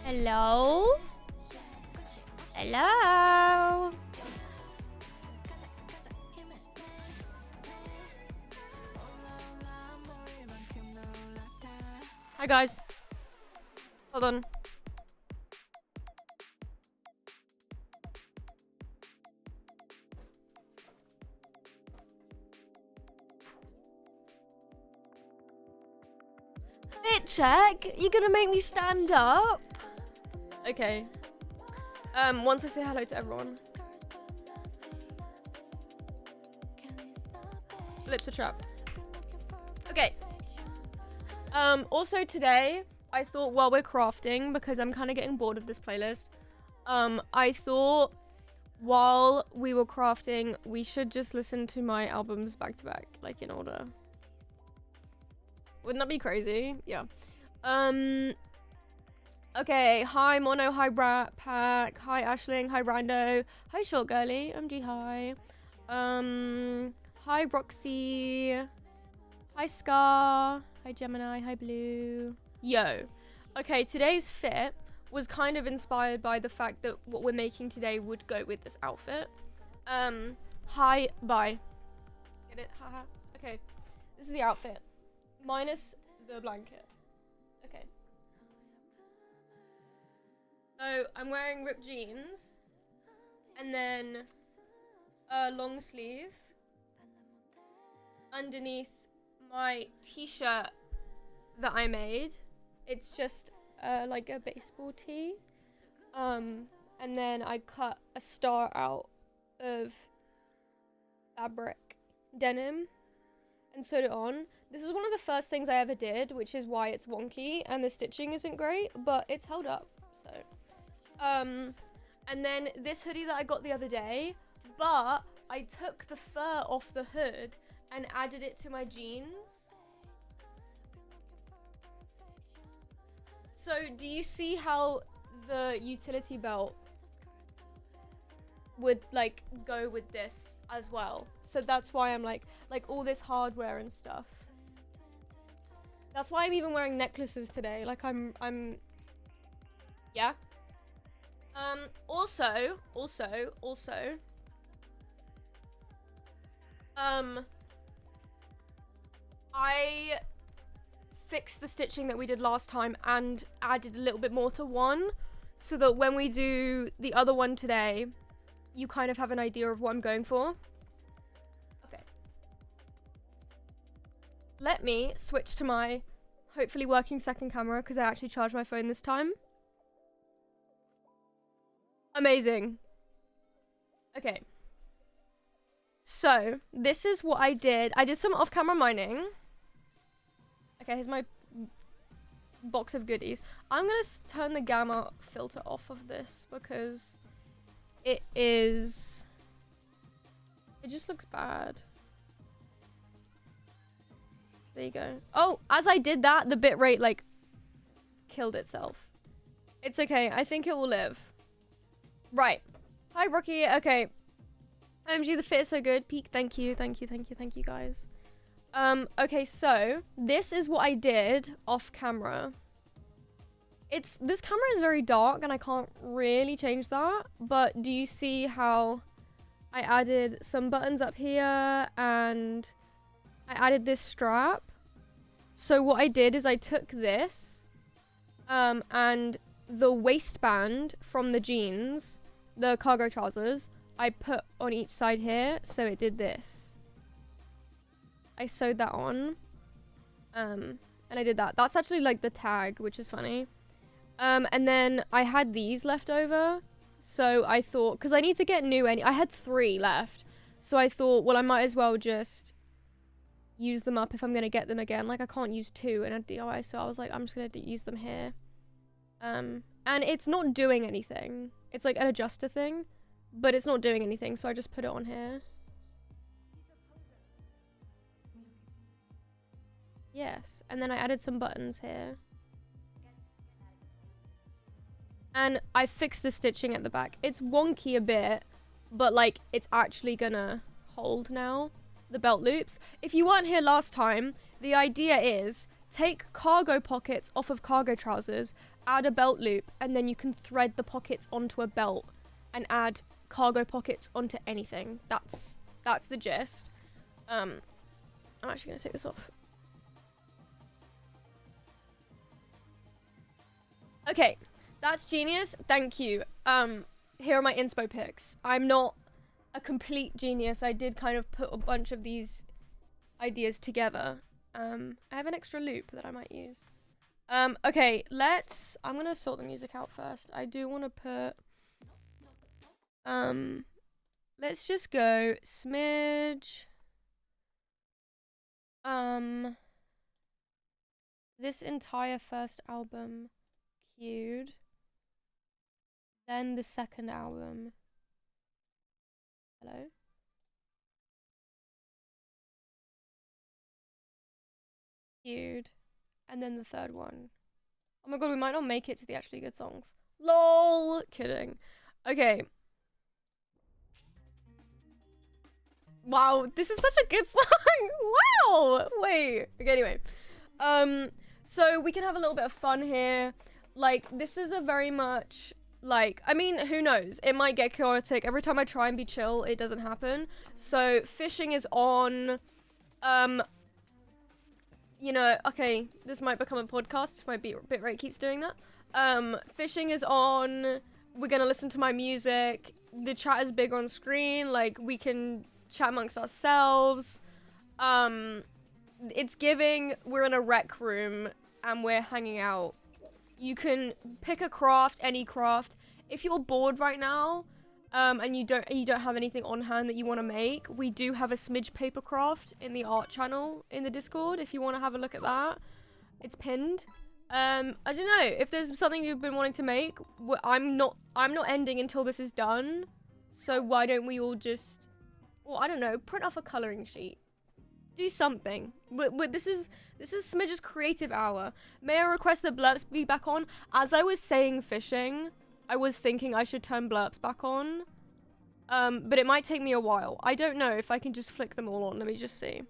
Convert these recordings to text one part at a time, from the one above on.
Hello? Hello? Hi guys. Hold on. Fit check? You're gonna make me stand up? Okay. Once I say hello to everyone. Lips are trapped. Okay. Also today, I thought while we're crafting, because I'm kind of getting bored of this playlist, I thought while we were crafting, we should just listen to my albums back to back, like in order. Wouldn't that be crazy? Yeah. Okay, hi Mono, hi Brat Pack, hi Ashling, hi Brando, hi Short Girly, MG hi. Hi Roxy, hi Scar, hi Gemini, hi Blue. Yo. Okay, today's fit was kind of inspired by the fact that what we're making today would go with this outfit. Hi, bye. Get it? Haha. Okay, this is the outfit. Minus the blanket. Okay. So I'm wearing ripped jeans and then a long sleeve underneath my t-shirt that I made. It's just like a baseball tee. And then I cut a star out of fabric denim and sewed it on. This is one of the first things I ever did, which is why it's wonky and the stitching isn't great, but it's held up, so. And then this hoodie that I got the other day, but I took the fur off the hood and added it to my jeans. So do you see how the utility belt would like go with this as well? So that's why I'm like all this hardware and stuff. That's why I'm even wearing necklaces today. Like I'm yeah. Also I fixed the stitching that we did last time and added a little bit more to one, so that when we do the other one today, you kind of have an idea of what I'm going for. Okay. Let me switch to my hopefully working second camera, because I actually charged my phone this time. Amazing. Okay. So, this is what I did. I did some off-camera mining. Okay, here's my box of goodies. I'm gonna turn the gamma filter off of this because it just looks bad. There you go. Oh, as I did that, the bitrate like killed itself. It's okay. I think it will live. Right. Hi, Rocky. Okay. OMG, the fit is so good. Peak, thank you. Thank you, guys. Okay, so this is what I did off camera. This camera is very dark and I can't really change that. But do you see how I added some buttons up here and I added this strap? So what I did is I took this and the waistband from the jeans, the cargo trousers, I put on each side here, so it did this. I sewed that on. And I did that. That's actually like the tag, which is funny. And then I had these left over. So I thought, because I need to get new I had 3 left. So I thought, well, I might as well just use them up if I'm going to get them again. Like, I can't use 2 in a DIY, so I was like, I'm just going to use them here. And it's not doing anything. It's like an adjuster thing. But it's not doing anything, so I just put it on here. Yes, and then I added some buttons here. And I fixed the stitching at the back. It's wonky a bit, but like, it's actually gonna hold now, the belt loops. If you weren't here last time, the idea is take cargo pockets off of cargo trousers, add a belt loop, and then you can thread the pockets onto a belt and add cargo pockets onto anything. That's the gist. I'm actually gonna take this off. Okay, that's genius. Thank you. Here are my inspo pics. I'm not a complete genius. I did kind of put a bunch of these ideas together. I have an extra loop that I might use. Okay, I'm gonna sort the music out first. I do want to put let's just go smidge. This entire first album queued. Then the second album. Hello? Queued. And then the third one. Oh my god, we might not make it to the actually good songs. LOL! Kidding. Okay. Wow, this is such a good song! Wow! Wait. Okay, anyway. So we can have a little bit of fun here. Like, this is a very much, like, I mean, who knows? It might get chaotic. Every time I try and be chill, it doesn't happen. So, fishing is on. You know, okay, this might become a podcast if my bitrate keeps doing that. Fishing is on. We're gonna listen to my music. The chat is big on screen. Like, we can chat amongst ourselves. It's giving, we're in a rec room and we're hanging out. You can pick a craft, any craft. If you're bored right now, and you don't have anything on hand that you want to make, we do have a smidge paper craft in the art channel in the Discord. If you want to have a look at that, it's pinned. I don't know if there's something you've been wanting to make. I'm not ending until this is done. So why don't we all just, well, I don't know, print off a coloring sheet. Do something. This is Smidge's creative hour. May I request that Blurps be back on? As I was saying fishing, I was thinking I should turn Blurps back on. But it might take me a while. I don't know if I can just flick them all on. Let me just see.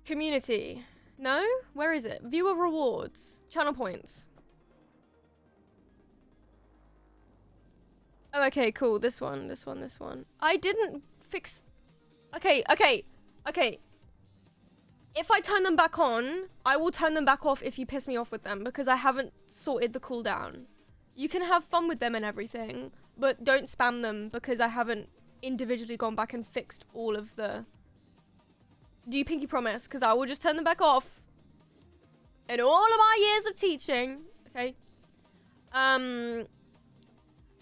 Community. No? Where is it? Viewer rewards. Channel points. Oh, okay, cool. This one. I didn't fix... Okay. If I turn them back on, I will turn them back off if you piss me off with them, because I haven't sorted the cooldown. You can have fun with them and everything, but don't spam them, because I haven't individually gone back and fixed all of the... Do you pinky promise? Because I will just turn them back off. In all of my years of teaching. Okay.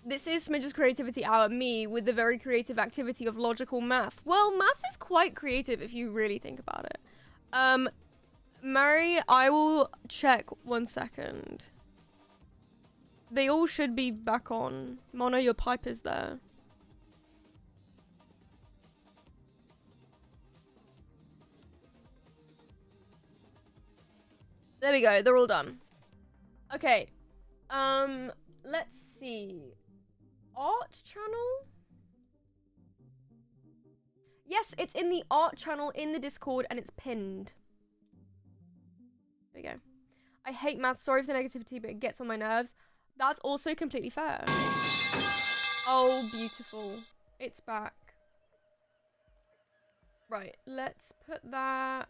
This is Smidge's Creativity Hour, me with the very creative activity of logical math. Well, math is quite creative if you really think about it. Mary, I will check 1 second. They all should be back on. Mono, your pipe is there. There we go, they're all done. Okay, let's see. Art channel? Yes, it's in the art channel in the Discord and it's pinned. There we go. I hate math, sorry for the negativity, but it gets on my nerves. That's also completely fair. Oh, beautiful. It's back. Right, let's put that...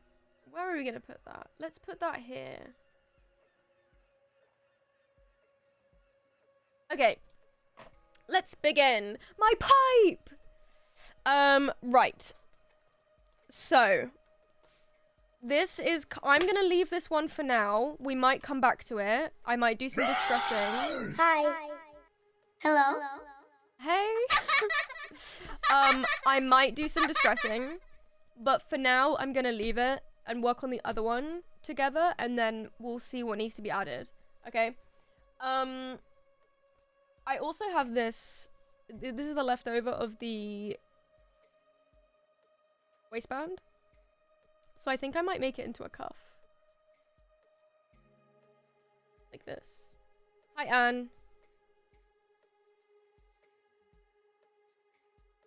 Where are we gonna put that? Let's put that here. Okay. Let's begin. My pipe! Right. So. This is... I'm gonna leave this one for now. We might come back to it. I might do some distressing. Hi. Hello. Hey. I might do some distressing. But for now, I'm gonna leave it and work on the other one together. And then we'll see what needs to be added. Okay? I also have this... This is the leftover of the waistband. So I think I might make it into a cuff. Like this. Hi, Anne.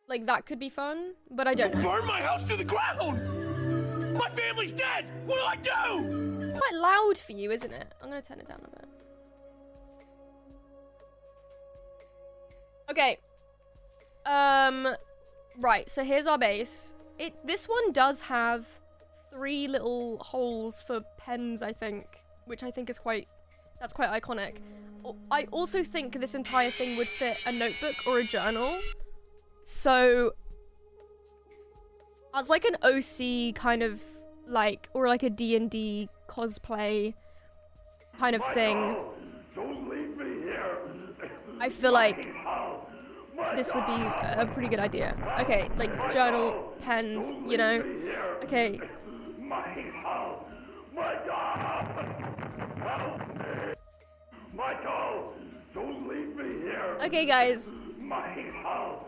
Like, that could be fun, but I don't know. Burn my house to the ground! My family's dead! What do I do? Quite loud for you, isn't it? I'm gonna turn it down a bit. Okay. Right, so here's our base. This one does have 3 little holes for pens, I think, which I think is that's quite iconic. I also think this entire thing would fit a notebook or a journal. So, as like an OC kind of like, or like a D&D cosplay kind of thing, Don't leave me here. I feel like this would be a pretty good idea. Okay, like journal, pens, you know? Okay. My house. My God. Help me. Michael, don't leave me here. Okay, guys. My house.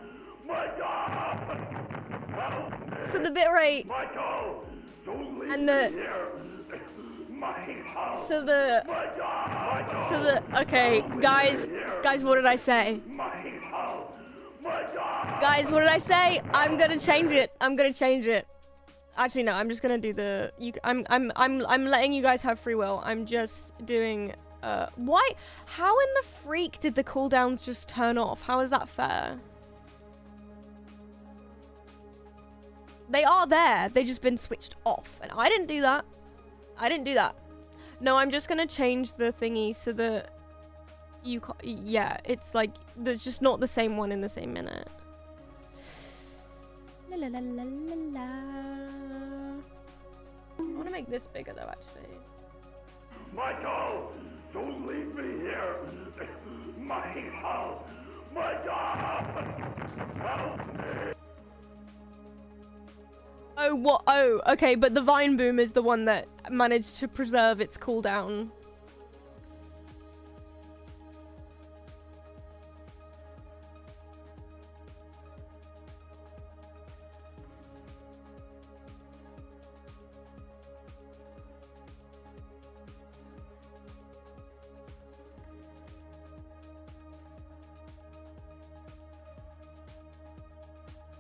My God. Help me. So the bitrate Michael, don't leave and me the here. My house. so the My God. so the okay, guys, what did I say? My house. My God. Guys, what did I say? I'm gonna change it. I'm gonna change it. Actually, no. I'm just gonna do the. I'm letting you guys have free will. I'm just doing. Why? How in the freak did the cooldowns just turn off? How is that fair? They are there. They've just been switched off, and I didn't do that. I didn't do that. No, I'm just gonna change the thingy so that you. Yeah, it's like there's just not the same one in the same minute. La la la la la la. I want to make this bigger though, actually. Michael, don't leave me here. My house. My God. Help me. Oh, what? Oh, okay, but the Vine Boom is the one that managed to preserve its cooldown.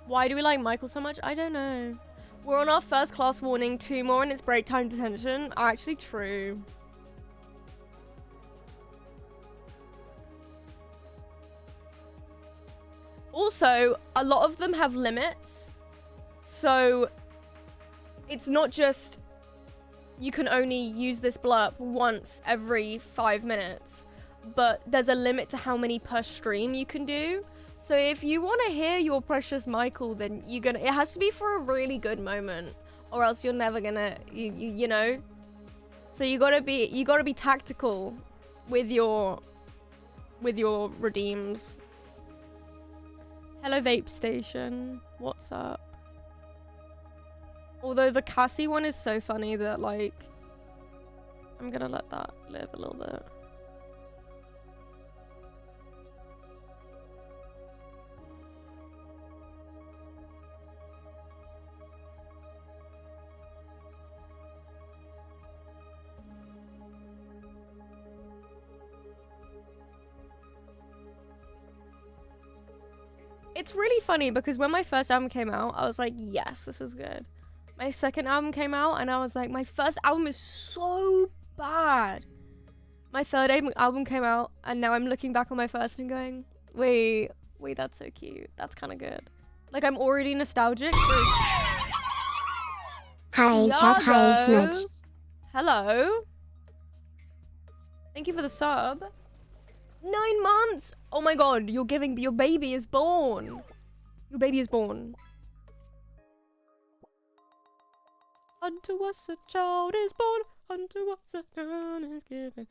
Why do we like Michael so much? I don't know. We're on our first class warning, 2 more and it's break time detention. Actually true. Also, a lot of them have limits. So, it's not just you can only use this blurb once every 5 minutes. But there's a limit to how many per stream you can do. So if you want to hear your precious Michael, then it has to be for a really good moment, or else you're never gonna, you know. So you gotta be tactical with your redeems. Hello Vape Station. What's up? Although the Cassie one is so funny that like I'm gonna let that live a little bit. It's really funny because when my first album came out, I was like, yes, this is good. My second album came out and I was like, my first album is so bad. My third album came out and now I'm looking back on my first and going, wait, that's so cute. That's kind of good. Like, I'm already nostalgic. Hi, chat. Hi, Smudge. Hello. Thank you for the sub. 9 months! Oh my god, your baby is born. Your baby is born. Unto us a child is born, unto us a son is given.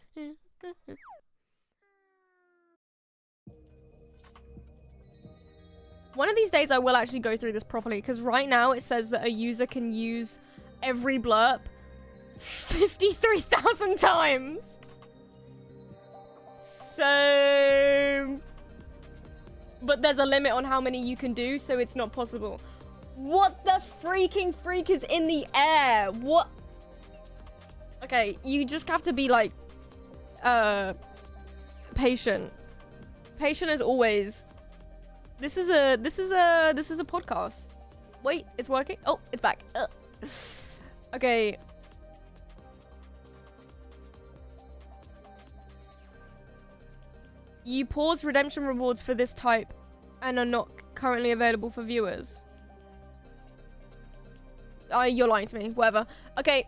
One of these days I will actually go through this properly, because right now it says that a user can use every blurb 53,000 times. So, but there's a limit on how many you can do, so it's not possible. What the freaking freak is in the air? What? Okay, you just have to be like, patient. Patient as always. This is a podcast. Wait, it's working? Oh, it's back. Ugh. Okay. You pause redemption rewards for this type and are not currently available for viewers. You're lying to me. Whatever. Okay.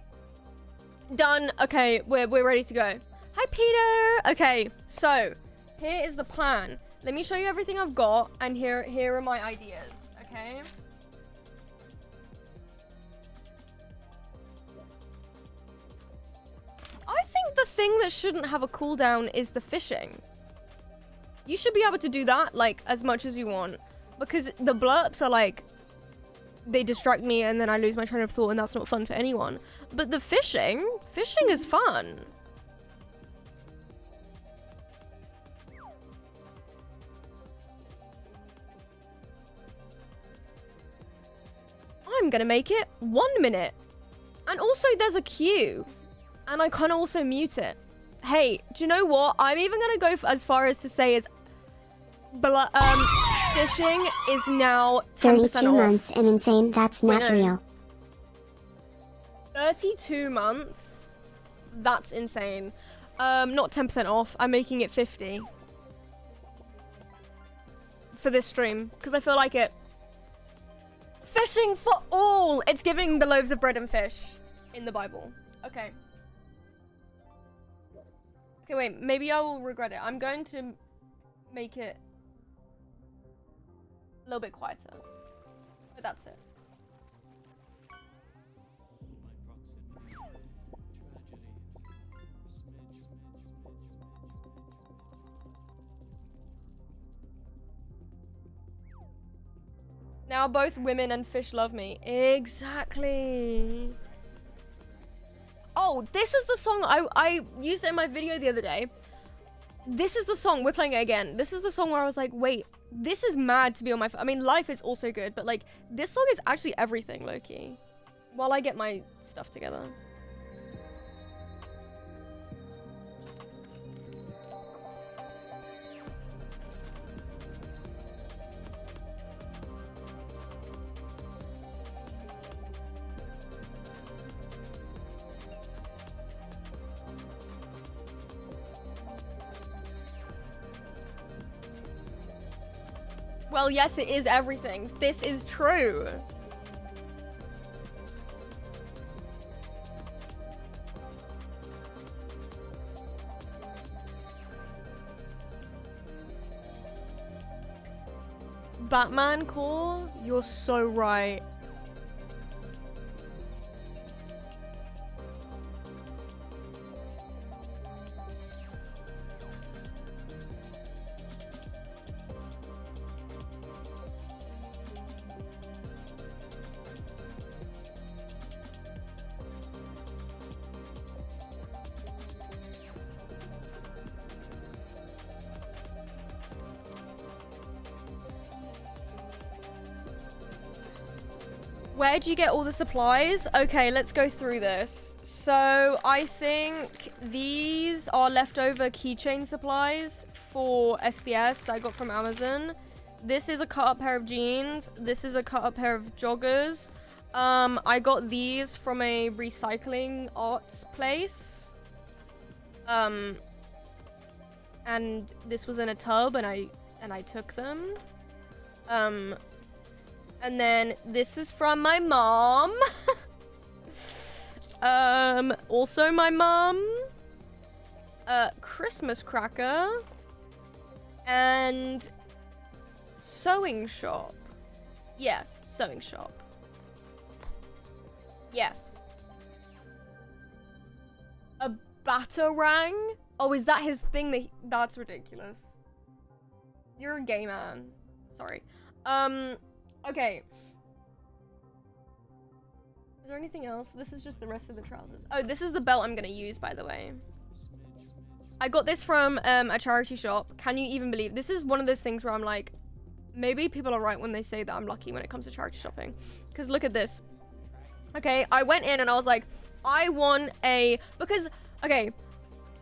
Done. Okay, we're ready to go. Hi, Peter. Okay, so here is the plan. Let me show you everything I've got, and here are my ideas. Okay. I think the thing that shouldn't have a cooldown is the fishing. You should be able to do that, like, as much as you want. Because the blurps are, like, they distract me and then I lose my train of thought and that's not fun for anyone. But the fishing is fun. I'm gonna make it 1 minute. And also, there's a queue. And I can also mute it. Hey, do you know what? I'm even gonna go as far as to say is... fishing is now 10% 32 off. months and insane, that's not Wait, no. real. 32 months? That's insane. Not 10% off. I'm making it 50. For this stream. Because I feel like it. Fishing for all! It's giving the loaves of bread and fish in the Bible. Okay. Okay, wait. Maybe I will regret it. I'm going to make it a little bit quieter. But that's it. Now both women and fish love me. Exactly. Oh, this is the song I used it in my video the other day. This is the song. We're playing it again. This is the song where I was like, wait, this is mad to be on my phone. I mean, Life is also good, but like, this song is actually everything, low-key. While I get my stuff together. Well, yes, it is everything. This is true. Batman core? You're so right. Where'd you get all the supplies? Okay, let's go through this. So I think these are leftover keychain supplies for SBS that I got from Amazon. This is a cut-up pair of jeans. This is a cut-up pair of joggers. I got these from a recycling arts place. And this was in a tub, and I took them. And then this is from my mom. Also my mom. Christmas cracker. And sewing shop. Yes, sewing shop. Yes. A batarang? Oh, is that his thing that that's ridiculous. You're a gay man. Sorry. Okay. Is there anything else? This is just the rest of the trousers. Oh, this is the belt I'm gonna use, by the way. I got this from a charity shop. Can you even believe? This is one of those things where I'm like, maybe people are right when they say that I'm lucky when it comes to charity shopping. Because look at this. Okay, I went in and I was like, I want a... Because, okay,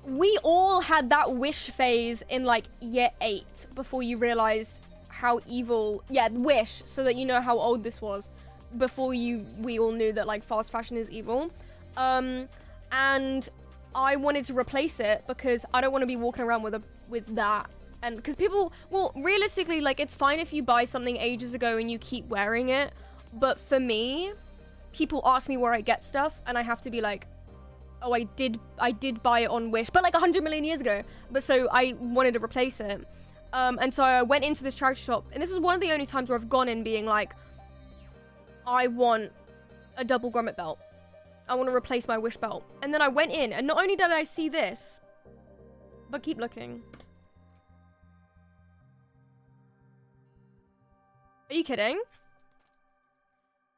we all had that wish phase in like year 8 before you realized how evil... Yeah, wish, so that you know how old this was. Before we all knew that like fast fashion is evil. And I wanted to replace it because I don't want to be walking around with that. And because people, well, realistically, like, it's fine if you buy something ages ago and you keep wearing it. But for me, people ask me where I get stuff and I have to be like, oh, I did buy it on Wish, but like 100 million years ago. But so I wanted to replace it. And so I went into this charity shop, and this is one of the only times where I've gone in being like, I want a double grommet belt. I want to replace my Wish belt. And then I went in, and not only did I see this, but keep looking. Are you kidding?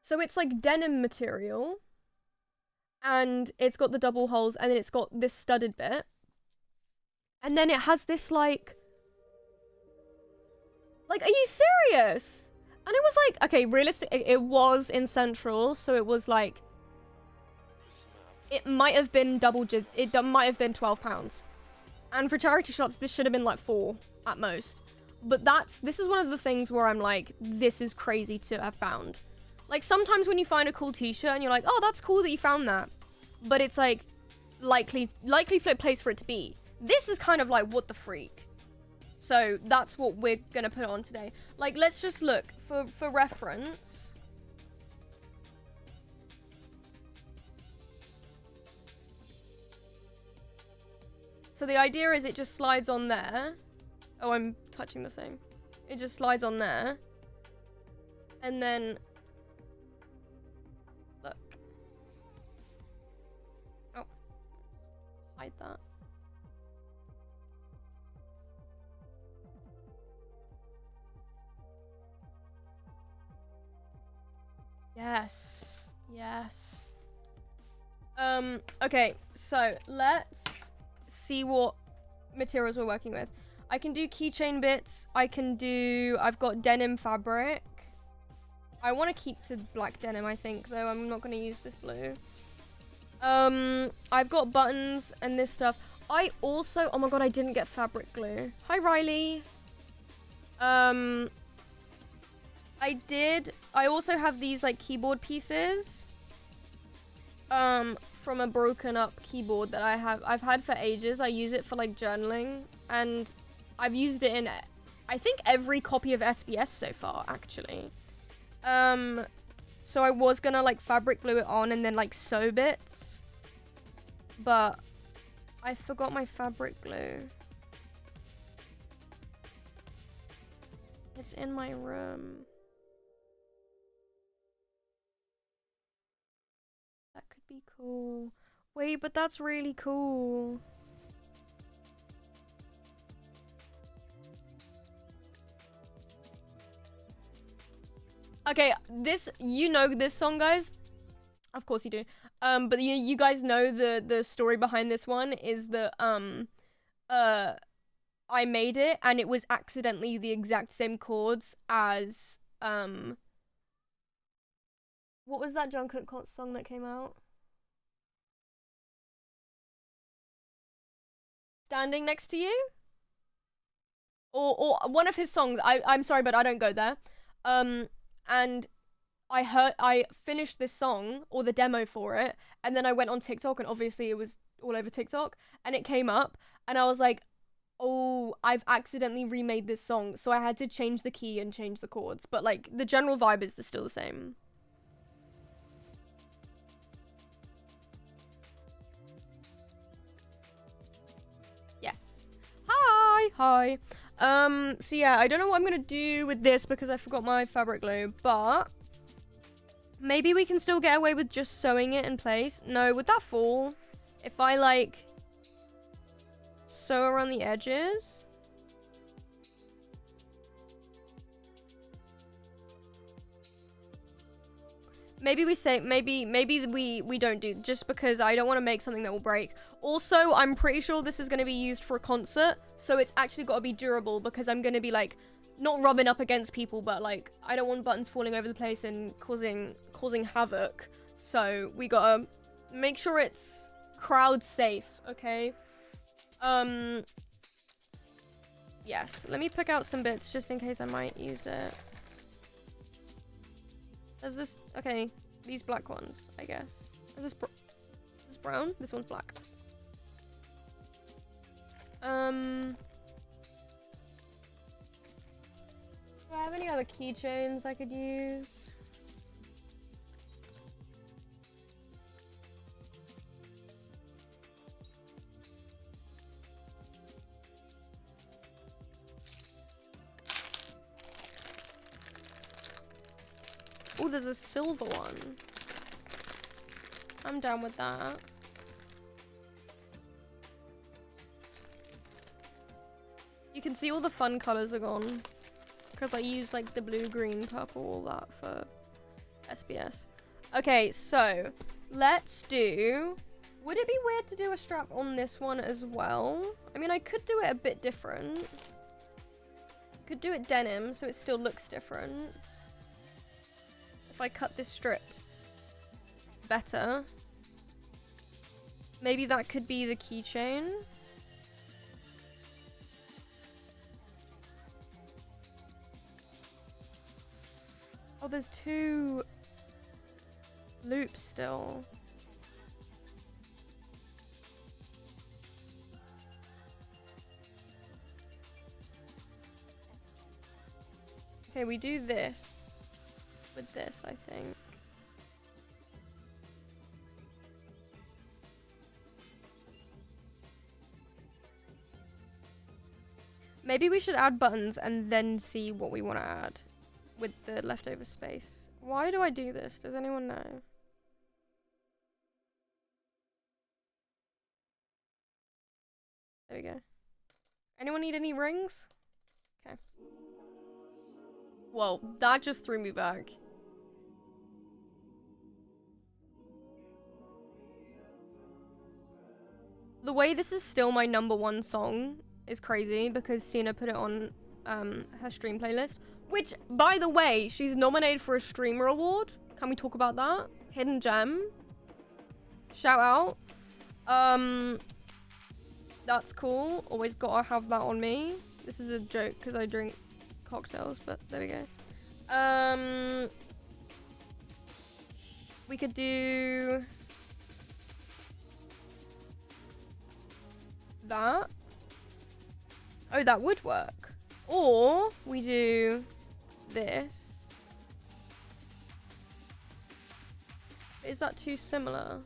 So it's like denim material, and it's got the double holes, and then it's got this studded bit. And then it has this like, are you serious? And it was like, okay, realistic, it was in Central, so it was like, it might have been it might have been £12. And for charity shops, this should have been like 4 at most. But this is one of the things where I'm like, this is crazy to have found. Like, sometimes when you find a cool t-shirt and you're like, oh, that's cool that you found that. But it's like, likely place for it to be. This is kind of like, what the freak? So that's what we're gonna put on today. Like, let's just look for reference. So the idea is it just slides on there. Oh, I'm touching the thing. It just slides on there. And then... Look. Oh. Hide that. Yes. Yes. Okay, so let's see what materials we're working with. I can do keychain bits. I've got denim fabric. I want to keep to black denim, I think, though. I'm not going to use this blue. I've got buttons and this stuff. I also, oh my god, I didn't get fabric glue. Hi, Riley. I also have these like keyboard pieces. From a broken up keyboard that I've had for ages. I use it for like journaling, and I've used it in, I think, every copy of SBS so far, actually. So I was gonna like fabric glue it on and then like sew bits, but I forgot my fabric glue. It's in my room. That could be cool. Wait, but that's really cool. Okay, you know this song, guys? Of course you do. But you guys know the story behind this one is that, I made it and it was accidentally the exact same chords as, What was that Jungkook song that came out? Standing Next to You? Or one of his songs. I'm sorry, but I don't go there. And I finished this song, or the demo for it, and then I went on TikTok, and obviously it was all over TikTok, and it came up, and I was like, oh, I've accidentally remade this song, so I had to change the key and change the chords, but like, the general vibe is still the same. Yes. Hi. So yeah, I don't know what I'm gonna do with this because I forgot my fabric glue, but maybe we can still get away with just sewing it in place. No, would that fall? If I like sew around the edges? Maybe we say, maybe we don't do, just because I don't want to make something that will break. Also, I'm pretty sure this is going to be used for a concert, so it's actually got to be durable, because I'm going to be like, not rubbing up against people, but like, I don't want buttons falling over the place and causing havoc. So we gotta make sure it's crowd safe, okay? Yes, let me pick out some bits just in case I might use it. Is this, okay, these black ones, I guess. Is this brown? This one's black. Do I have any other keychains I could use? Oh, there's a silver one. I'm down with that. You can see all the fun colors are gone. Because I used like the blue, green, purple, all that for SBS. Okay, so let's do... Would it be weird to do a strap on this one as well? I mean, I could do it a bit different. Could do it denim so it still looks different. If I cut this strip better, maybe that could be the keychain. Oh, there's two loops still. Okay, we do this. With this, I think. Maybe we should add buttons and then see what we want to add with the leftover space. Why do I do this? Does anyone know? There we go. Anyone need any rings? Okay. Whoa, that just threw me back. The way this is still my #1 song is crazy because Cena put it on her stream playlist. Which, by the way, she's nominated for a streamer award. Can we talk about that? Hidden gem. Shout out. That's cool. Always gotta have that on me. This is a joke because I drink cocktails, but there we go. We could do that. Oh, that would work. Or we do this. Is that too similar?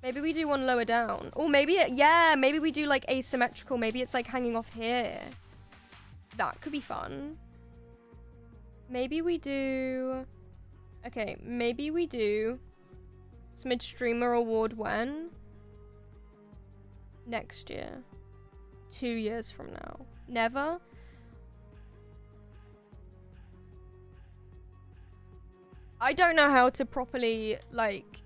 Maybe we do one lower down. Or maybe yeah, maybe we do like asymmetrical. Maybe it's like hanging off here. That could be fun. Maybe we do... Okay, maybe we do Smidge Streamer Award when? Next year. 2 years from now. Never? I don't know how to properly, like,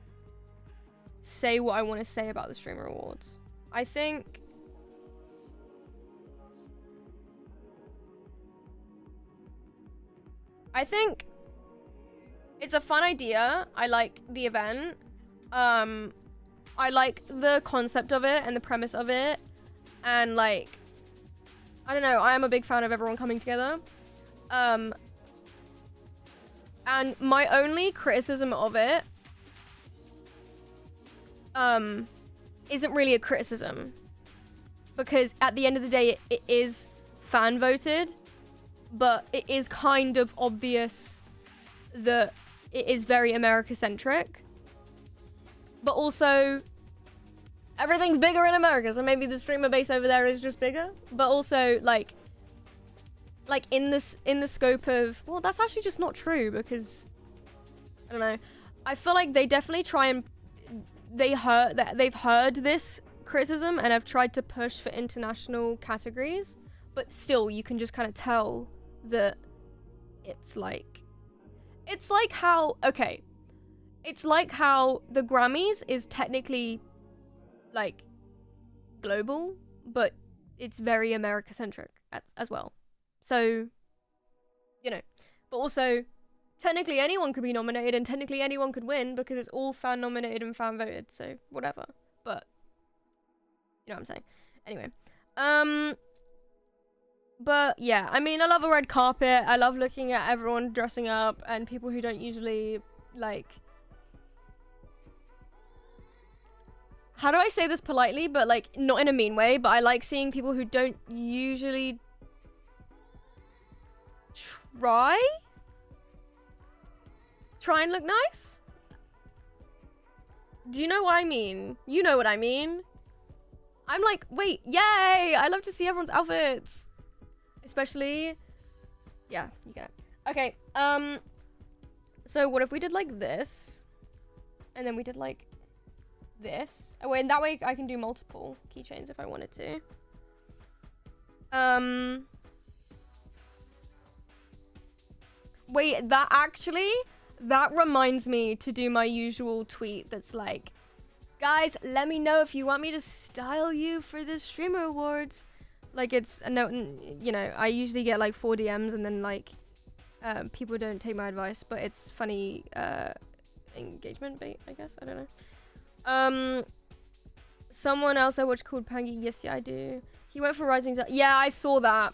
say what I want to say about the Streamer Awards. I think... I think it's a fun idea. I like the event. I like the concept of it and the premise of it. And like, I don't know, I am a big fan of everyone coming together. And my only criticism of it isn't really a criticism, because at the end of the day it is fan voted, but it is kind of obvious that it is very America centric, but also everything's bigger in America, so maybe the streamer base over there is just bigger. But also like in the scope of, well, that's actually just not true, because I don't know, I feel like they definitely try and they've heard this criticism and have tried to push for international categories, but still you can just kind of tell that it's like how the Grammys is technically like global, but it's very America centric as well. So, you know, but also technically anyone could be nominated and technically anyone could win, because it's all fan nominated and fan voted, so whatever. But you know what I'm saying. Anyway, but yeah, I mean, I love a red carpet. I love looking at everyone dressing up and people who don't usually, like, how do I say this politely, but like not in a mean way, but I like seeing people who don't usually try and look nice. Do you know what I mean? You know what I mean. I'm like, wait, yay! I love to see everyone's outfits. Especially, yeah, you get it. Okay, so what if we did like this? And then we did like this. Oh, wait, and that way I can do multiple keychains if I wanted to. Wait, that reminds me to do my usual tweet that's like, guys, let me know if you want me to style you for the streamer awards. Like, it's a note, you know, I usually get like 4 DMs and then like people don't take my advice, but it's funny engagement bait, I guess. I don't know. Someone else I watched called Pangy. Yes, yeah, I do. He went for Rising Sun. Yeah, I saw that.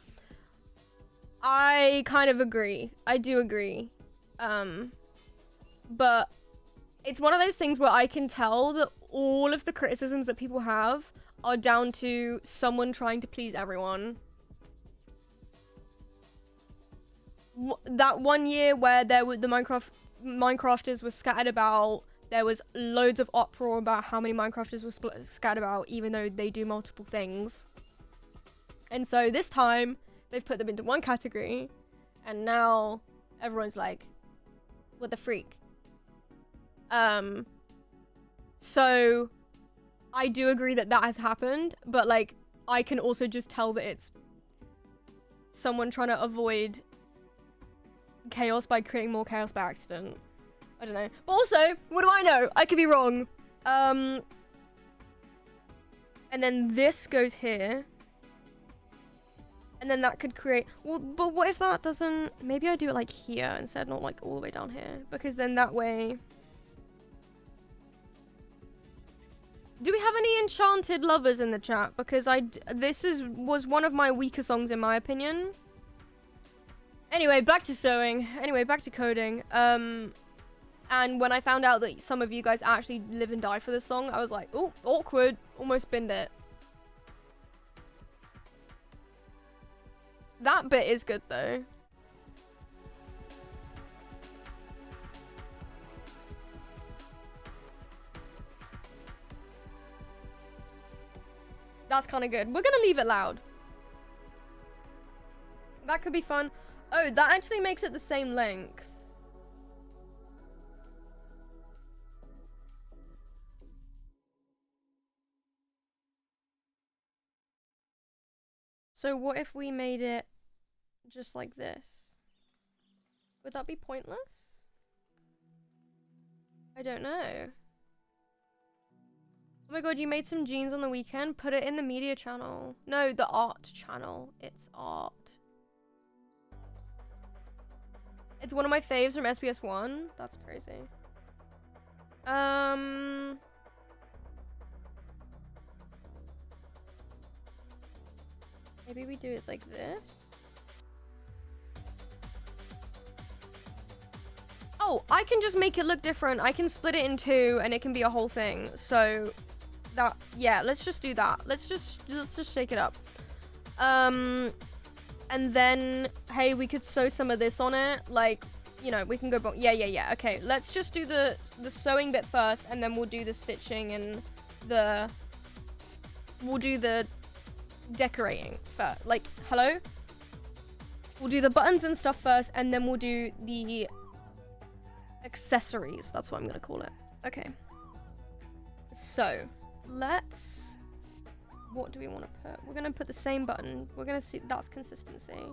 I kind of agree. I do agree. But it's one of those things where I can tell that all of the criticisms that people have are down to someone trying to please everyone. That one year where there were the Minecrafters were scattered about, there was loads of uproar about how many Minecrafters were scattered about, even though they do multiple things. And so this time, they've put them into one category, and now everyone's like, what the freak? So I do agree that has happened, but like, I can also just tell that it's someone trying to avoid chaos by creating more chaos by accident. I don't know. But also, what do I know? I could be wrong. And then this goes here. And then that could create... Well, but what if that doesn't... Maybe I do it like here instead, not like all the way down here. Because then that way... Do we have any Enchanted lovers in the chat? Because this was one of my weaker songs in my opinion. Anyway, back to sewing. Anyway, back to coding. And when I found out that some of you guys actually live and die for this song, I was like, oh, awkward. Almost binned it. That bit is good though. That's kind of good. We're gonna leave it loud. That could be fun. Oh, that actually makes it the same length. So what if we made it just like this? Would that be pointless? I don't know. Oh my god, you made some jeans on the weekend? Put it in the media channel. No, the art channel. It's art. It's one of my faves from SBS1. That's crazy. Maybe we do it like this. Oh, I can just make it look different. I can split it in two and it can be a whole thing. So that, yeah, let's just do that. Let's just shake it up. And then, hey, we could sew some of this on it. Like, you know, we can go, yeah. Okay, let's just do the sewing bit first, and then we'll do the stitching and we'll do the decorating first. Like, hello? We'll do the buttons and stuff first, and then we'll do the accessories. That's what I'm gonna call it. Okay. So, let's... What do we want to put? We're gonna put the same button. We're gonna see... That's consistency.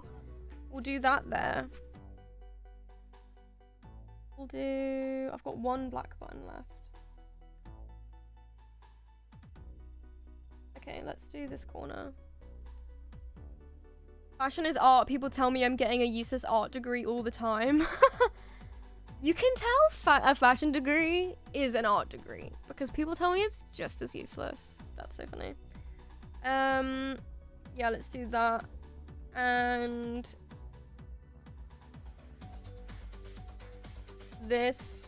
We'll do that there. We'll do... I've got one black button left. Okay, let's do this corner. Fashion is art. People tell me I'm getting a useless art degree all the time. You can tell a fashion degree is an art degree because people tell me it's just as useless. That's so funny. Yeah, let's do that. And this.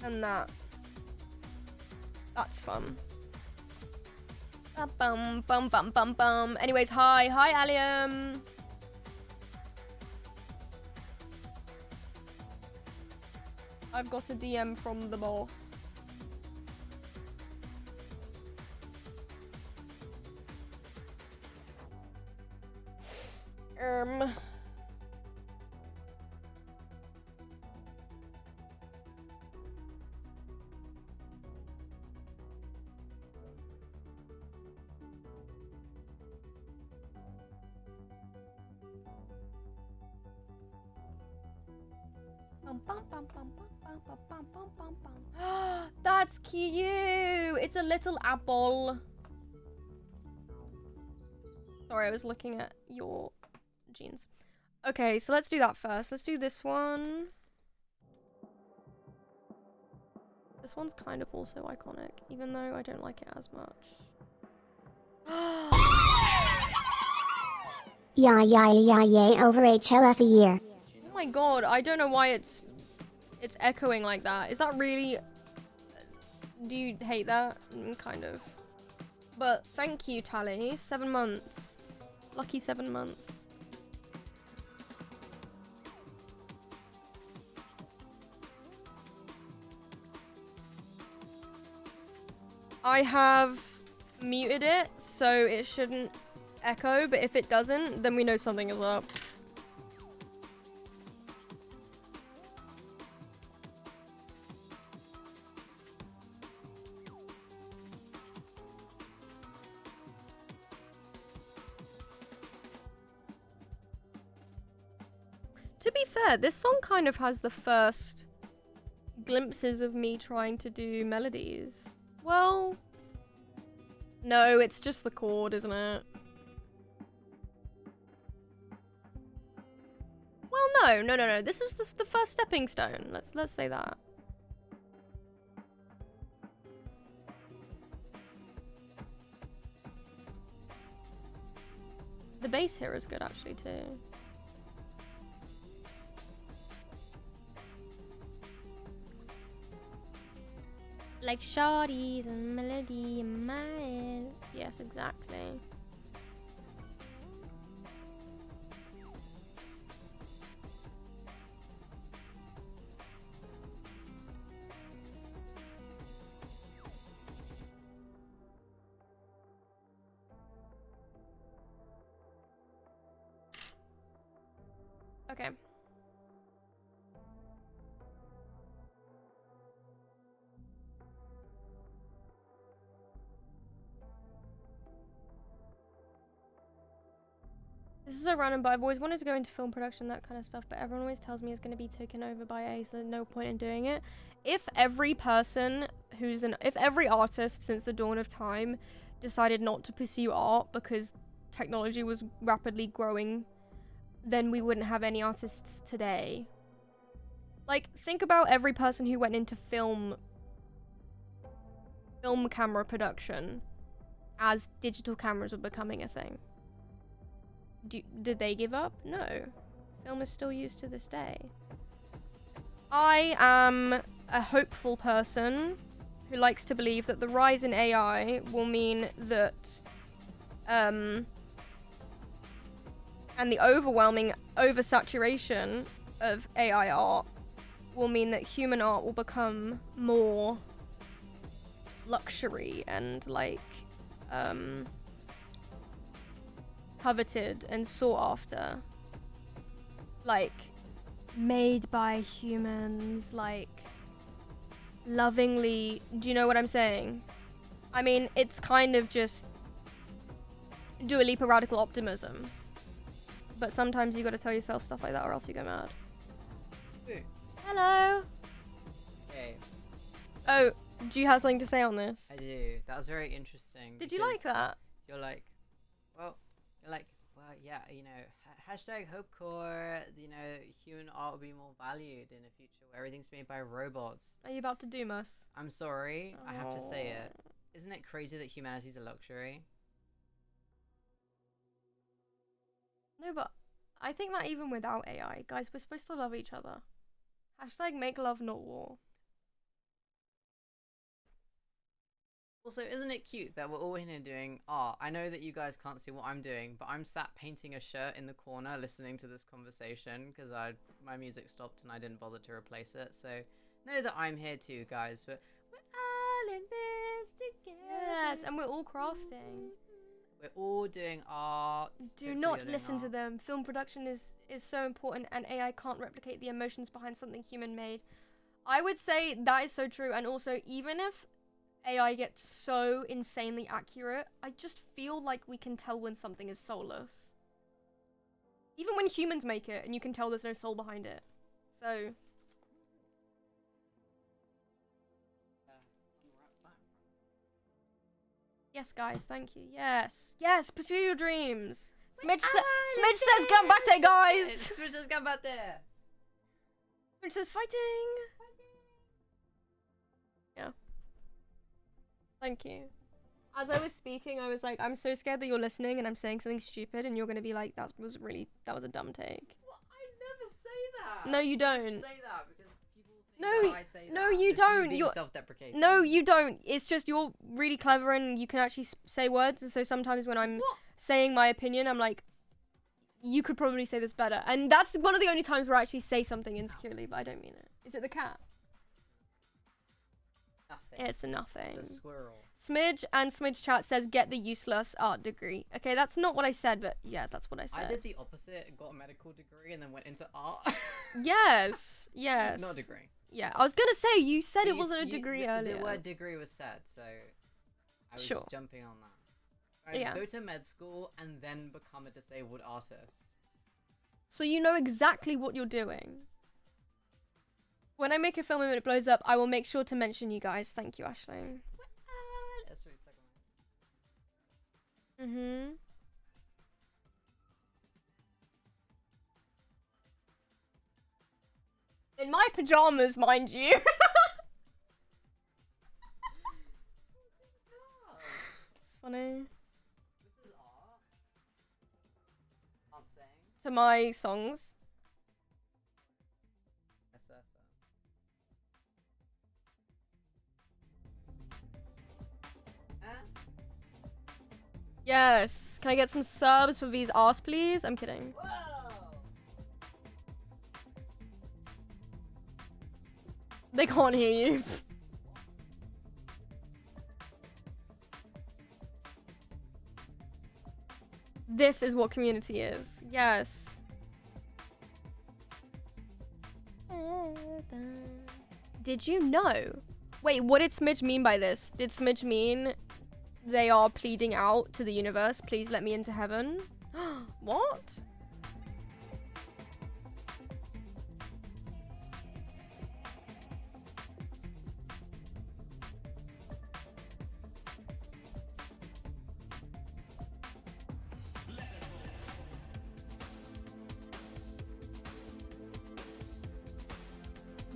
And that. That's fun. Bum bum bum bum bum. Anyways, hi Allium. I've got a DM from the boss. That's cute. It's a little apple. Sorry, I was looking at your jeans. Okay, so let's do that first. Let's do this one. This one's kind of also iconic, even though I don't like it as much. Yeah, over HLF a year. Oh my god, I don't know why it's echoing like that. Is that really... Do you hate that? Kind of. But thank you, Tally. 7 months. Lucky 7 months. I have muted it, so it shouldn't echo, but if it doesn't, then we know something is up. To be fair, this song kind of has the first glimpses of me trying to do melodies. Well, no, it's just the chord, isn't it? Well, no. This is the first stepping stone. Let's say that. The bass here is good actually too. Like shawty's a melody in my head. Yes, exactly. Okay. This is so random, but I've always wanted to go into film production, that kind of stuff, but everyone always tells me it's going to be taken over by AI, so there's no point in doing it. If every person if every artist since the dawn of time decided not to pursue art because technology was rapidly growing, then we wouldn't have any artists today. Like, think about every person who went into film camera production as digital cameras were becoming a thing. Did they give up? No. Film is still used to this day. I am a hopeful person who likes to believe that the rise in AI will mean that and the overwhelming oversaturation of AI art will mean that human art will become more luxury and like coveted and sought after, like made by humans, like lovingly. Do you know what I'm saying? I mean, it's kind of just Dua Lipa radical optimism, but sometimes you gotta tell yourself stuff like that or else you go mad. Ooh. Hello. Okay. Oh, do you have something to say on this? I do. That was very interesting. Did you like because that? You're like, well, yeah, you know, hashtag hopecore, you know, human art will be more valued in a future where everything's made by robots. Are you about to doom us? I'm sorry, I have to say it. Isn't it crazy that humanity's a luxury? No, but I think that even without AI, guys, we're supposed to love each other. Hashtag make love, not war. Also, isn't it cute that we're all in here doing art? I know that you guys can't see what I'm doing, but I'm sat painting a shirt in the corner listening to this conversation because my music stopped and I didn't bother to replace it. So know that I'm here too, guys. But we're all in this together. Yes, and we're all crafting. We're all doing art. Do Hopefully not you're doing listen to art. them. Film production is so important, and AI can't replicate the emotions behind something human made. I would say that is so true, and also even if AI gets so insanely accurate, I just feel like we can tell when something is soulless. Even when humans make it, and you can tell there's no soul behind it. So yes, guys, thank you. Yes, yes, pursue your dreams. Smidge says gambate, guys. Smidge says gambate. Smidge says fighting. Yeah. Thank you. As I was speaking, I was like, I'm so scared that you're listening and I'm saying something stupid and you're gonna be like, that was a dumb take. Well, I never say that. No, you I don't. say that because people think No, that I say no, that. you It's don't. being You're self-deprecating. No, you don't. It's just you're really clever and you can actually say words. And so sometimes when I'm saying my opinion, I'm like, you could probably say this better. And that's one of the only times where I actually say something insecurely, but I don't mean it. Is it the cat? Nothing. It's a nothing. It's a squirrel. Smidge and Smidge chat says get the useless art degree. Okay, that's not what I said, but yeah, that's what I said. I did the opposite, got a medical degree, and then went into art. Yes, yes. Not a degree. Yeah, I was gonna say, you said But it wasn't a degree earlier. The word degree was said, so I was Sure. jumping on that. Guys, Yeah. go to med school and then become a disabled artist. So you know exactly what you're doing. When I make a film and it blows up, I will make sure to mention you guys. Thank you, Aisling. That's really stuck on Mm-hmm. In my pajamas, mind you. It's funny. This is art. Can't sing. To my songs. Yes, sir. Yes. Can I get some subs for these arse, please? I'm kidding. Whoa! They can't hear you. This is what community is. Yes. Did you know? Wait, what did Smidge mean by this? Did Smidge mean they are pleading out to the universe, please let me into heaven? What?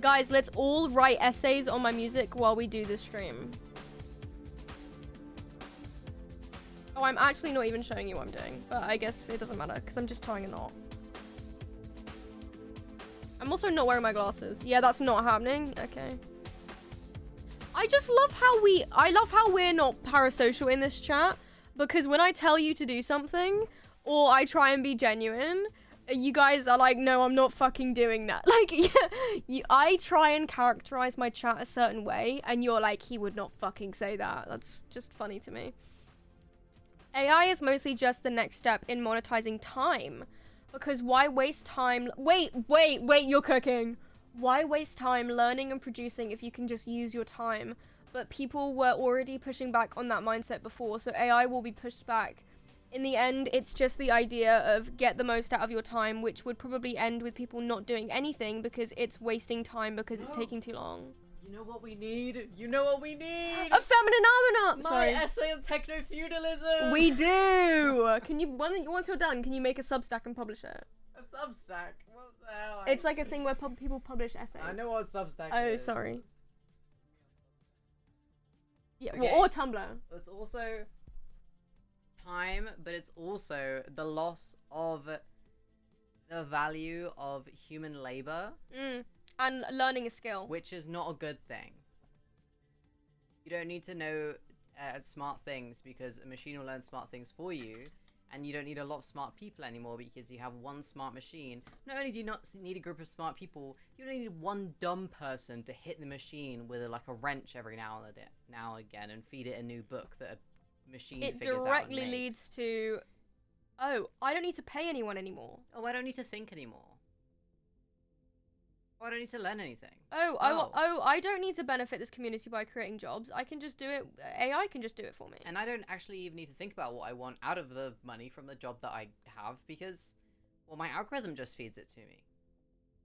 Guys, let's all write essays on my music while we do this stream. Oh, I'm actually not even showing you what I'm doing, but I guess it doesn't matter because I'm just tying a knot. I'm also not wearing my glasses. Yeah, that's not happening. Okay. I just love how I love how we're not parasocial in this chat, because when I tell you to do something or I try and be genuine, you guys are like, no, I'm not fucking doing that. Like, yeah, I try and characterize my chat a certain way and you're like, he would not fucking say that. That's just funny to me. AI is mostly just the next step in monetizing time. Because why waste time? Wait, you're cooking. Why waste time learning and producing if you can just use your time? But people were already pushing back on that mindset before, so AI will be pushed back. In the end, it's just the idea of get the most out of your time, which would probably end with people not doing anything because it's wasting time because it's taking too long. You know what we need? You know what we need? A feminine almanac! My Sorry. essay on techno-feudalism! We do! Can you, once you're done, can you make a Substack and publish it? A Substack? What the hell? It's like a thing where people publish essays. I know what Substack Oh, is. sorry. Yeah, Okay. or Tumblr. It's also time, but it's also the loss of the value of human labor, And learning a skill. which is not a good thing. You don't need to know smart things because a machine will learn smart things for you, and you don't need a lot of smart people anymore because you have one smart machine. Not only do you not need a group of smart people, you only need one dumb person to hit the machine with like a wrench every now and again and feed it a new book that a machine It figures out and directly makes. leads to, oh, I don't need to pay anyone anymore. Oh, I don't need to think anymore. Oh, I don't need to learn anything. Oh, I don't need to benefit this community by creating jobs. I can just do it. AI can just do it for me. And I don't actually even need to think about what I want out of the money from the job that I have because, well, my algorithm just feeds it to me.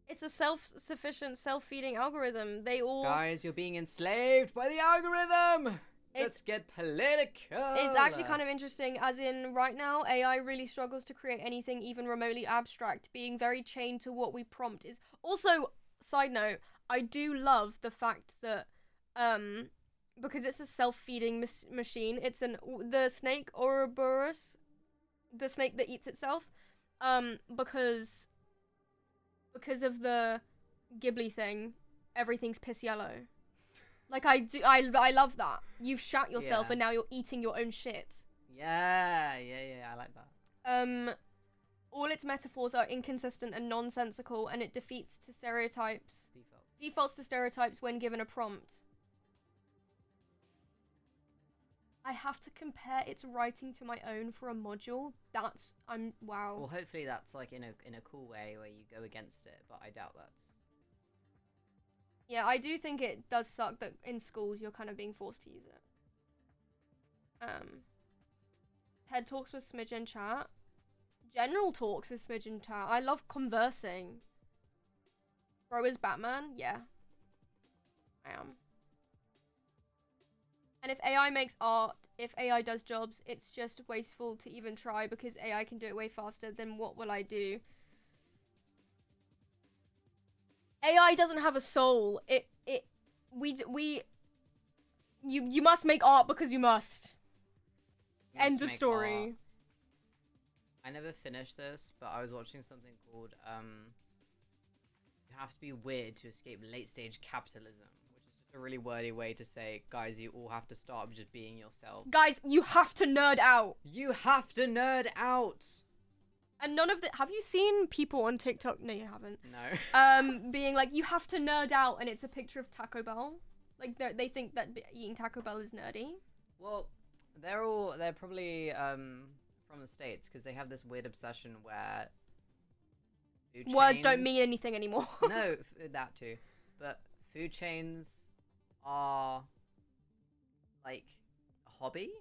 It's a self-sufficient, self-feeding algorithm. They all... Guys, you're being enslaved by the algorithm! Let's get political! It's actually kind of interesting, as in, right now, AI really struggles to create anything even remotely abstract. Being very chained to what we prompt is... Also, side note, I do love the fact that, because it's a self-feeding machine, it's the snake Ouroboros, the snake that eats itself, because of the Ghibli thing, everything's piss yellow. Like, I love that. You've shat yourself Yeah. and now you're eating your own shit. Yeah, I like that. All its metaphors are inconsistent and nonsensical, and it defeats to stereotypes. Defaults to stereotypes when given a prompt. I have to compare its writing to my own for a module. Wow. Well, hopefully that's like in a cool way where you go against it, but I doubt that's... Yeah, I do think it does suck that in schools you're kind of being forced to use it. TED Talks with Smidge in chat. General talks with Smidge in chat. I love conversing. Bro is Batman? Yeah. I am. And if AI makes art, if AI does jobs, it's just wasteful to even try because AI can do it way faster. Then what will I do? AI doesn't have a soul. You must make art because you must. You End must of make story. art. I never finished this, but I was watching something called, you have to be weird to escape late-stage capitalism, which is just a really wordy way to say, guys, you all have to start just being yourself. Guys, you have to nerd out. You have to nerd out! And none of the... Have you seen people on TikTok? No, you haven't. No. Being like, you have to nerd out, and it's a picture of Taco Bell. Like, they think that eating Taco Bell is nerdy. Well, they're probably, from the States, because they have this weird obsession where food Words don't chains- mean anything anymore. No, that too. But food chains are, like, a hobby?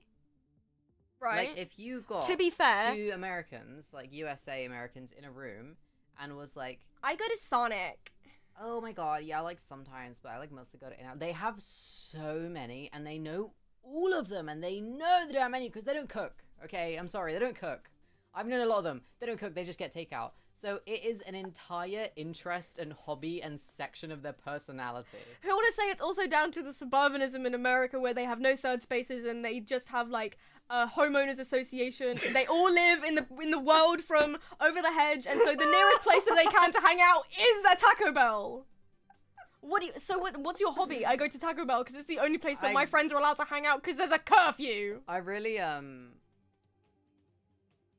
Right. Like, if you got To be fair- two Americans, like USA Americans, in a room and was like, I go to Sonic. oh my god, yeah, I like sometimes, but I like mostly go to In-N-Out. They have so many, and they know all of them, and they know they don't have many because they don't cook. Okay, I'm sorry, they don't cook. I've known a lot of them. They don't cook, they just get takeout. So it is an entire interest and hobby and section of their personality. I want to say it's also down to the suburbanism in America where they have no third spaces and they just have like a homeowners association. They all live in the world from over the hedge, and so the nearest place that they can to hang out is a Taco Bell. What's your hobby? I go to Taco Bell because it's the only place that my friends are allowed to hang out because there's a curfew. I really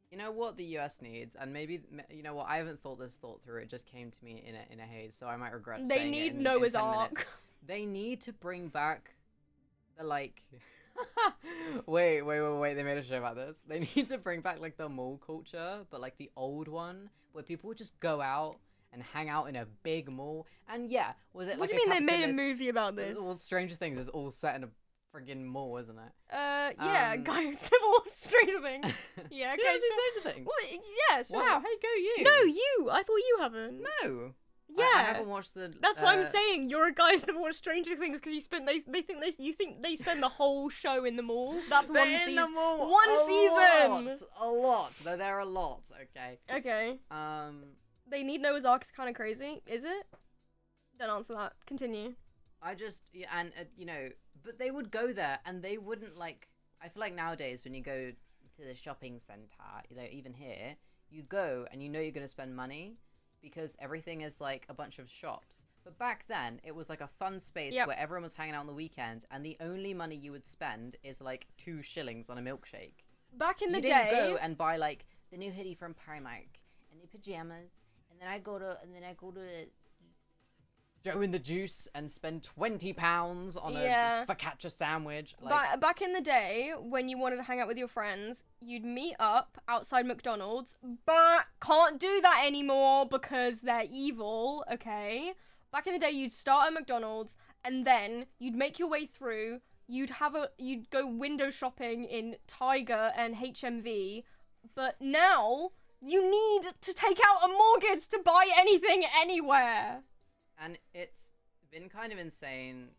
you know what the US needs, and maybe, you know what, I haven't thought this thought through, it just came to me in a haze, so I might regret saying it. They need in Noah's 10 Ark. minutes. They need to bring back the, like... wait, they made a show about this. They need to bring back, like, the mall culture, but, like, the old one, where people would just go out and hang out in a big mall, and yeah, was it What like do you mean they made a capitalist- movie about this? Well, Stranger Things is all set in a friggin' mall, isn't it? Yeah, guys, never watched Stranger Things. Yeah, okay. You haven't seen Stranger Things? What? Yeah, sure. Wow, hey, go you! No, you! I thought you haven't. No! Yeah. I haven't watched the... That's what I'm saying. You're a guy who's never watched Stranger Things because you think they spend the whole show in the mall. That's one They're in season. the mall One season. A lot. They're there a lot, okay. Okay. They need Noah's Ark is kind of crazy, is it? Don't answer that. Continue. I just... Yeah, and, you know... But they would go there, and they wouldn't, like... I feel like nowadays, when you go to the shopping centre, you know, even here, you go, and you know you're going to spend money, because everything is, like, a bunch of shops. But back then, it was, like, a fun space where everyone was hanging out on the weekend, and the only money you would spend is, like, 2 shillings on a milkshake. Back in the you day... didn't go and buy, like, the new hoodie from Primark, and new pajamas, and then I go to Joe in the Juice and spend £20 on a focaccia sandwich. Like... Back in the day, when you wanted to hang out with your friends, you'd meet up outside McDonald's, but can't do that anymore because they're evil, okay? Back in the day, you'd start at McDonald's, and then you'd make your way through, you'd go window shopping in Tiger and HMV, but now you need to take out a mortgage to buy anything anywhere. And it's been kind of insane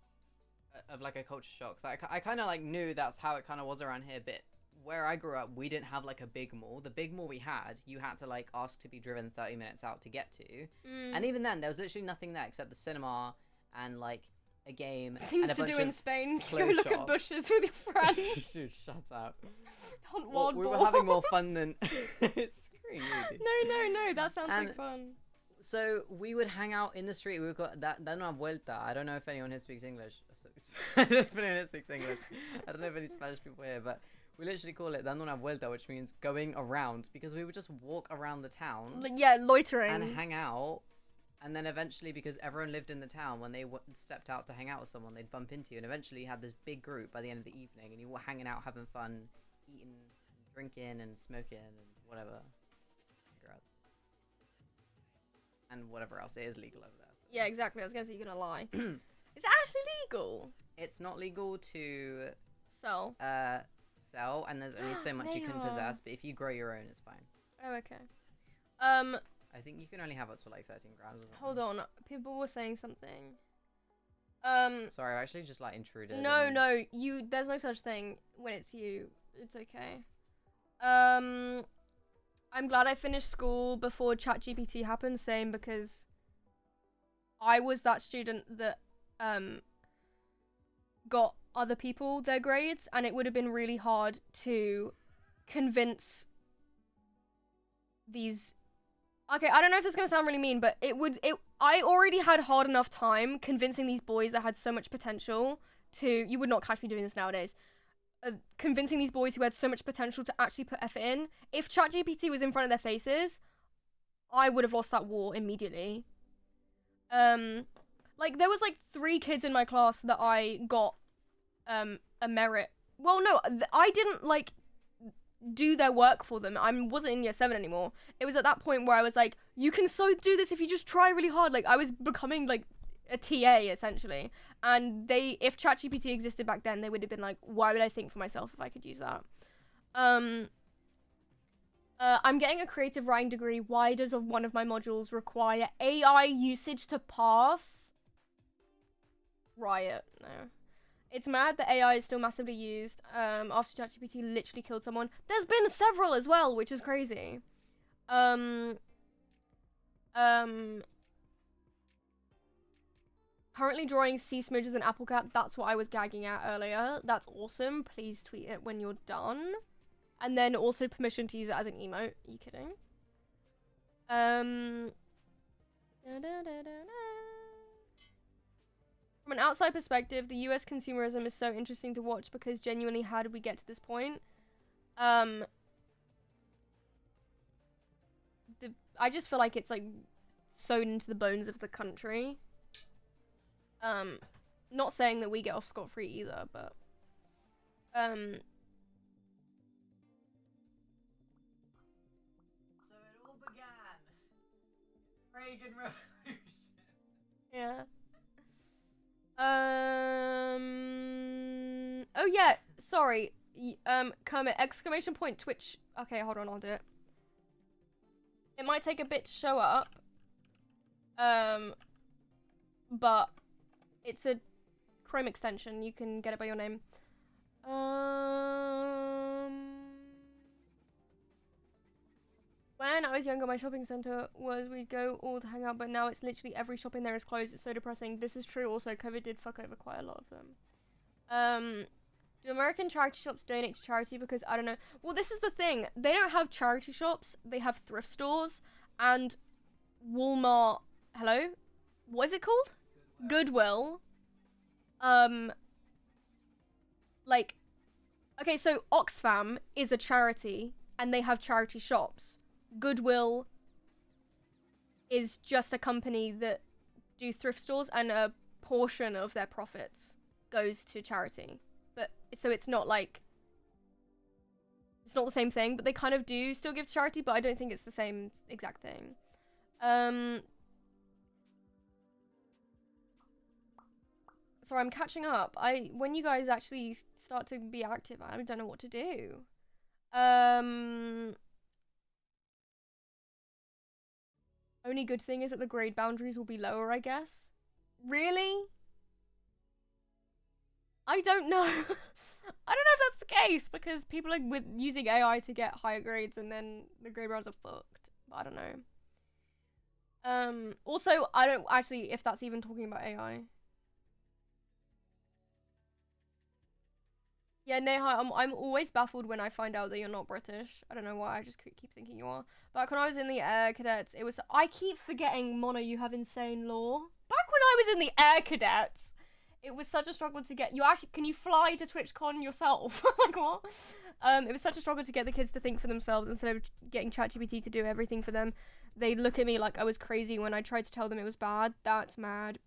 of like a culture shock. That I kind of like knew that's how it kind of was around here, but where I grew up, we didn't have like a big mall. The big mall we had, you had to like ask to be driven 30 minutes out to get to. And even then, there was literally nothing there except the cinema and like a game. Things and a to bunch do in of Spain. Go clothes look at shops. bushes with your friends. Dude, shut up. Hunt Well, wild we were boars. having more fun than... Screw you, dude. No, that sounds And- like fun. So we would hang out in the street. We've got that una vuelta. I don't know if anyone here speaks English. I don't know if anyone here speaks English. I don't know if any Spanish people here, but we literally call it dando una vuelta, which means going around, because we would just walk around the town Yeah, loitering. and hang out. And then eventually, because everyone lived in the town, when they stepped out to hang out with someone, they'd bump into you. And eventually you had this big group by the end of the evening, and you were hanging out, having fun, eating, drinking, and smoking, and whatever. Cigarettes. And whatever else, it is legal over there. So. Yeah, exactly. I was gonna say you're gonna lie. Is it actually legal? It's not legal to Sell. sell, and there's only so much you can possess, but if you grow your own, it's fine. Oh, okay. I think you can only have up to like 13 grams or something. Hold on. People were saying something. Sorry, I actually just like intruded. No, and- no. There's no such thing when it's you. It's okay. I'm glad I finished school before ChatGPT happened. Same, because I was that student that got other people their grades, and it would have been really hard to convince these. Okay, I don't know if this is gonna sound really mean, but I already had hard enough time convincing these boys that had so much potential to. You would not catch me doing this nowadays. Convincing these boys who had so much potential to actually put effort in. If ChatGPT was in front of their faces, I would have lost that war immediately. Like there was like 3 kids in my class that I got a merit. Well, no, I didn't like do their work for them. I wasn't in year 7 anymore. It was at that point where I was like, you can so do this if you just try really hard. Like I was becoming like a TA essentially, and if ChatGPT existed back then, they would have been like, why would I think for myself if I could use that? I'm getting a creative writing degree. Why does one of my modules require AI usage to pass? Riot, no. It's mad that AI is still massively used after ChatGPT literally killed someone. There's been several as well, which is crazy. Currently drawing sea smudges and apple cat. That's what I was gagging at earlier. That's awesome. Please tweet it when you're done. And then also permission to use it as an emote. Are you kidding? From an outside perspective, the US consumerism is so interesting to watch because genuinely, how did we get to this point? I just feel like it's like sewn into the bones of the country. Not saying that we get off scot-free either, but So it all began. Reagan Revolution. yeah. Oh yeah, sorry. Kermit, exclamation point Twitch. Okay, hold on, I'll do it. It might take a bit to show up. But it's a Chrome extension. You can get it by your name. When I was younger, my shopping center was we'd go all to hang out, but now it's literally every shop in there is closed. It's so depressing. This is true. Also, COVID did fuck over quite a lot of them. Do American charity shops donate to charity? Because I don't know. Well, this is the thing. They don't have charity shops. They have thrift stores and Walmart. Hello? What is it called? Goodwill. Like, okay, so Oxfam is a charity and they have charity shops. Goodwill is just a company that do thrift stores and a portion of their profits goes to charity. But so it's not like it's not the same thing, but they kind of do still give to charity, but I don't think it's the same exact thing. Sorry, I'm catching up. When you guys actually start to be active, I don't know what to do. Only good thing is that the grade boundaries will be lower, I guess. Really? I don't know. I don't know if that's the case because people are using AI to get higher grades and then the grade boundaries are fucked. But I don't know. Also, I don't actually if that's even talking about AI. Yeah, Neha, I'm always baffled when I find out that you're not British. I don't know why, I just keep thinking you are. Back when I was in the Air Cadets, it was... I keep forgetting, Mono, you have insane lore. Back when I was in the Air Cadets, it was such a struggle to get... You actually... Can you fly to TwitchCon yourself? Like, what? It was such a struggle to get the kids to think for themselves instead of getting ChatGPT to do everything for them. They'd look at me like I was crazy when I tried to tell them it was bad. That's mad.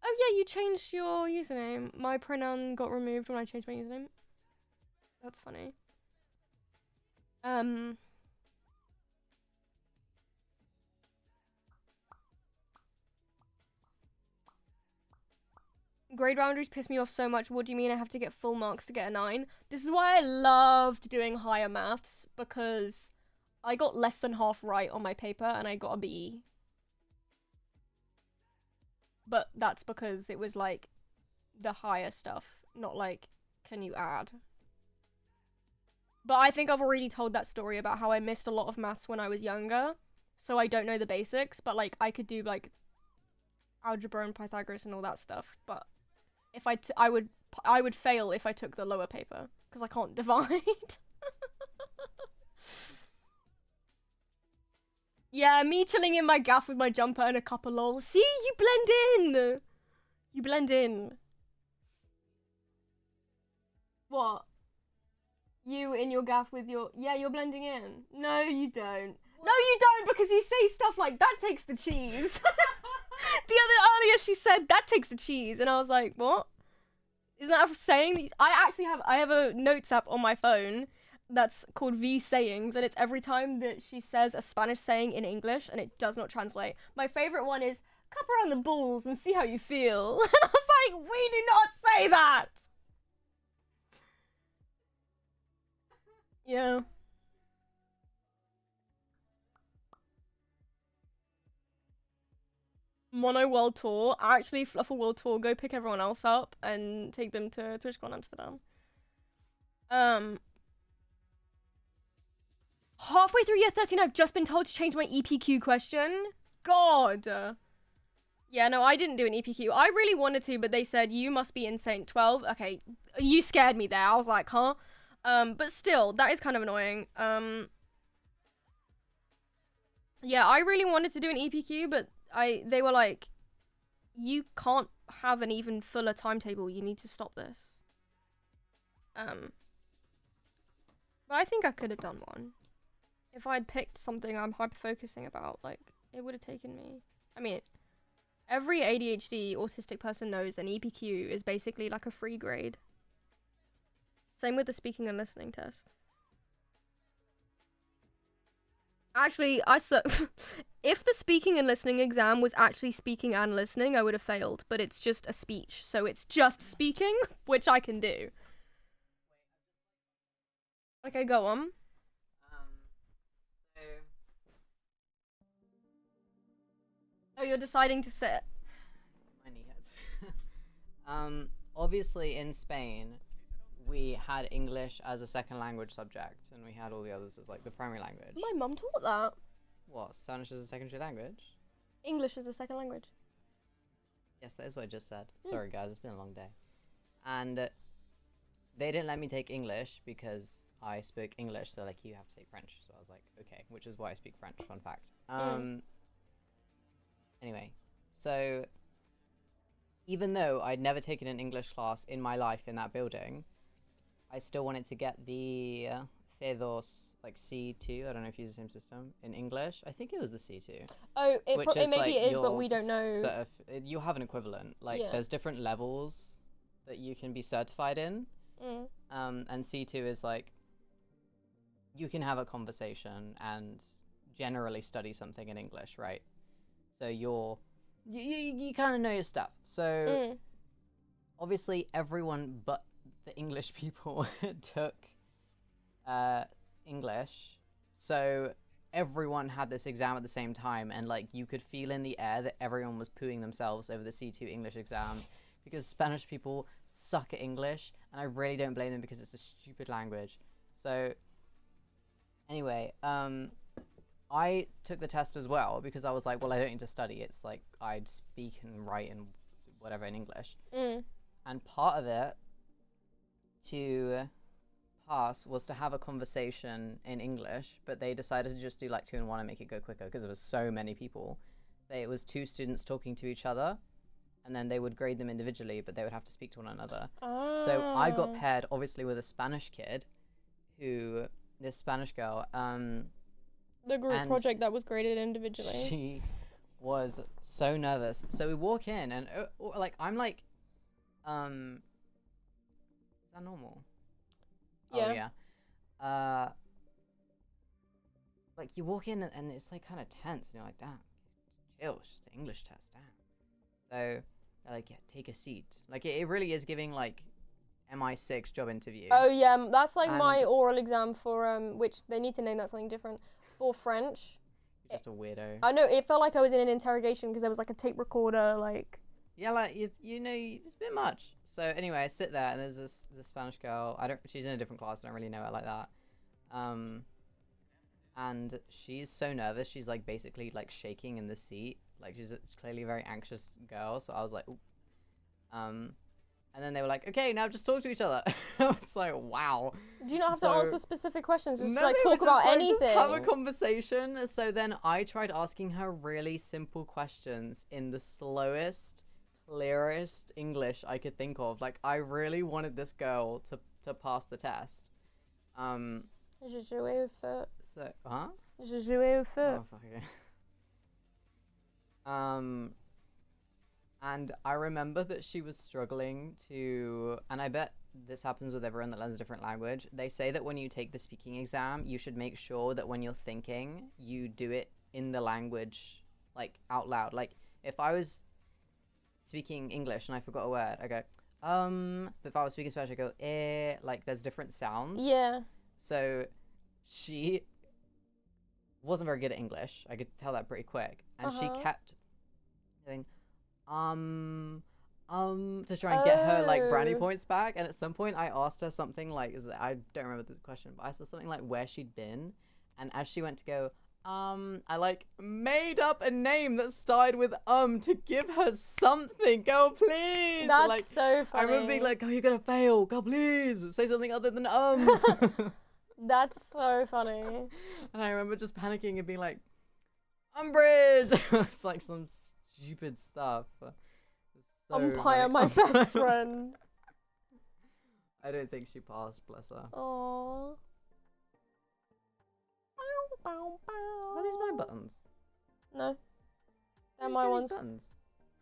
Oh yeah, you changed your username. My pronoun got removed when I changed my username. That's funny. Grade boundaries piss me off so much. What do you mean I have to get full marks to get a 9? This is why I loved doing higher maths, because I got less than half right on my paper and I got a B. But that's because it was like the higher stuff, not like, can you add? But I think I've already told that story about how I missed a lot of maths when I was younger, so I don't know the basics, but like I could do like algebra and Pythagoras and all that stuff, but if I would fail if I took the lower paper because I can't divide. Yeah, me chilling in my gaff with my jumper and a cup of lol. See, you blend in. You blend in. What? You in your gaff with your... Yeah, you're blending in. No, you don't. What? No, you don't, because you say stuff like, that takes the cheese. Earlier she said, that takes the cheese. And I was like, what? Isn't that a saying? That I have a notes app on my phone that's called V Sayings, and it's every time that she says a Spanish saying in English and it does not translate. My favorite one is, cup around the balls and see how you feel. And I was like, we do not say that. Yeah. mono world tour. Actually, fluff a world tour. Go pick everyone else up and take them to TwitchCon Amsterdam. Halfway through year 13, I've just been told to change my EPQ question. God. Yeah, no, I didn't do an EPQ. I really wanted to, but they said, you must be insane. 12? Okay, you scared me there. I was like, huh? But still, that is kind of annoying. Yeah, I really wanted to do an EPQ, but they were like, you can't have an even fuller timetable. You need to stop this. But I think I could have done one. If I'd picked something I'm hyper-focusing about, like, it would have taken me... I mean, every ADHD autistic person knows an EPQ is basically like a free grade. Same with the speaking and listening test. Actually, if the speaking and listening exam was actually speaking and listening, I would have failed. But it's just a speech, so it's just speaking, which I can do. Okay, go on. Oh, you're deciding to sit. My knee hurts. Obviously in Spain, we had English as a second language subject, and we had all the others as like the primary language. My mum taught that. What? Spanish as a secondary language? English is a second language. Yes, that is what I just said. Sorry guys, it's been a long day. And they didn't let me take English because I spoke English, so like you have to take French. So I was like, okay, which is why I speak French, fun fact. Anyway, so even though I'd never taken an English class in my life in that building, I still wanted to get the C2, like C2. I don't know if you use the same system in English. I think it was the C2. Oh, maybe like it is, but we don't know. You have an equivalent. Like there's different levels that you can be certified in. And C2 is like you can have a conversation and generally study something in English, right? So you kind of know your stuff. So obviously everyone but the English people took English. So everyone had this exam at the same time, and like you could feel in the air that everyone was pooing themselves over the C2 English exam because Spanish people suck at English, and I really don't blame them because it's a stupid language. So anyway, I took the test as well because I was like, well, I don't need to study. It's like I'd speak and write and whatever in English. And part of it to pass was to have a conversation in English, but they decided to just do like 2 and 1 and make it go quicker because there was so many people. It was 2 students talking to each other, and then they would grade them individually, but they would have to speak to one another. So I got paired obviously with a Spanish kid this Spanish girl, the group project that was graded individually. She was so nervous. So we walk in and like I'm like, is that normal? Yeah. Oh yeah. Like you walk in and it's like kind of tense, and you're like, damn, chill, it's just an English test, damn. So they're like, yeah, take a seat. Like it really is giving like MI6 job interview. Oh yeah, that's like my oral exam for which they need to name that something different. For French. You're just a weirdo. I know, it felt like I was in an interrogation because there was like a tape recorder, like... Yeah, like, you know, it's a bit much. So anyway, I sit there and there's this Spanish girl. She's in a different class, I don't really know her like that. And she's so nervous, she's like basically like shaking in the seat. Like she's clearly a very anxious girl, so I was like, ooh. And then they were like, okay, now just talk to each other. I was like, wow. Do you not have to answer specific questions? Just no, like talk about like, anything. Just have a conversation. So then I tried asking her really simple questions in the slowest, clearest English I could think of. Like I really wanted this girl to pass the test. Je jouais au feu. So, huh? Je jouais au feu. Oh, fuck okay. And I remember that she was struggling to, and I bet this happens with everyone that learns a different language. They say that when you take the speaking exam, you should make sure that when you're thinking, you do it in the language, like out loud. Like if I was speaking English and I forgot a word, I go, but if I was speaking Spanish, I go, like there's different sounds. Yeah. So she wasn't very good at English. I could tell that pretty quick. And she kept doing to try and get her like brownie Oh. points back. And at some point I asked her something like, I don't remember the question, but I asked her something like where she'd been, and as she went to go I like made up a name that started with to give her something. Go please. That's like, so funny. I remember being like, oh, you're gonna fail. Go please. Say something other than That's so funny. And I remember just panicking and being like, Umbridge. It's like some stupid stuff. It's so, Umpire, like, my best friend. I don't think she passed, bless her. Aww. Are these my buttons? No. They're Where'd you my get these ones. buttons?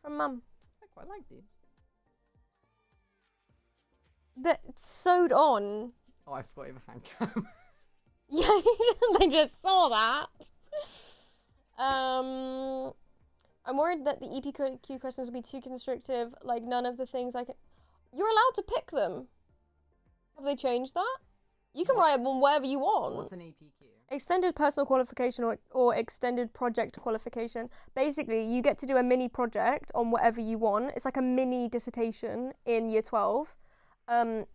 From Mum. I quite like these. They're sewed on. Oh, I forgot you have a hand cam. Yeah, they just saw that. I'm worried that the EPQ questions will be too constrictive. Like none of the things I can. You're allowed to pick them. Have they changed that? You can write them whatever you want. What's an EPQ? Extended personal qualification or extended project qualification. Basically, you get to do a mini project on whatever you want. It's like a mini dissertation in year 12. I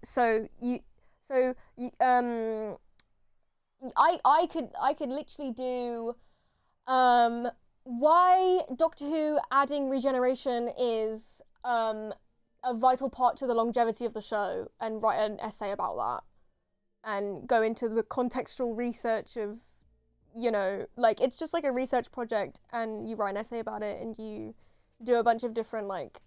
could literally do why Doctor Who adding regeneration is a vital part to the longevity of the show, and write an essay about that, and go into the contextual research of, you know, like it's just like a research project, and you write an essay about it, and you do a bunch of different like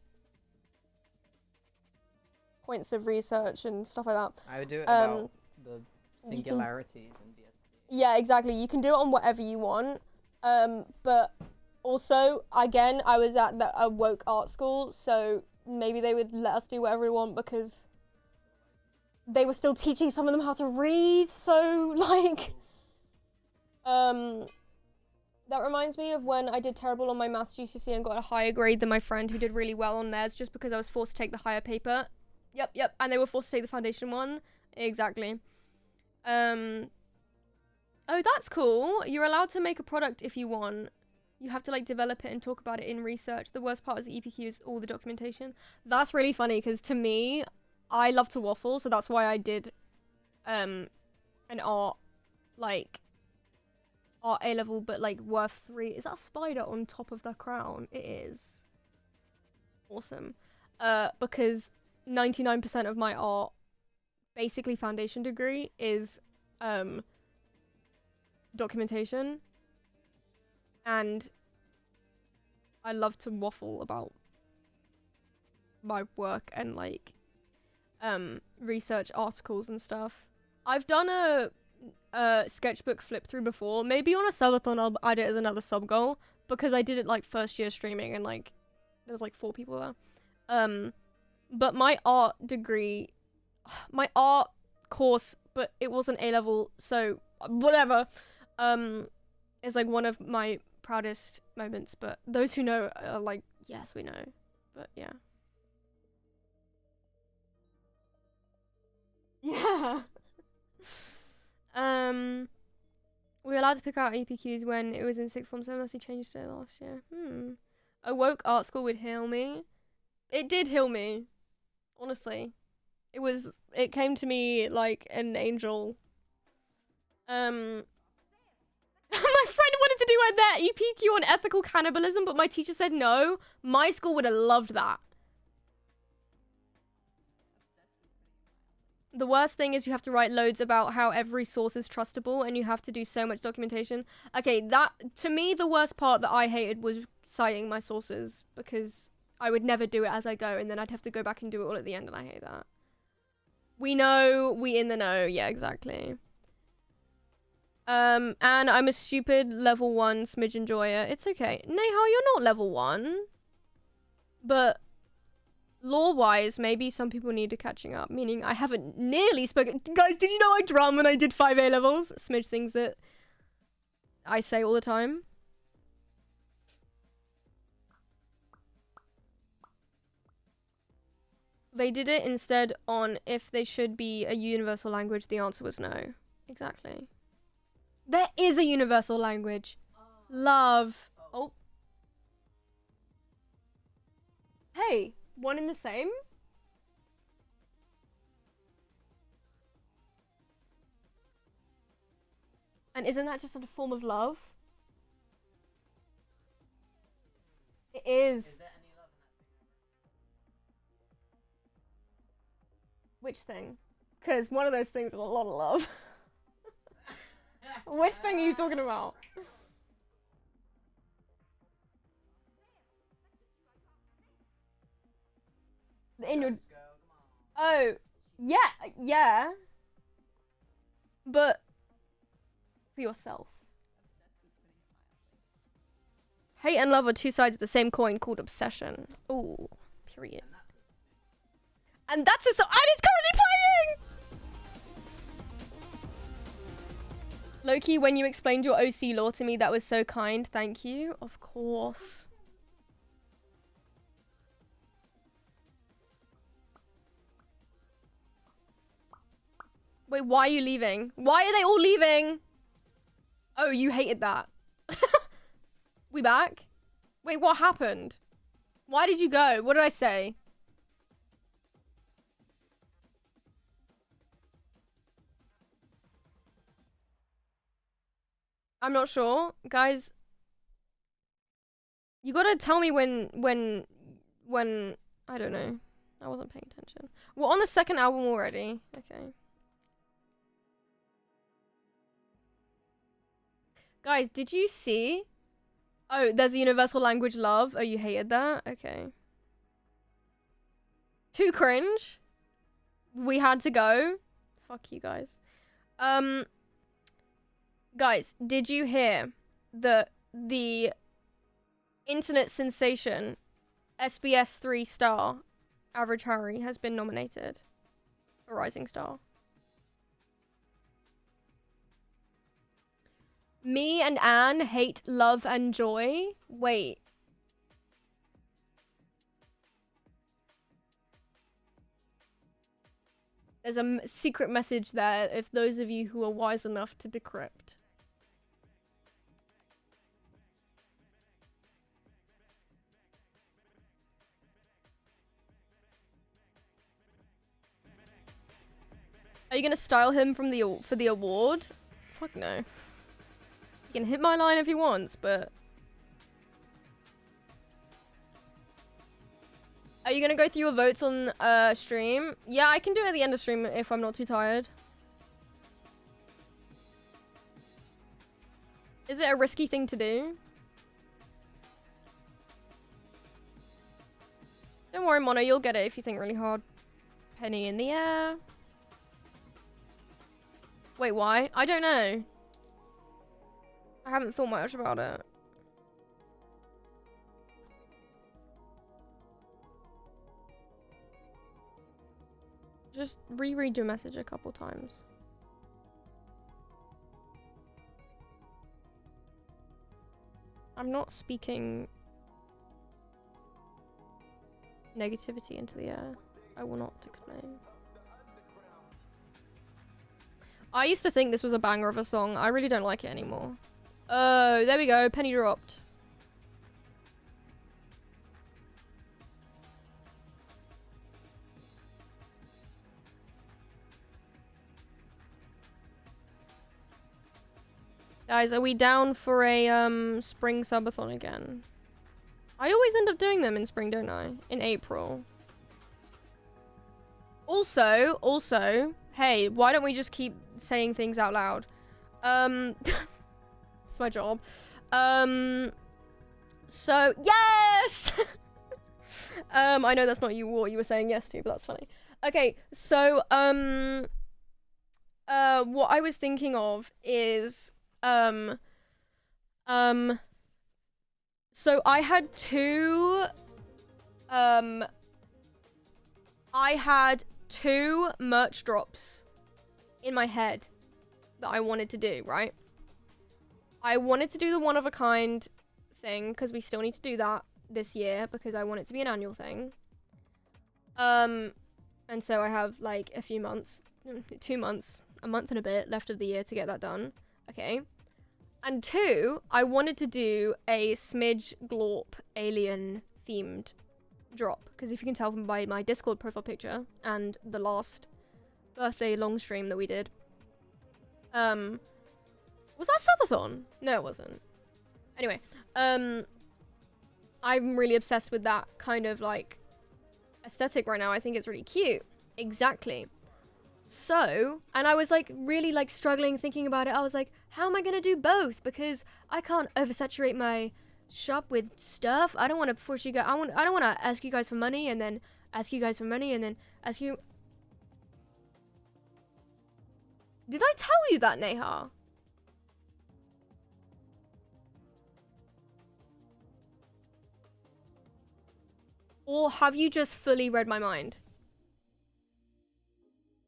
points of research and stuff like that. I would do it about the can- singularities in BST. Yeah, exactly. You can do it on whatever you want. But also, again, I was at a woke art school, so maybe they would let us do whatever we want because they were still teaching some of them how to read. So, like, that reminds me of when I did terrible on my maths GCSE and got a higher grade than my friend who did really well on theirs just because I was forced to take the higher paper. Yep. And they were forced to take the foundation one. Exactly. Oh, that's cool. You're allowed to make a product if you want. You have to like develop it and talk about it in research. The worst part is the EPQ is all the documentation. That's really funny because to me, I love to waffle, so that's why I did an art A level, but like worth 3. Is that a spider on top of the crown? It is. Awesome. Because 99% of my art, basically foundation degree, is documentation, and I love to waffle about my work and like research articles and stuff. I've done a sketchbook flip through before. Maybe on a subathon I'll add it as another sub goal because I did it like first year streaming and like there was like 4 people there. But my art degree, my art course, but it wasn't A level, so whatever. Is like one of my proudest moments, but those who know are like, yes, we know. But yeah. Yeah. We were allowed to pick out EPQs when it was in 6th form, so unless he changed it last year. A woke art school would heal me. It did heal me. Honestly. It came to me like an angel. My friend wanted to do their EPQ on ethical cannibalism, but my teacher said no. My school would have loved that. The worst thing is you have to write loads about how every source is trustable and you have to do so much documentation. Okay, that, to me, the worst part that I hated was citing my sources because I would never do it as I go and then I'd have to go back and do it all at the end and I hate that. We know, we in the know. Yeah, exactly. And I'm a stupid level 1 smidge enjoyer. It's okay. Nehal, you're not level 1. But lore-wise, maybe some people need a catching up. Meaning I haven't nearly spoken... Guys, did you know I drum when I did 5 A levels? Smidge things that I say all the time. They did it instead on if they should be a universal language. The answer was no. Exactly. There is a universal language. Love. Oh. Hey, one in the same? And isn't that just a form of love? It is. Is there any love in Which thing? Because one of those things is a lot of love. that thing? Which thing are you talking about? In your... Let's go, come on. Oh, yeah. But for yourself. Hate and love are two sides of the same coin called obsession. Ooh, period. And that's a song, and it's currently playing! Loki, when you explained your OC lore to me, that was so kind. Thank you. Of course. Wait, why are you leaving? Why are they all leaving? Oh, you hated that. We back? Wait, what happened? Why did you go? What did I say? I'm not sure. Guys, you gotta tell me when, I don't know. I wasn't paying attention. We're on the second album already. Okay. Guys, did you see? Oh, there's a universal language love. Oh, you hated that? Okay. Too cringe. We had to go. Fuck you guys. Guys, did you hear that the internet sensation SBS 3-star Average Harry has been nominated for Rising Star? Me and Anne hate love and joy. Wait. There's a secret message there if those of you who are wise enough to decrypt. Are you gonna style him from for the award? Fuck no. He can hit my line if he wants, but... Are you gonna go through your votes on stream? Yeah, I can do it at the end of stream if I'm not too tired. Is it a risky thing to do? Don't worry, Mono, you'll get it if you think really hard. Penny in the air. Wait, why? I don't know. I haven't thought much about it. Just reread your message a couple times. I'm not speaking negativity into the air. I will not explain. I used to think this was a banger of a song. I really don't like it anymore. Oh, there we go. Penny dropped. Guys, are we down for a spring subathon again? I always end up doing them in spring, don't I? In April. Also, hey, why don't we just keep saying things out loud? It's my job. So, yes! I know that's not what you were saying yes to, but that's funny. Okay, so, what I was thinking of is, so I had two merch drops in my head that I wanted to do, right? I wanted to do the one of a kind thing because we still need to do that this year because I want it to be an annual thing. And so I have like a few months, 2 months, a month and a bit left of the year to get that done. Okay. And two, I wanted to do a Smidge Glorp alien themed drop, because if you can tell from by my Discord profile picture and the last birthday long stream that we did, was that subathon? No, it wasn't. Anyway, I'm really obsessed with that kind of like aesthetic right now. I think it's really cute. Exactly. So, and I was like really like struggling thinking about it. I was like, how am I gonna do both? Because I can't oversaturate my shop with stuff. I don't want to force you guys. I don't want to ask you guys for money and then ask you guys for money and then ask you. Did I tell you that, Neha? Or have you just fully read my mind?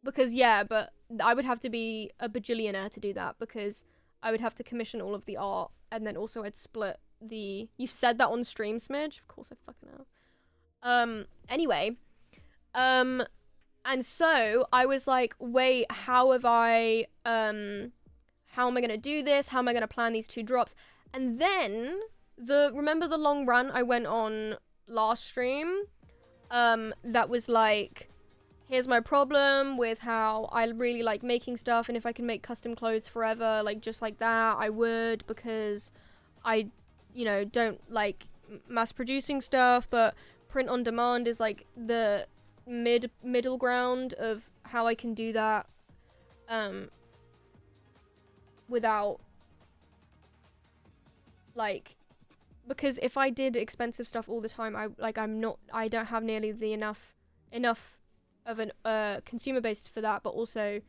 Because yeah, but I would have to be a bajillionaire to do that, because I would have to commission all of the art and then also I'd split the... You've said that on stream, Smidge? Of course I fucking have. Anyway. And so I was like, wait, how am I gonna do this? How am I gonna plan these 2 drops? And then remember the long rant I went on last stream? That was like, here's my problem with how I really like making stuff, and if I can make custom clothes forever, like just like that, I would, because I, you know, don't like mass producing stuff, but print on demand is like the middle ground of how I can do that without like, because if I did expensive stuff all the time, I don't have nearly the enough of an consumer base for that, but also,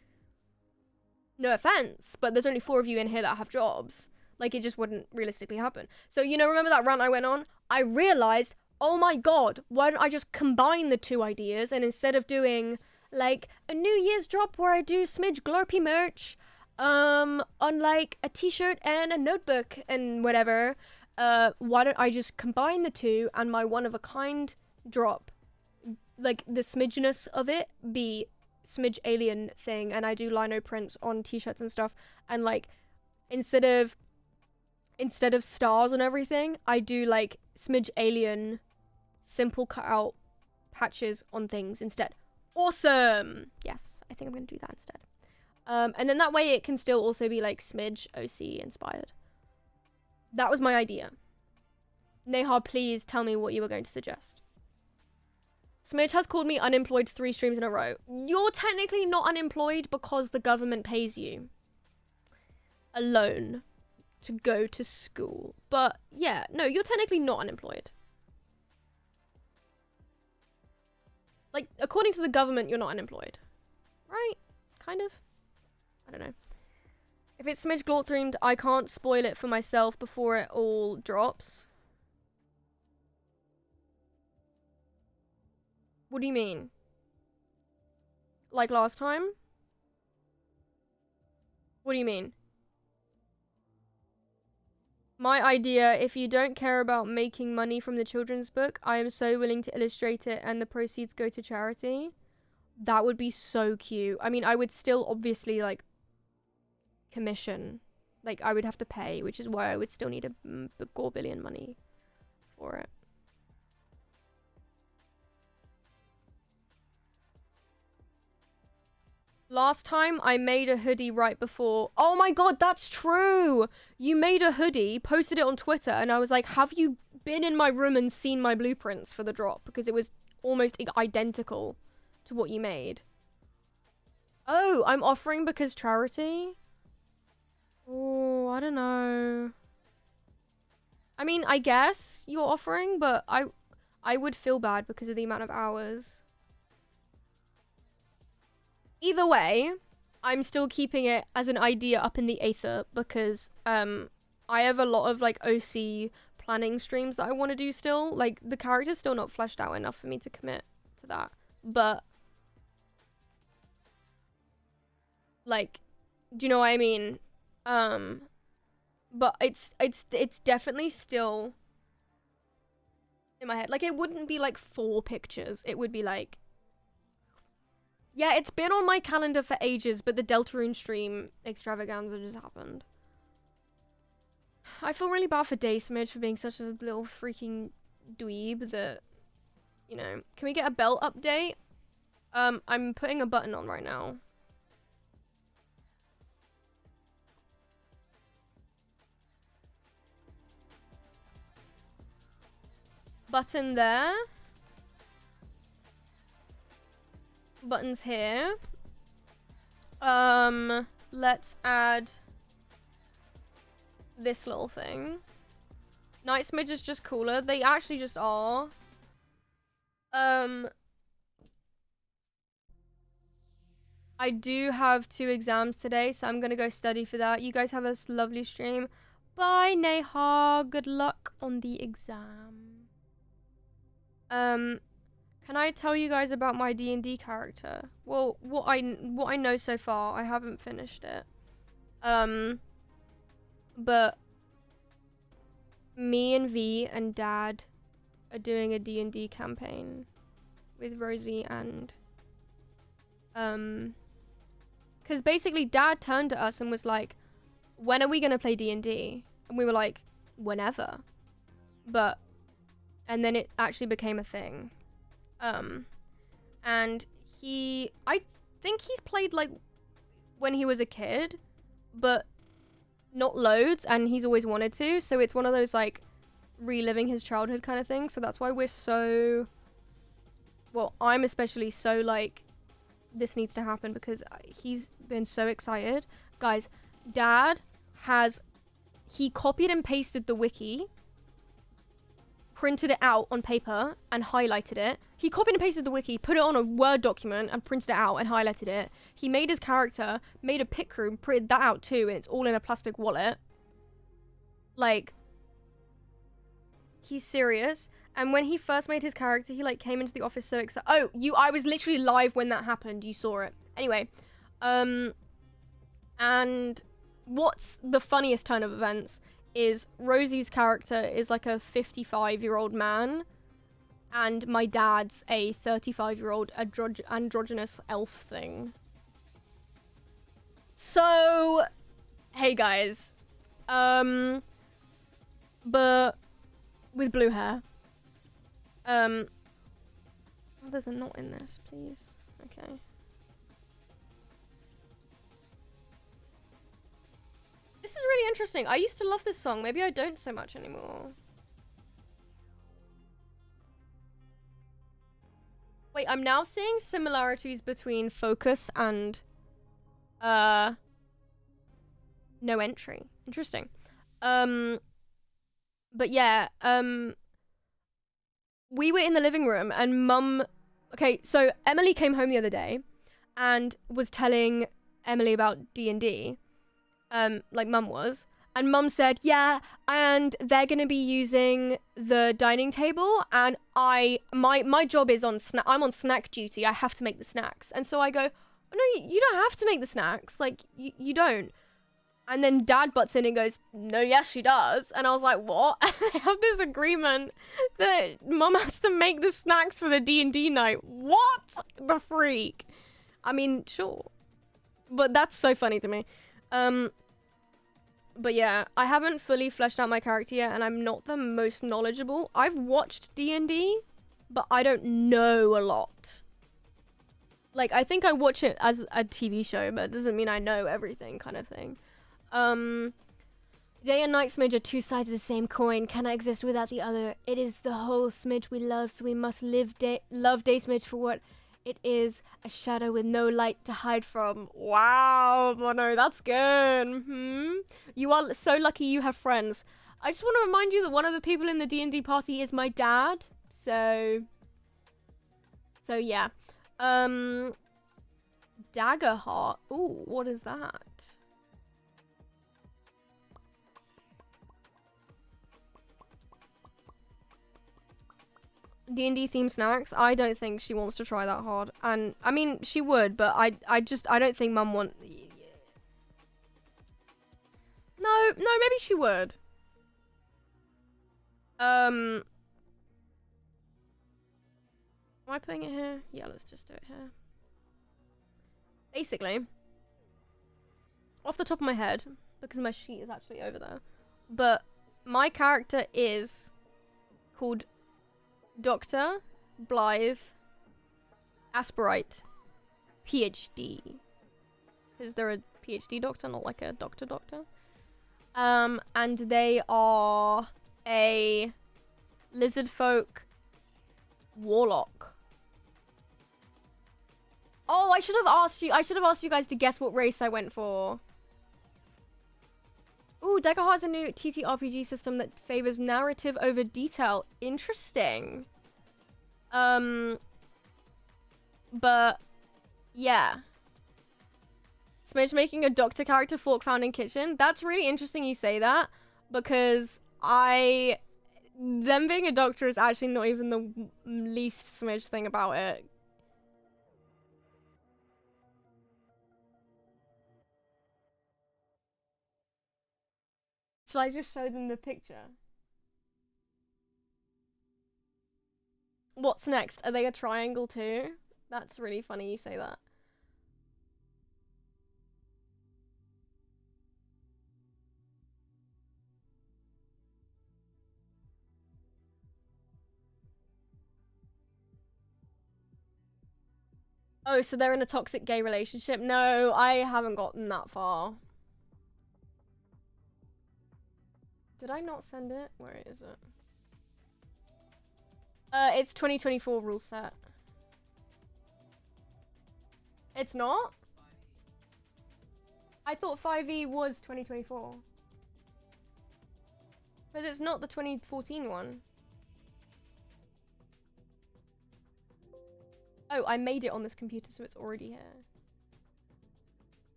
no offense, but there's only 4 of you in here that have jobs. Like, it just wouldn't realistically happen. So, you know, remember that rant I went on? I realized, oh my god, why don't I just combine the 2 ideas, and instead of doing, like, a New Year's drop where I do Smidge Glorpy merch, on, like, a t-shirt and a notebook and whatever, why don't I just combine the 2 and my one-of-a-kind drop, like, the smidgeness of it be Smidge Alien thing, and I do lino prints on t-shirts and stuff, and, like, instead of stars and everything, I do, like, Smidge Alien simple cutout patches on things instead. Awesome! Yes, I think I'm gonna do that instead. And then that way it can still also be, like, Smidge OC inspired. That was my idea. Neha, please tell me what you were going to suggest. Smidge has called me unemployed 3 streams in a row. You're technically not unemployed because the government pays you a loan to go to school. But yeah, no, you're technically not unemployed. Like, according to the government, you're not unemployed. Right? Kind of? I don't know. If it's Smidge Glort themed, I can't spoil it for myself before it all drops. What do you mean? Like last time? What do you mean? My idea, if you don't care about making money from the children's book, I am so willing to illustrate it and the proceeds go to charity. That would be so cute. I mean, I would still obviously, like, commission. Like, I would have to pay, which is why I would still need a Gorbillion money for it. Last time, I made a hoodie right before... Oh my god, that's true! You made a hoodie, posted it on Twitter, and I was like, have you been in my room and seen my blueprints for the drop? Because it was almost identical to what you made. Oh, I'm offering because charity? Oh, I don't know. I mean, I guess you're offering, but I would feel bad because of the amount of hours. Either way, I'm still keeping it as an idea up in the aether because I have a lot of, like, OC planning streams that I want to do still. Like, the character's still not fleshed out enough for me to commit to that. But, like, do you know what I mean? But it's definitely still in my head. Like, it wouldn't be, like, 4 pictures. It would be, like... Yeah, it's been on my calendar for ages, but the Deltarune stream extravaganza just happened. I feel really bad for Daysmidge for being such a little freaking dweeb that you know. Can we get a belt update? I'm putting a button on right now. Button there. Buttons here. Let's add this little thing. Night Smidge is just cooler. They actually just are. I do have 2 exams today, so I'm gonna go study for that. You guys have a lovely stream. Bye, Neha. Good luck on the exam. Can I tell you guys about my D&D character? Well, what I know so far. I haven't finished it. But me and V and Dad are doing a D&D campaign with Rosie and because basically Dad turned to us and was like, when are we gonna play D&D? And we were like, whenever. And then it actually became a thing. And I think he's played like when he was a kid, but not loads, and he's always wanted to, so it's one of those like reliving his childhood kind of thing. So that's why we're so, well, I'm especially so like, this needs to happen because he's been so excited. Guys, Dad he copied and pasted the wiki, printed it out on paper and highlighted it. He copied and pasted the wiki, put it on a Word document and printed it out and highlighted it. He made his character, made a pic room, printed that out too, and it's all in a plastic wallet. Like, he's serious. And when he first made his character, he like came into the office so excited. Oh, I was literally live when that happened. You saw it. Anyway, and what's the funniest turn of events is Rosie's character is like a 55-year-old man, and my dad's a 35-year-old androgynous elf thing. So, hey guys, but with blue hair. Oh, there's a knot in this, please. Okay. This is really interesting. I used to love this song. Maybe I don't so much anymore. Wait, I'm now seeing similarities between Focus and No Entry. Interesting. But yeah, we were in the living room and Mum... Okay, so Emily came home the other day and was telling Emily about D&D. Like Mum was. And Mum said, yeah, and they're gonna be using the dining table, and my job is I'm on snack duty. I have to make the snacks. And so I go, oh, no, you don't have to make the snacks. Like, you don't. And then Dad butts in and goes, no, yes, she does. And I was like, what? They have this agreement that Mum has to make the snacks for the D&D night. What the freak? I mean, sure. But that's so funny to me. But yeah, I haven't fully fleshed out my character yet, and I'm not the most knowledgeable. I've watched D&D, but I don't know a lot. Like, I think I watch it as a TV show, but it doesn't mean I know everything kind of thing. Day and night Smidge are 2 sides of the same coin. Cannot exist without the other. It is the whole Smidge we love, so we must love Day Smidge for what it is, a shadow with no light to hide from. Wow, Mono, that's good. You are so lucky you have friends. I just want to remind you that one of the people in the D&D party is my dad. So yeah. Daggerheart. Ooh, what is that? D&D themed snacks. I don't think she wants to try that hard. And I mean, she would, but I don't think Mum No, maybe she would. Am I putting it here? Yeah, let's just do it here. Basically, off the top of my head, because my sheet is actually over there, but my character is called Dr. Blythe, Asperite, PhD. Because they're a PhD doctor, not like a doctor. And they are a lizard folk warlock. Oh, I should have asked you guys to guess what race I went for. Ooh, Deca has a new TTRPG system that favors narrative over detail. Interesting. But yeah. Smidge making a doctor character fork found in kitchen. That's really interesting you say that, because them being a doctor is actually not even the least Smidge thing about it. Shall I just show them the picture? What's next? Are they a triangle too? That's really funny you say that. Oh, so they're in a toxic gay relationship? No, I haven't gotten that far. Did I not send it? Where is it? It's 2024 rule set. It's not? I thought 5e was 2024. But it's not the 2014 one. Oh, I made it on this computer, so it's already here.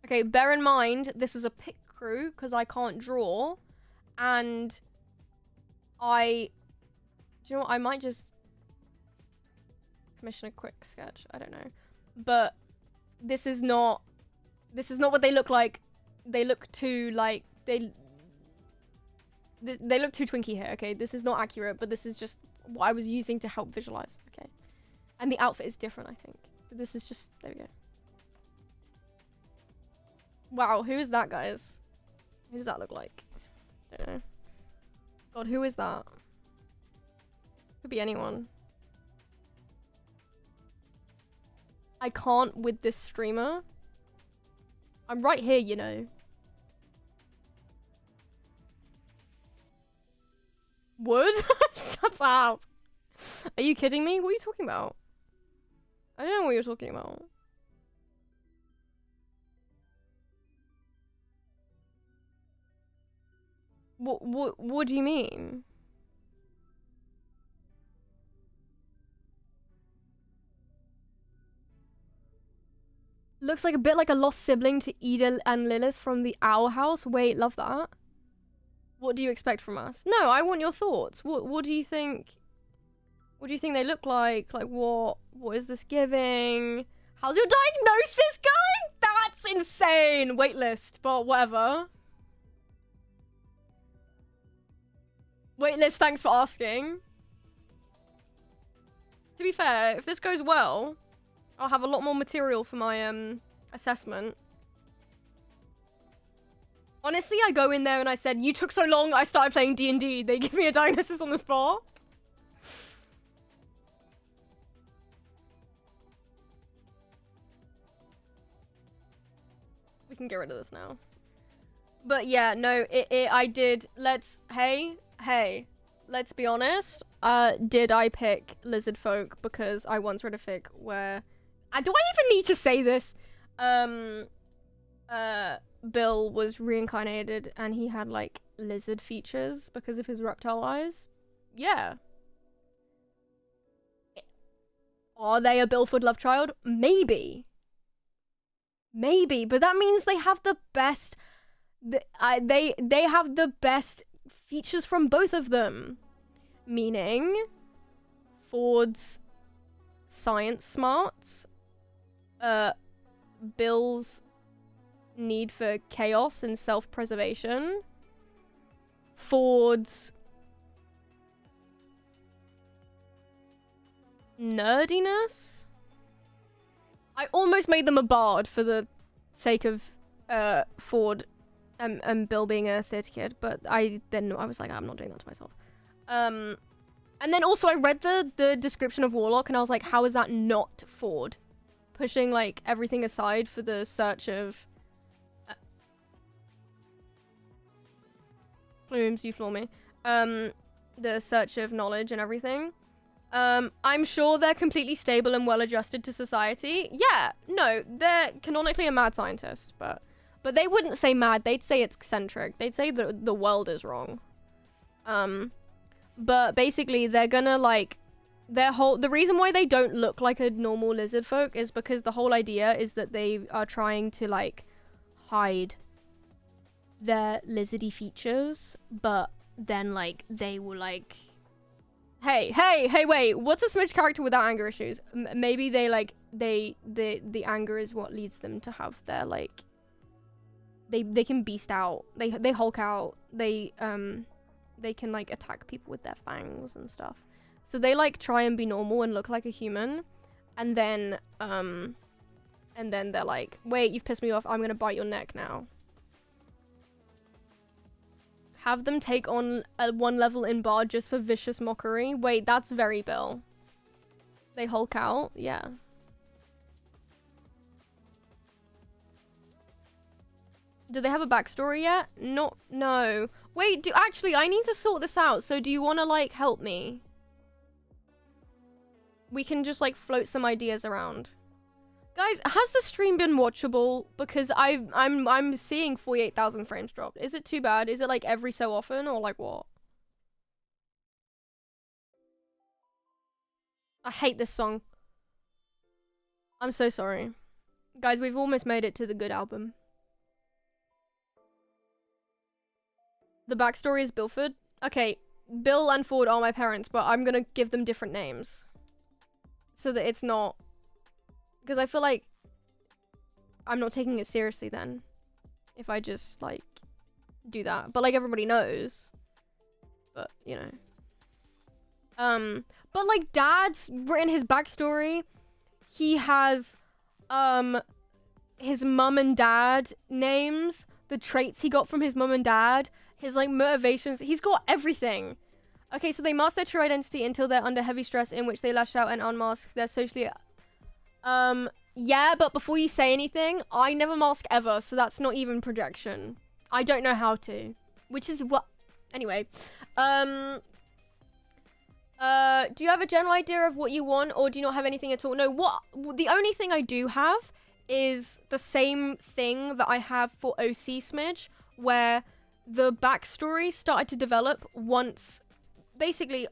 Okay, bear in mind, this is a pick crew, because I can't draw. And do you know what? I might just commission a quick sketch. I don't know. But this is not what they look like. They look too, like, they look too Twinkie here, okay? This is not accurate, but this is just what I was using to help visualize, okay? And the outfit is different, I think. But this is just, there we go. Wow, who is that, guys? Who does that look like? Don't know. God, who is that? Could be anyone. I can't with this streamer. I'm right here, you know. Wood? Shut up. Are you kidding me? What are you talking about? I don't know what you're talking about. What do you mean? Looks like a bit like a lost sibling to Ida and Lilith from the Owl House. Wait, love that. What do you expect from us? No, I want your thoughts. What do you think? What do you think they look like? Like what is this giving? How's your diagnosis going? That's insane. Waitlist, but whatever. Waitlist, thanks for asking. To be fair, if this goes well, I'll have a lot more material for my assessment. Honestly, I go in there and I said, you took so long, I started playing D&D. They give me a diagnosis on the spot. We can get rid of this now. But yeah, no, I did. Hey, let's be honest. Did I pick lizard folk because I once read a fic where... do I even need to say this? Bill was reincarnated and he had like lizard features because of his reptile eyes. Yeah. Are they a Billfoot love child? Maybe. Maybe, but that means they have the best... They have the best features from both of them. Meaning, Ford's science smarts, Bill's need for chaos and self-preservation, Ford's nerdiness. I almost made them a bard for the sake of Ford and Bill being a theatre kid, but I was like, I'm not doing that to myself. And then also I read the description of Warlock and I was like, how is that not Ford? Pushing like everything aside for the search of Plumes, you floor me. The search of knowledge and everything. I'm sure they're completely stable and well adjusted to society. Yeah, no, they're canonically a mad scientist, but they wouldn't say mad, they'd say it's eccentric. They'd say the world is wrong. But basically they're gonna like the reason why they don't look like a normal lizard folk is because the whole idea is that they are trying to like hide their lizardy features, but then like they will like hey wait, what's a smidge character without anger issues? Maybe they like the anger is what leads them to have their like they can beast out, they hulk out, they can like attack people with their fangs and stuff. So they like try and be normal and look like a human, and then they're like, wait, you've pissed me off, I'm gonna bite your neck now. Have them take on a 1 level in Bard just for vicious mockery. Wait, that's very Bill. They hulk out, yeah. Do they have a backstory yet? No. Wait, actually, I need to sort this out. So do you want to, like, help me? We can just, like, float some ideas around. Guys, has the stream been watchable? Because I'm seeing 48,000 frames dropped. Is it too bad? Is it, like, every so often? Or, like, what? I hate this song. I'm so sorry. Guys, we've almost made it to the good album. The backstory is Bilford. Okay, Bill and Ford are my parents, but I'm gonna give them different names. So that it's not... Because I feel like I'm not taking it seriously then. If I just, like, do that. But, like, everybody knows. But, you know. But, like, Dad's written his backstory. He has, his mum and dad names. The traits he got from his mum and dad. His, like, motivations. He's got everything. Okay, so they mask their true identity until they're under heavy stress in which they lash out and unmask their socially... yeah, but before you say anything, I never mask ever, so that's not even projection. I don't know how to. Which is what... Anyway. Do you have a general idea of what you want, or do you not have anything at all? No, the only thing I do have is the same thing that I have for OC Smidge, where the backstory started to develop once... Basically,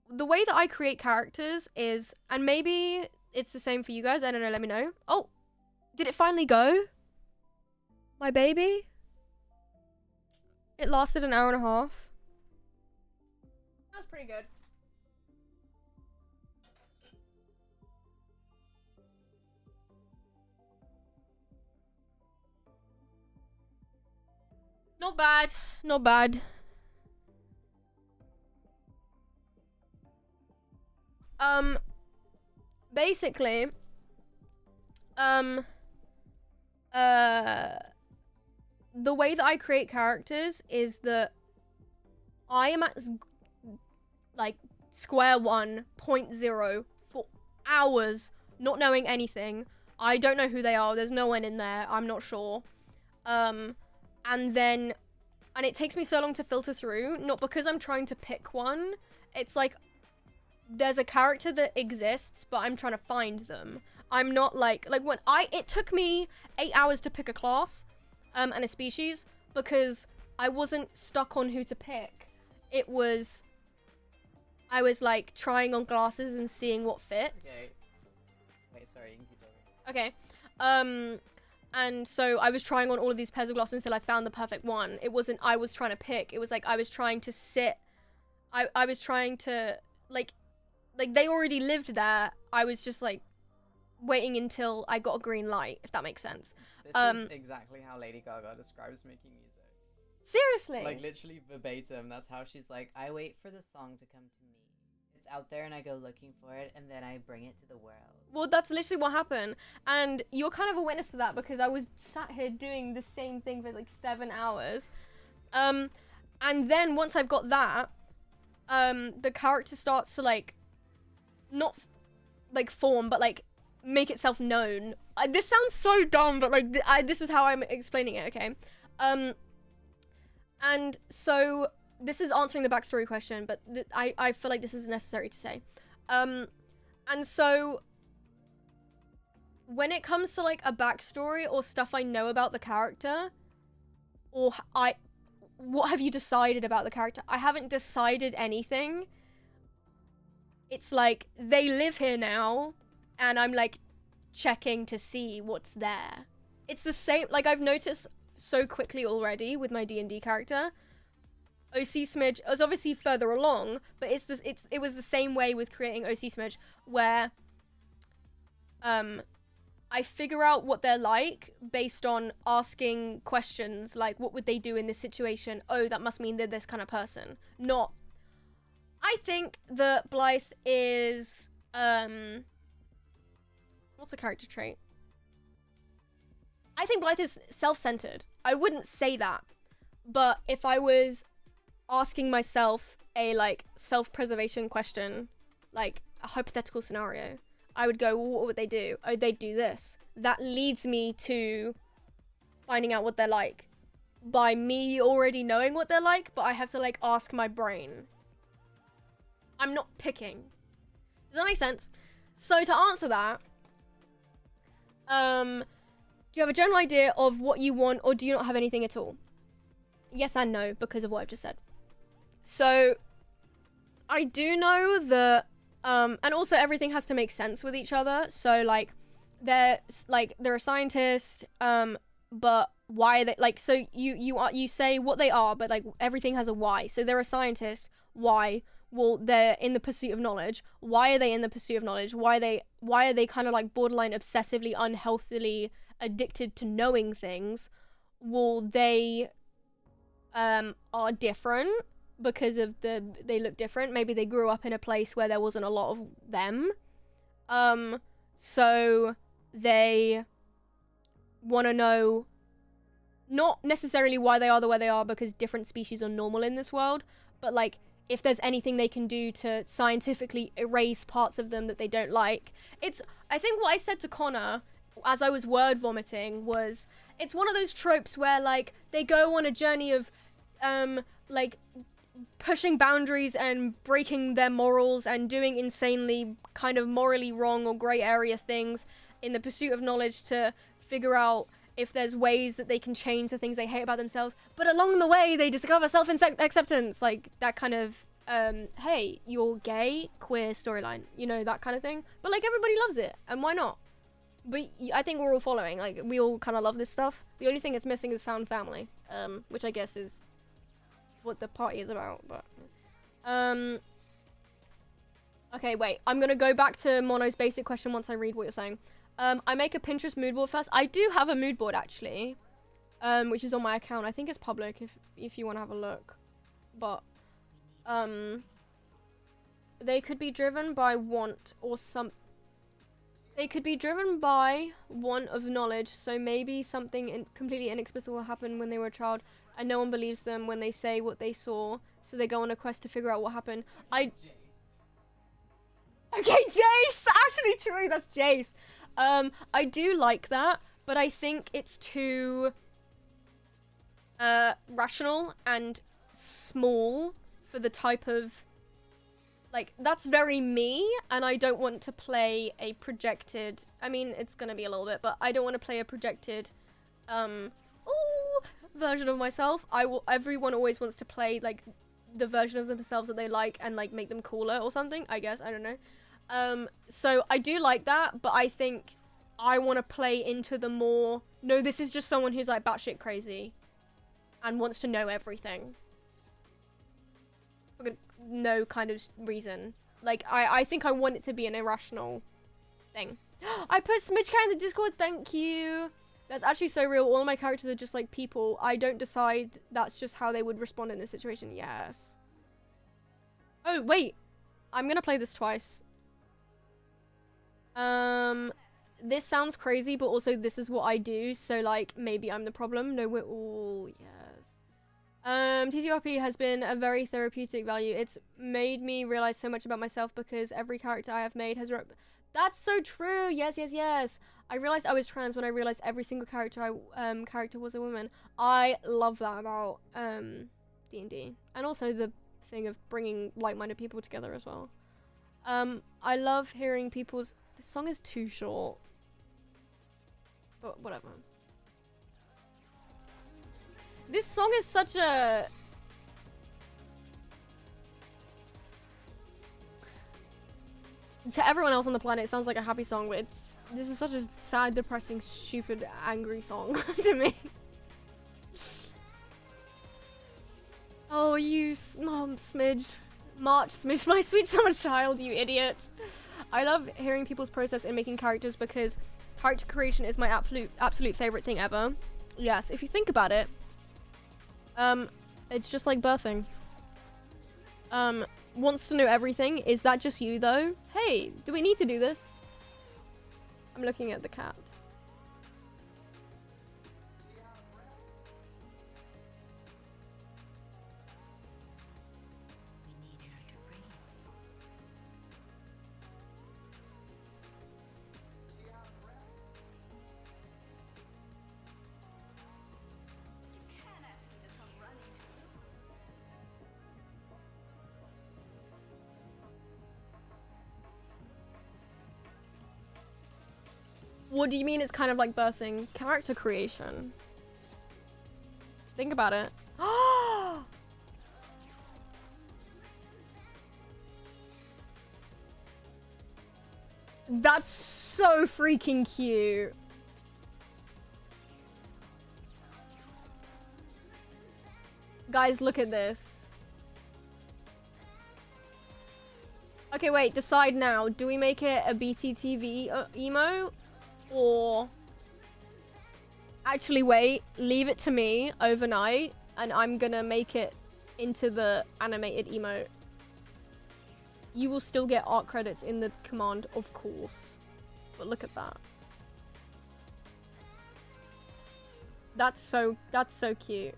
the way that I create characters is... And maybe it's the same for you guys, I don't know, let me know. Oh! Did it finally go? My baby? It lasted an hour and a half. That's pretty good. Not bad. Not bad. Basically, the way that I create characters is that I am at, like, square one, 0.0 for hours, not knowing anything. I don't know who they are, there's no one in there, I'm not sure. And it takes me so long to filter through, not because I'm trying to pick one, it's like, there's a character that exists, but I'm trying to find them. I'm not like when it took me 8 hours to pick a class, and a species, because I wasn't stuck on who to pick. I was like trying on classes and seeing what fits. Okay. Wait, sorry, you can keep going. Okay. And so I was trying on all of these pairs of glasses until I found the perfect one. It wasn't I was trying to pick. It was like I was trying to sit. I was trying to like they already lived there. I was just like waiting until I got a green light, if that makes sense. This is exactly how Lady Gaga describes making music. Seriously? Like literally verbatim, that's how she's like, I wait for the song to come to me. It's out there and I go looking for it and then I bring it to the world. Well, that's literally what happened. And you're kind of a witness to that because I was sat here doing the same thing for like 7 hours. And then once I've got that, the character starts to like, not like form, but like make itself known. This sounds so dumb, but like this is how I'm explaining it, okay? And so this is answering the backstory question, but I feel like this is necessary to say. And so when it comes to like a backstory or stuff I know about the character, or what have you decided about the character? I haven't decided anything. It's like they live here now and I'm like checking to see what's there. It's the same, like I've noticed so quickly already with my D&D character. OC Smidge was obviously further along, but it was the same way with creating OC Smidge, where I figure out what they're like based on asking questions like, what would they do in this situation? Oh, that must mean they're this kind of person. Not, I think that Blythe is, what's a character trait? I think Blythe is self-centered. I wouldn't say that, but if I was asking myself a like self-preservation question, like a hypothetical scenario, I would go, well, what would they do? Oh, they'd do this. That leads me to finding out what they're like by me already knowing what they're like, but I have to like ask my brain. I'm not picking. Does that make sense? So to answer that, do you have a general idea of what you want, or do you not have anything at all? Yes and no, because of what I've just said. So I do know that, and also everything has to make sense with each other. So like they're a scientist, but why are they like, so you say what they are, but like everything has a why. So they're a scientist. Why? Well, they're in the pursuit of knowledge. Why are they in the pursuit of knowledge? Why are they kind of like borderline obsessively, unhealthily addicted to knowing things? Well, they are different because of they look different. Maybe they grew up in a place where there wasn't a lot of them. So they want to know not necessarily why they are the way they are, because different species are normal in this world, but like if there's anything they can do to scientifically erase parts of them that they don't like. I think what I said to Connor as I was word vomiting was, it's one of those tropes where like they go on a journey of like pushing boundaries and breaking their morals and doing insanely kind of morally wrong or grey area things in the pursuit of knowledge to figure out if there's ways that they can change the things they hate about themselves, but along the way they discover self-acceptance, like that kind of hey, you're gay, queer storyline, you know, that kind of thing. But like everybody loves it, and why not? But I think we're all following, like we all kind of love this stuff. The only thing it's missing is found family, which I guess is what the party is about. But okay, wait, I'm gonna go back to Mono's basic question once I read what you're saying. I make a Pinterest mood board first. I do have a mood board actually, which is on my account. I think it's public if you want to have a look. But they could be driven by want or some. They could be driven by want of knowledge. So maybe something completely inexplicable happened when they were a child, and no one believes them when they say what they saw. So they go on a quest to figure out what happened. Okay, Jace. Actually, true. That's Jace. I do like that, but I think it's too rational and small for the type of, like, that's very me, and I don't want to play a projected, I mean, it's gonna be a little bit, but I don't want to play a projected version of myself. Everyone always wants to play like the version of themselves that they like and like make them cooler or something, I guess. I don't know. So I do like that, but I think I want to play into the more, no, this is just someone who's like batshit crazy and wants to know everything. For no kind of reason. Like, I think I want it to be an irrational thing. I put SmidgeCat in the Discord, thank you. That's actually so real. All of my characters are just like people. I don't decide, that's just how they would respond in this situation. Yes. Oh, wait. I'm gonna play this twice. This sounds crazy, but also this is what I do, so like maybe I'm the problem. No, we're all yes. TTRP has been a very therapeutic value. It's made me realize so much about myself because every character I have made has that's so true. Yes, yes, yes. I realized I was trans when I realized every single character was a woman. I love that about D&D, and also the thing of bringing like-minded people together as well. I love hearing people's. This song is too short, but whatever. This song is such a. To everyone else on the planet, it sounds like a happy song, but this is such a sad, depressing, stupid, angry song to me. Oh, you Smidge. March Smidge, my sweet summer child, you idiot. I love hearing people's process in making characters because character creation is my absolute favorite thing ever. Yes, if you think about it, it's just like birthing. Wants to know everything. Is that just you though? Hey, do we need to do this? I'm looking at the cat. What do you mean it's kind of like birthing? Character creation. Think about it. That's so freaking cute. Guys, look at this. Okay, wait, decide now. Do we make it a BTTV emo? Or actually wait, leave it to me overnight and I'm gonna make it into the animated emote. You will still get art credits in the command, of course. But look at that. That's so cute.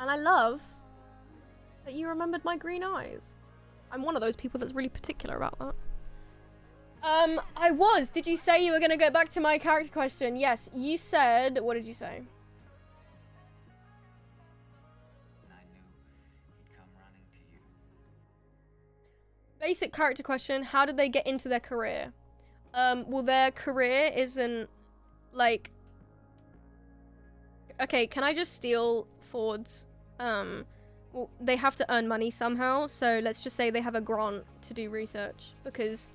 And I love that you remembered my green eyes. I'm one of those people that's really particular about that. I was. Did you say you were gonna go back to my character question? Yes, you said. What did you say? I knew he'd come running to you. Basic character question. How did they get into their career? Well, their career isn't like. Okay, can I just steal Ford's? Well, they have to earn money somehow. So let's just say they have a grant to do research because.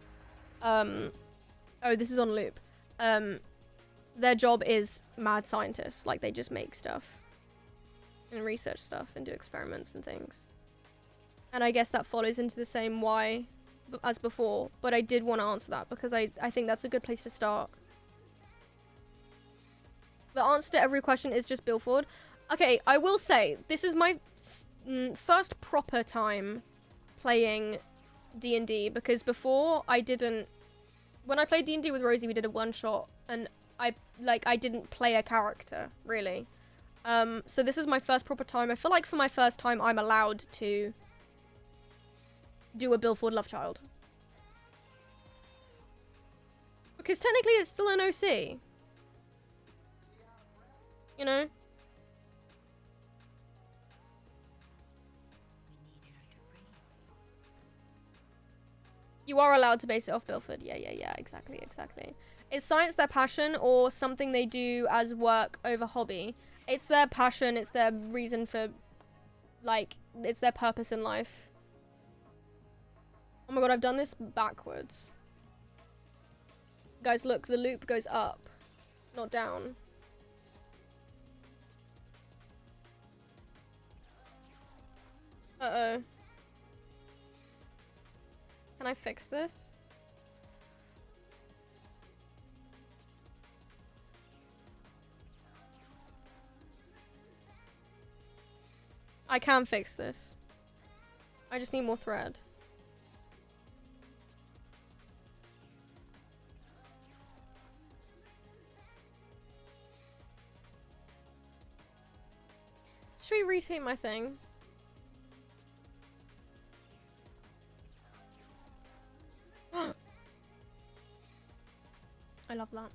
Oh, this is on loop. Their job is mad scientists. Like, they just make stuff. And research stuff and do experiments and things. And I guess that follows into the same why as before. But I did want to answer that because I think that's a good place to start. The answer to every question is just Bill Ford. Okay, I will say, this is my first proper time playing D&D because before I didn't. When I played D&D with Rosie, we did a one-shot and I didn't play a character really. So this is my first proper time. I feel like for my first time I'm allowed to do a Bill Ford love child because technically it's still an OC, you know. You are allowed to base it off Bilford. Yeah, exactly. Is science their passion or something they do as work over hobby? It's their passion, it's their reason for, like, it's their purpose in life. Oh my god, I've done this backwards. Guys, look, the loop goes up, not down. Uh-oh. Can I fix this? I can fix this. I just need more thread. Should we retweet my thing? I love that.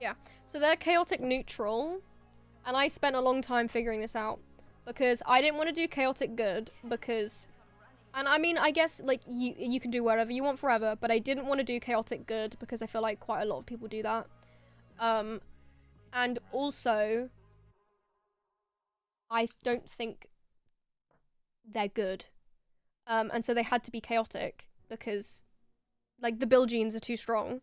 Yeah, so they're chaotic neutral, and I spent a long time figuring this out because I didn't want to do chaotic good because, and I mean, I guess like you can do whatever you want forever, but I didn't want to do chaotic good because I feel like quite a lot of people do that. And also, I don't think they're good. And so they had to be chaotic because like the build genes are too strong.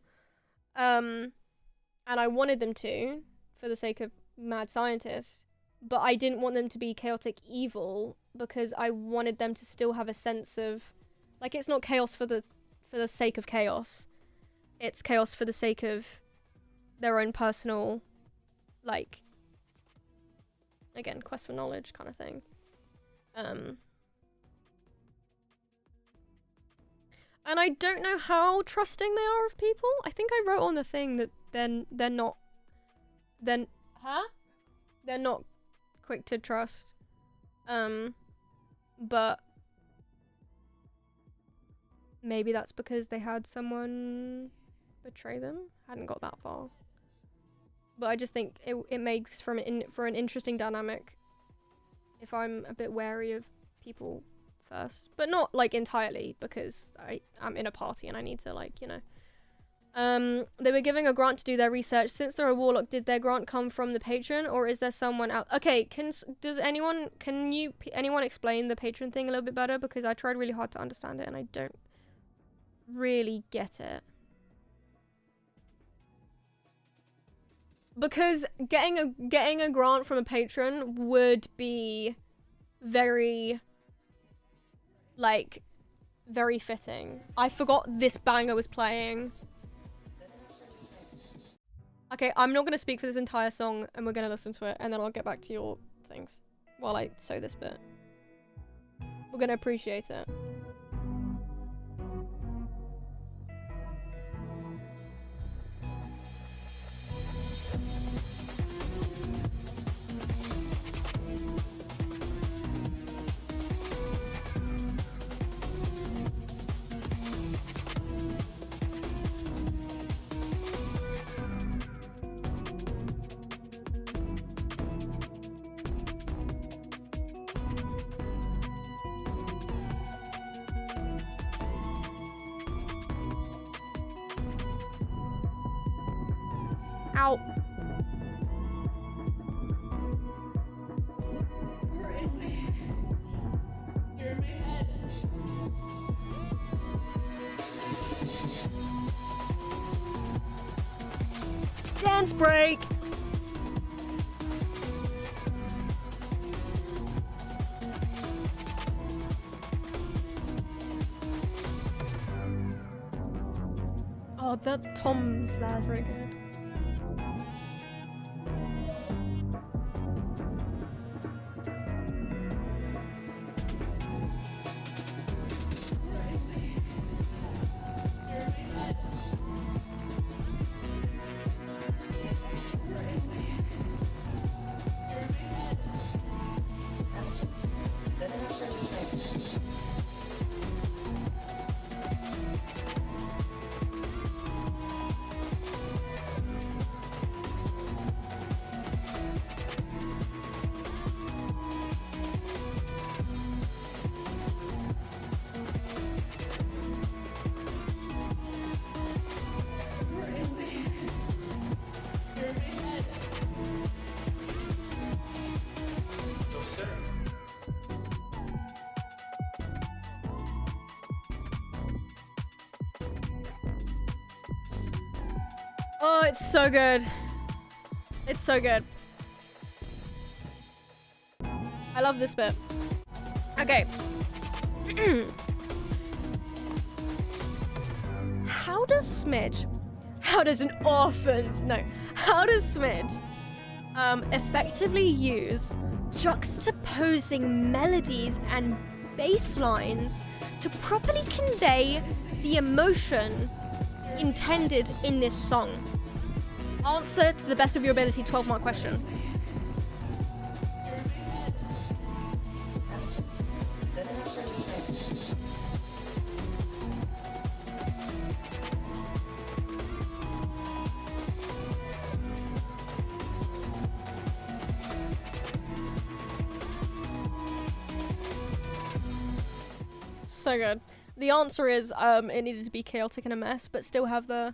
And I wanted them to, for the sake of mad scientist, but I didn't want them to be chaotic evil because I wanted them to still have a sense of, like, it's not chaos for the sake of chaos. It's chaos for the sake of their own personal, like, again, quest for knowledge kind of thing. And I don't know how trusting they are of people. I think I wrote on the thing that they're not quick to trust. But maybe that's because they had someone betray them. Hadn't got that far. But I just think it makes for an interesting dynamic if I'm a bit wary of people first, but not like entirely because I'm in a party and I need to, like, you know. They were giving a grant to do their research. Since they're a warlock, did their grant come from the patron or is there someone else? Okay, can anyone explain the patron thing a little bit better, because I tried really hard to understand it and I don't really get it. Because getting a grant from a patron would be very, like, very fitting. I forgot this banger was playing. Okay, I'm not gonna speak for this entire song and we're gonna listen to it and then I'll get back to your things while I sew this bit. We're gonna appreciate it. Ow. You're in my head. You're in my head. Dance break! Oh, the toms, that's really good. Oh, it's so good. It's so good. I love this bit. Okay. How does Smidge... How does an orphan's... No. How does Smidge effectively use juxtaposing melodies and bass lines to properly convey the emotion intended in this song? Answer to the best of your ability, 12-mark question. So good. The answer is it needed to be chaotic and a mess, but still have the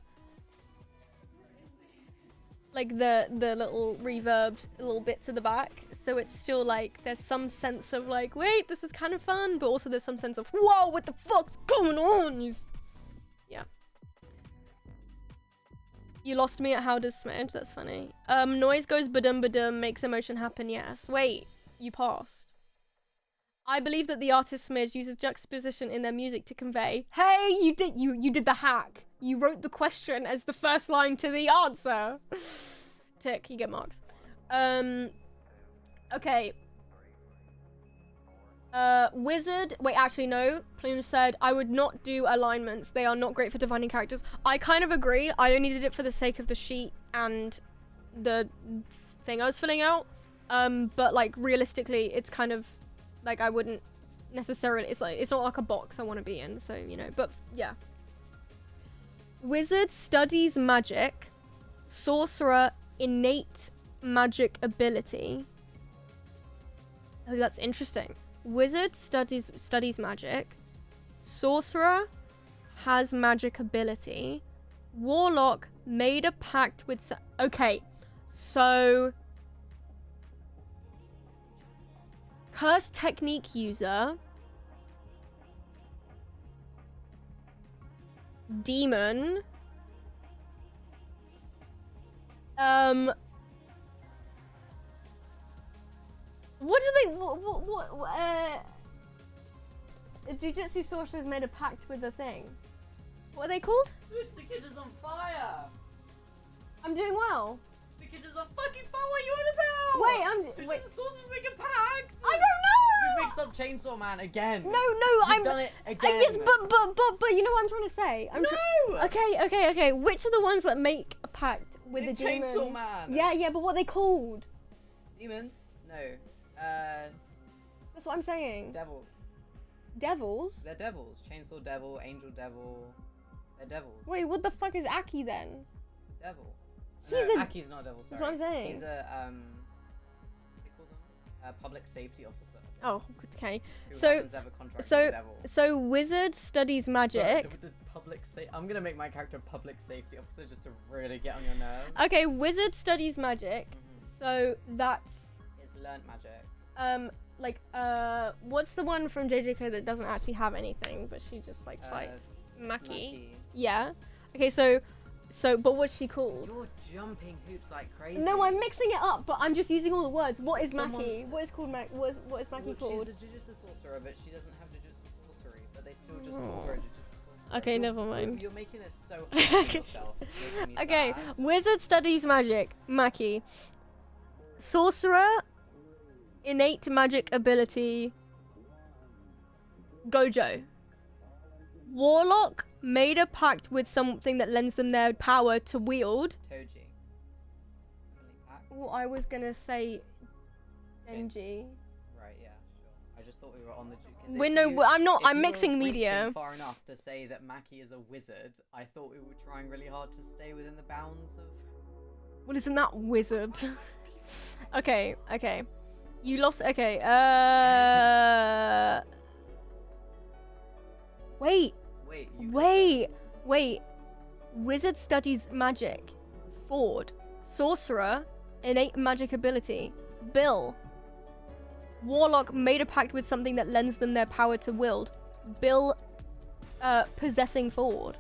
like the little reverbed little bits at the back, so it's still like there's some sense of like, wait, this is kind of fun, but also there's some sense of, whoa, what the fuck's going on? Yeah. You lost me at how does Smidge? That's funny. Noise goes ba-dum ba-dum, makes emotion happen, yes. Wait, you passed. I believe that the artist Smidge uses juxtaposition in their music to convey. Hey, you did the hack. You wrote the question as the first line to the answer. Tick, you get marks. Okay. Wizard. Wait, actually no. Plume said I would not do alignments. They are not great for defining characters. I kind of agree. I only did it for the sake of the sheet and the thing I was filling out. But like realistically, it's kind of like I wouldn't necessarily. It's not like a box I want to be in. So you know. But yeah. Wizard studies magic. Sorcerer innate magic ability. Oh, that's interesting. Wizard studies magic. Sorcerer has magic ability. Warlock made a pact with okay, so curse technique user. Demon. What do they? Jujutsu sorcerers made a pact with the thing. What are they called? Switch, the kid is on fire! I'm doing well. The kid is on fucking fire, what are you on about? Wait, Wait. The sorcerers make a pact! I don't know! You mixed up Chainsaw Man again. No, You've done it again. Yes, but you know what I'm trying to say? No! Okay. Which are the ones that make a pact with the demon? Chainsaw Man. Yeah, but what are they called? Demons? No. That's what I'm saying. Devils. Devils? They're devils. Chainsaw Devil, Angel Devil. They're devils. Wait, what the fuck is Aki then? Devil. He's no, a- Aki's not a devil, sorry. That's what I'm saying. He's a, what do they call them? A public safety officer. Oh, okay. Who So, happens to have a contract with the devil. so wizard studies magic. I'm gonna make my character a public safety officer just to really get on your nerves. Okay, wizard studies magic. So that's It's learnt magic. what's the one from JJK that doesn't actually have anything, but she just like fights? Maki. Yeah. Okay, so but what's she called? You're jumping hoops like crazy. No, I'm mixing it up, but I'm just using all the words. What is Someone- Maki? What is called what is Maki called? She's a Jujutsu sorcerer, but she doesn't have Jujutsu sorcery, but they still just call her a Jujutsu sorcerer. Okay, never mind. You're making this so hard for yourself. It's making me Okay, sad. wizard studies magic. Maki. Sorcerer innate magic ability. Gojo. Warlock made a pact with something that lends them their power to wield. Toji. Really packed. Well, I was gonna say Denji. Right, yeah, sure. I just thought we were on the I'm mixing media. Far enough to say that Maki is a wizard. I thought we were trying really hard to stay within the bounds of. Well, isn't that wizard? Okay. You lost. Okay. Wait. Wizard studies magic. Ford. Sorcerer. Innate magic ability. Bill. Warlock made a pact with something that lends them their power to wield. Bill. Possessing Ford.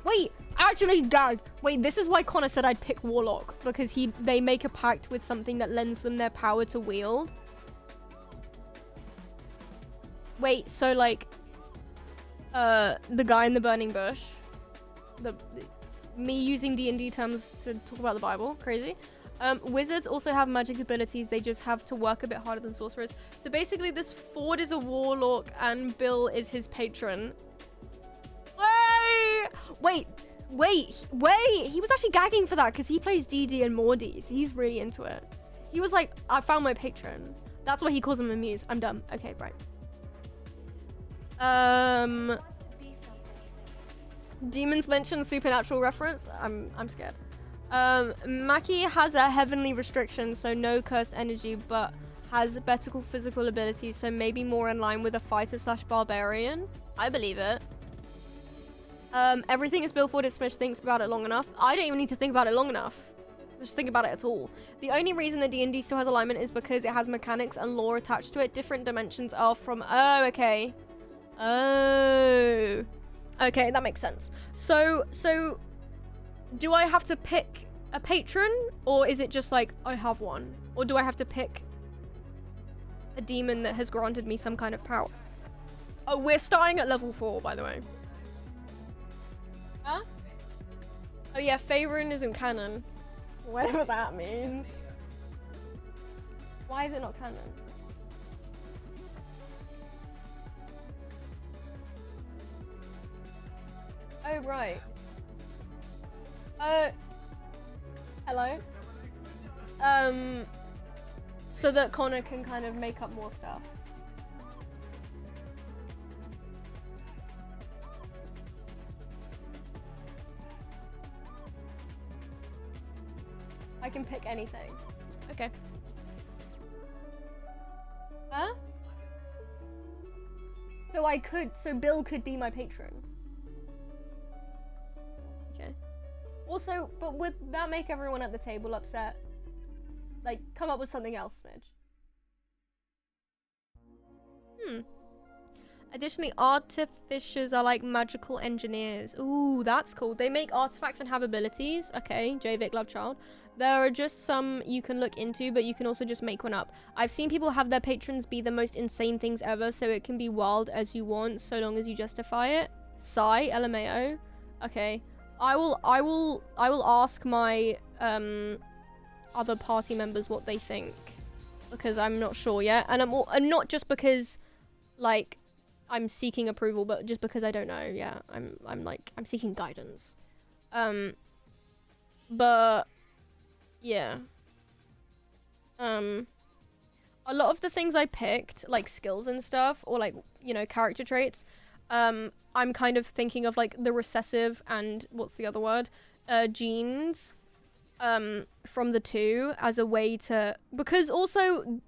Wait. Actually, Dad. Wait. This is why Connor said I'd pick Warlock, because they make a pact with something that lends them their power to wield. Wait, so like, the guy in the burning bush, me using D&D terms to talk about the Bible. Crazy. Wizards also have magic abilities. They just have to work a bit harder than sorcerers. So basically, this Ford is a warlock and Bill is his patron. Wait. He was actually gagging for that because he plays D&D and Mordy, so he's really into it. He was like, I found my patron. That's why he calls him a muse. I'm dumb. Okay, right. Demons mentioned supernatural reference. I'm scared. Maki has a heavenly restriction, so no cursed energy, but has better physical abilities, so maybe more in line with a fighter / barbarian. I believe it. Everything is Bill Ford if Smith thinks about it long enough. I don't even need to think about it long enough. Just think about it at all. The only reason that D&D still has alignment is because it has mechanics and lore attached to it. Different dimensions are from... Oh, okay. Oh. Okay, that makes sense. So do I have to pick a patron, or is it just like I have one? Or do I have to pick a demon that has granted me some kind of power? Oh, we're starting at level 4, by the way. Huh? Oh yeah, Faerun isn't canon. Whatever that means. Why is it not canon? Oh, right. Hello? So that Connor can kind of make up more stuff. I can pick anything. Okay. Huh? So Bill could be my patron. Okay. Also, but would that make everyone at the table upset? Like, come up with something else, Smidge. Additionally, artificers are like magical engineers. Ooh, that's cool. They make artifacts and have abilities. Okay, Javik Lovechild. There are just some you can look into, but you can also just make one up. I've seen people have their patrons be the most insane things ever, so it can be wild as you want, so long as you justify it. Sigh, LMAO. Okay. I will ask my other party members what they think, because I'm not sure yet, and I'm not just because like I'm seeking approval, but just because I don't know. Yeah, I'm seeking guidance. But yeah. A lot of the things I picked, like skills and stuff, or like, you know, character traits, I'm kind of thinking of like the recessive and what's the other word? Genes from the 2 as a way to, because also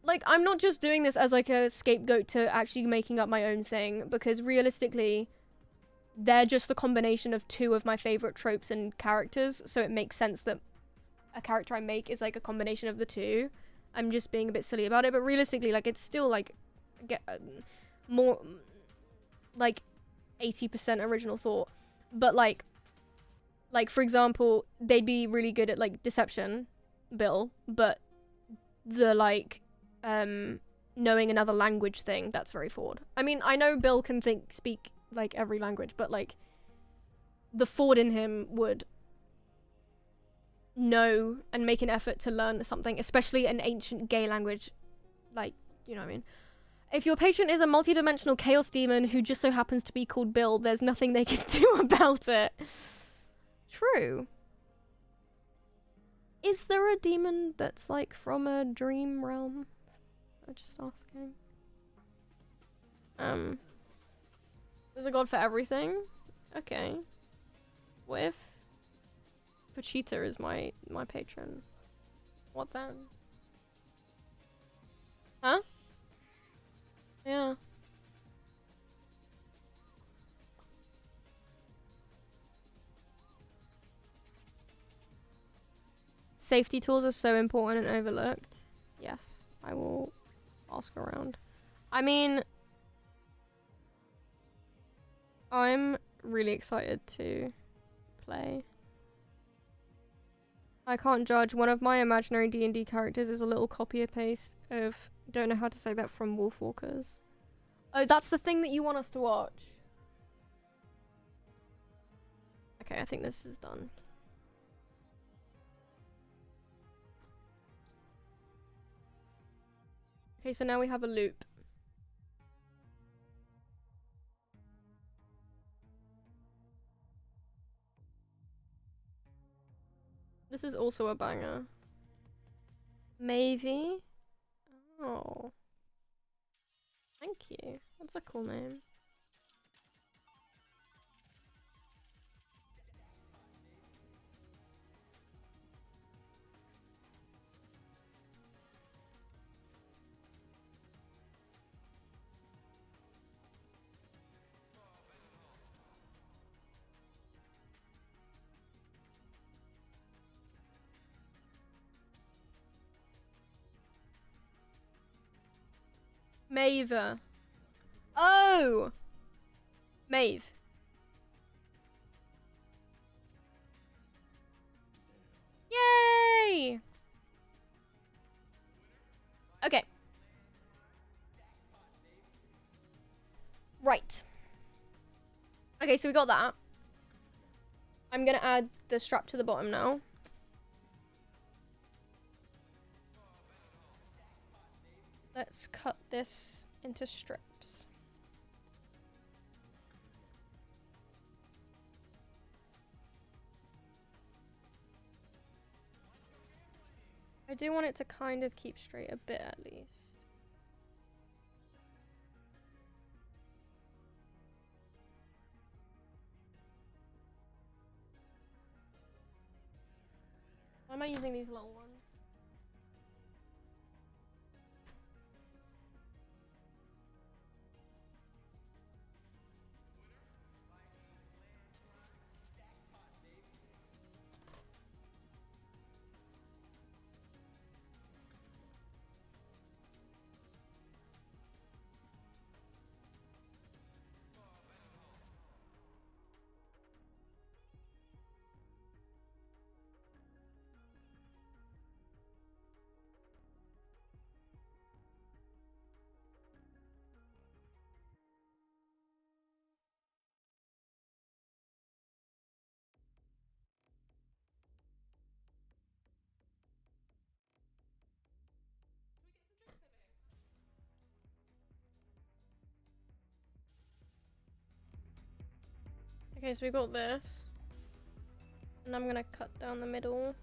like I'm not just doing this as like a scapegoat to actually making up my own thing, because realistically they're just the combination of 2 of my favorite tropes and characters, so it makes sense that a character I make is like a combination of the 2. I'm just being a bit silly about it, but realistically, like, it's still like get more like 80% original thought. But like for example, they'd be really good at like deception, Bill, but the like knowing another language thing, that's very Ford. I mean, I know Bill can speak like every language, but like the Ford in him would know and make an effort to learn something, especially an ancient gay language, like, you know what I mean. If your patron is a multi-dimensional chaos demon who just so happens to be called Bill, there's nothing they can do about it. True. Is there a demon that's like from a dream realm? I'm just asking. There's a god for everything? Okay. What if Pachita is my patron? What then? Huh? Yeah. Safety tools are so important and overlooked. Yes, I will ask around. I mean, I'm really excited to play. I can't judge. One of my imaginary D&D characters is a little copy and paste of, don't know how to say that, from Wolfwalkers. Oh, that's the thing that you want us to watch. Okay, I think this is done. Okay, so now we have a loop. This is also a banger. Maybe. Oh. Thank you. That's a cool name. Maeve. Oh! Maeve. Yay! Okay. Right. Okay, so we got that. I'm gonna add the strap to the bottom now. Let's cut this into strips. I do want it to kind of keep straight a bit at least. Why am I using these little ones? Okay, so we got this. And I'm gonna cut down the middle.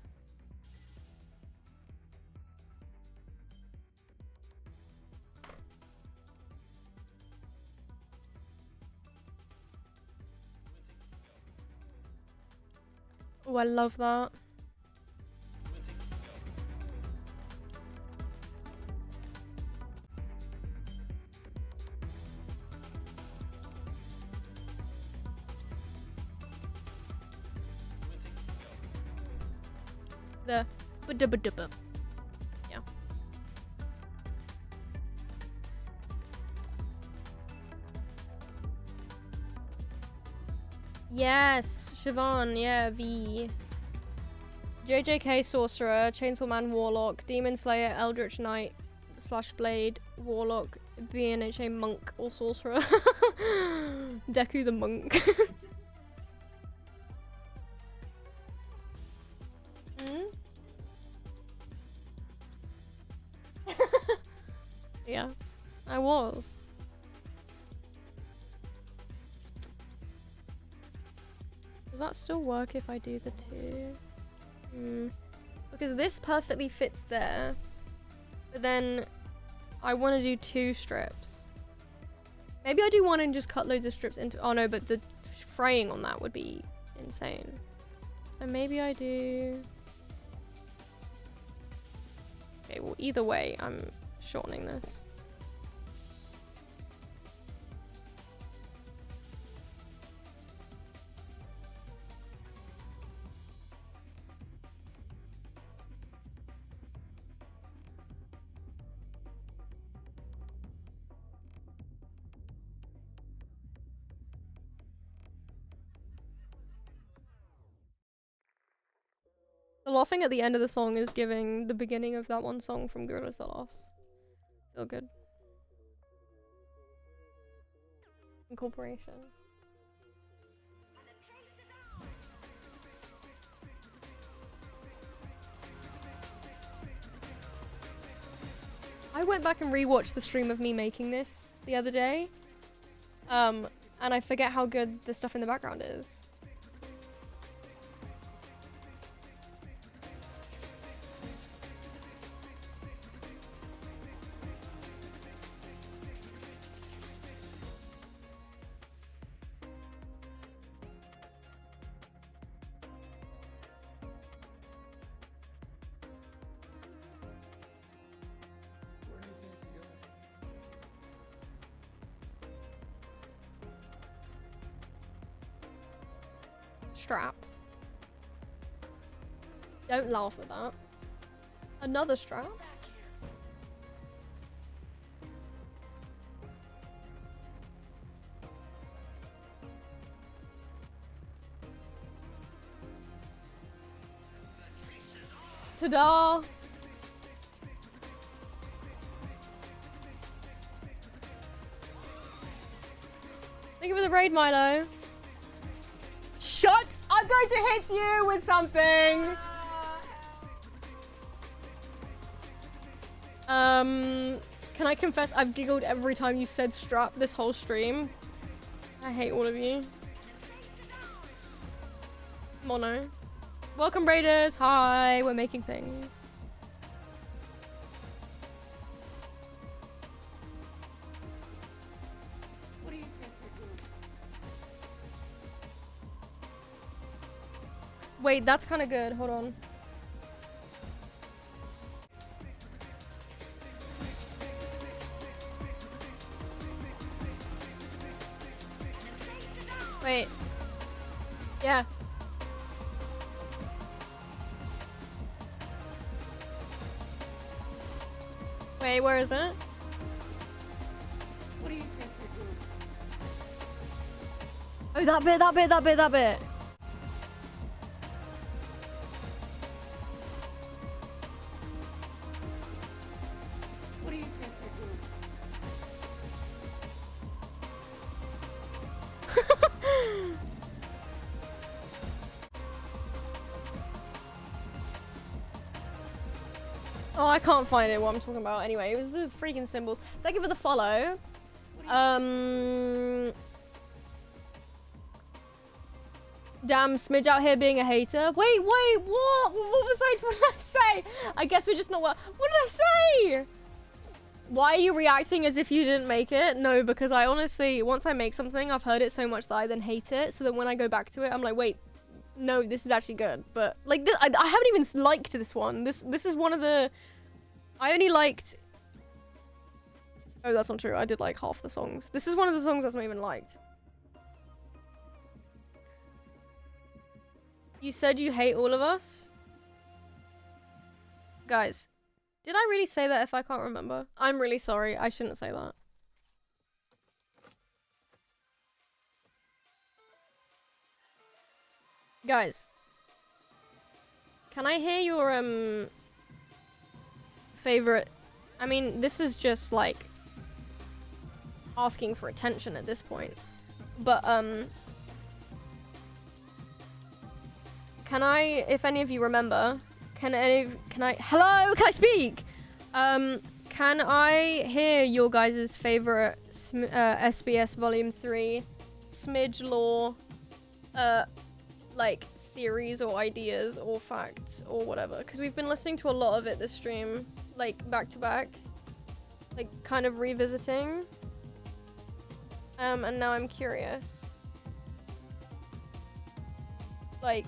Oh, I love that. The ba-da-ba-da-ba. Yeah. Yes, Siobhan, yeah, V. JJK Sorcerer, Chainsaw Man Warlock, Demon Slayer, Eldritch Knight / Blade, Warlock, BNHA Monk or Sorcerer. Deku the Monk. Hmm? Yes, I was. Does that still work if I do the two? Because this perfectly fits there. But then I want to do 2 strips. Maybe I do one and just cut loads of strips into... Oh no, but the fraying on that would be insane. So maybe I do... Okay, well either way, I'm shortening this. The laughing at the end of the song is giving the beginning of that one song from Gorillaz That Laughs. Feel good. Incorporation. I went back and rewatched the stream of me making this the other day. And I forget how good the stuff in the background is. Strap. Don't laugh at that. Another strap? Ta-da! Thank you for the raid, Milo. Shut! I'm going to hit you with something! Can I confess I've giggled every time you said strap this whole stream? I hate all of you. Mono. Welcome, Raiders! Hi! We're making things. Wait, that's kind of good. Hold on. Wait. Yeah. Wait, where is it? What do you think you're doing? Oh, that bit, that bit, that bit, that bit. What do you think you're doing? Oh, I can't find it, what I'm talking about. Anyway, it was the freaking symbols. Thank you for the follow. Damn, Smidge out here being a hater. Wait, what? What was what did I say? I guess we're just not what did I say? Why are you reacting as if you didn't make it? No, because I honestly, once I make something, I've heard it so much that I then hate it. So that when I go back to it, I'm like, wait, no, this is actually good. But like, I haven't even liked this one. This is one of the. I only liked. Oh, that's not true. I did like half the songs. This is one of the songs that's not even liked. You said you hate all of us? Guys, did I really say that if I can't remember? I'm really sorry. I shouldn't say that. Guys, can I hear your, favorite? I mean, this is just, like, asking for attention at this point. But, can I, if any of you remember, can I, hello, can I speak? Can I hear your guys' favorite SBS Volume 3 Smidge Law, like, theories or ideas or facts or whatever? Because we've been listening to a lot of it this stream, like, back to back. Like, kind of revisiting. And now I'm curious. Like,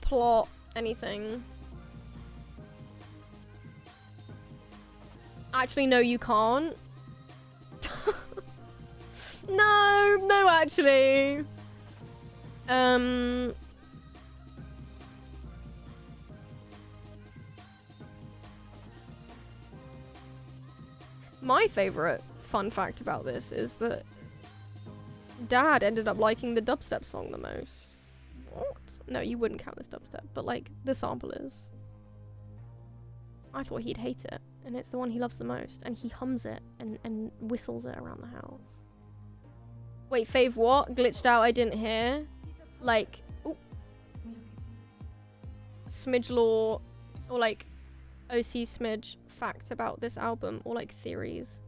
plot, anything. Actually, no, you can't. No, actually. My favorite fun fact about this is that Dad ended up liking the dubstep song the most. What? No, you wouldn't count this dubstep, but like the sample is. I thought he'd hate it, and it's the one he loves the most, and he hums it and whistles it around the house. Wait, Fave, what? Glitched out, I didn't hear. Like, ooh. Smidge Law, or like OC Smidge facts about this album or like theories.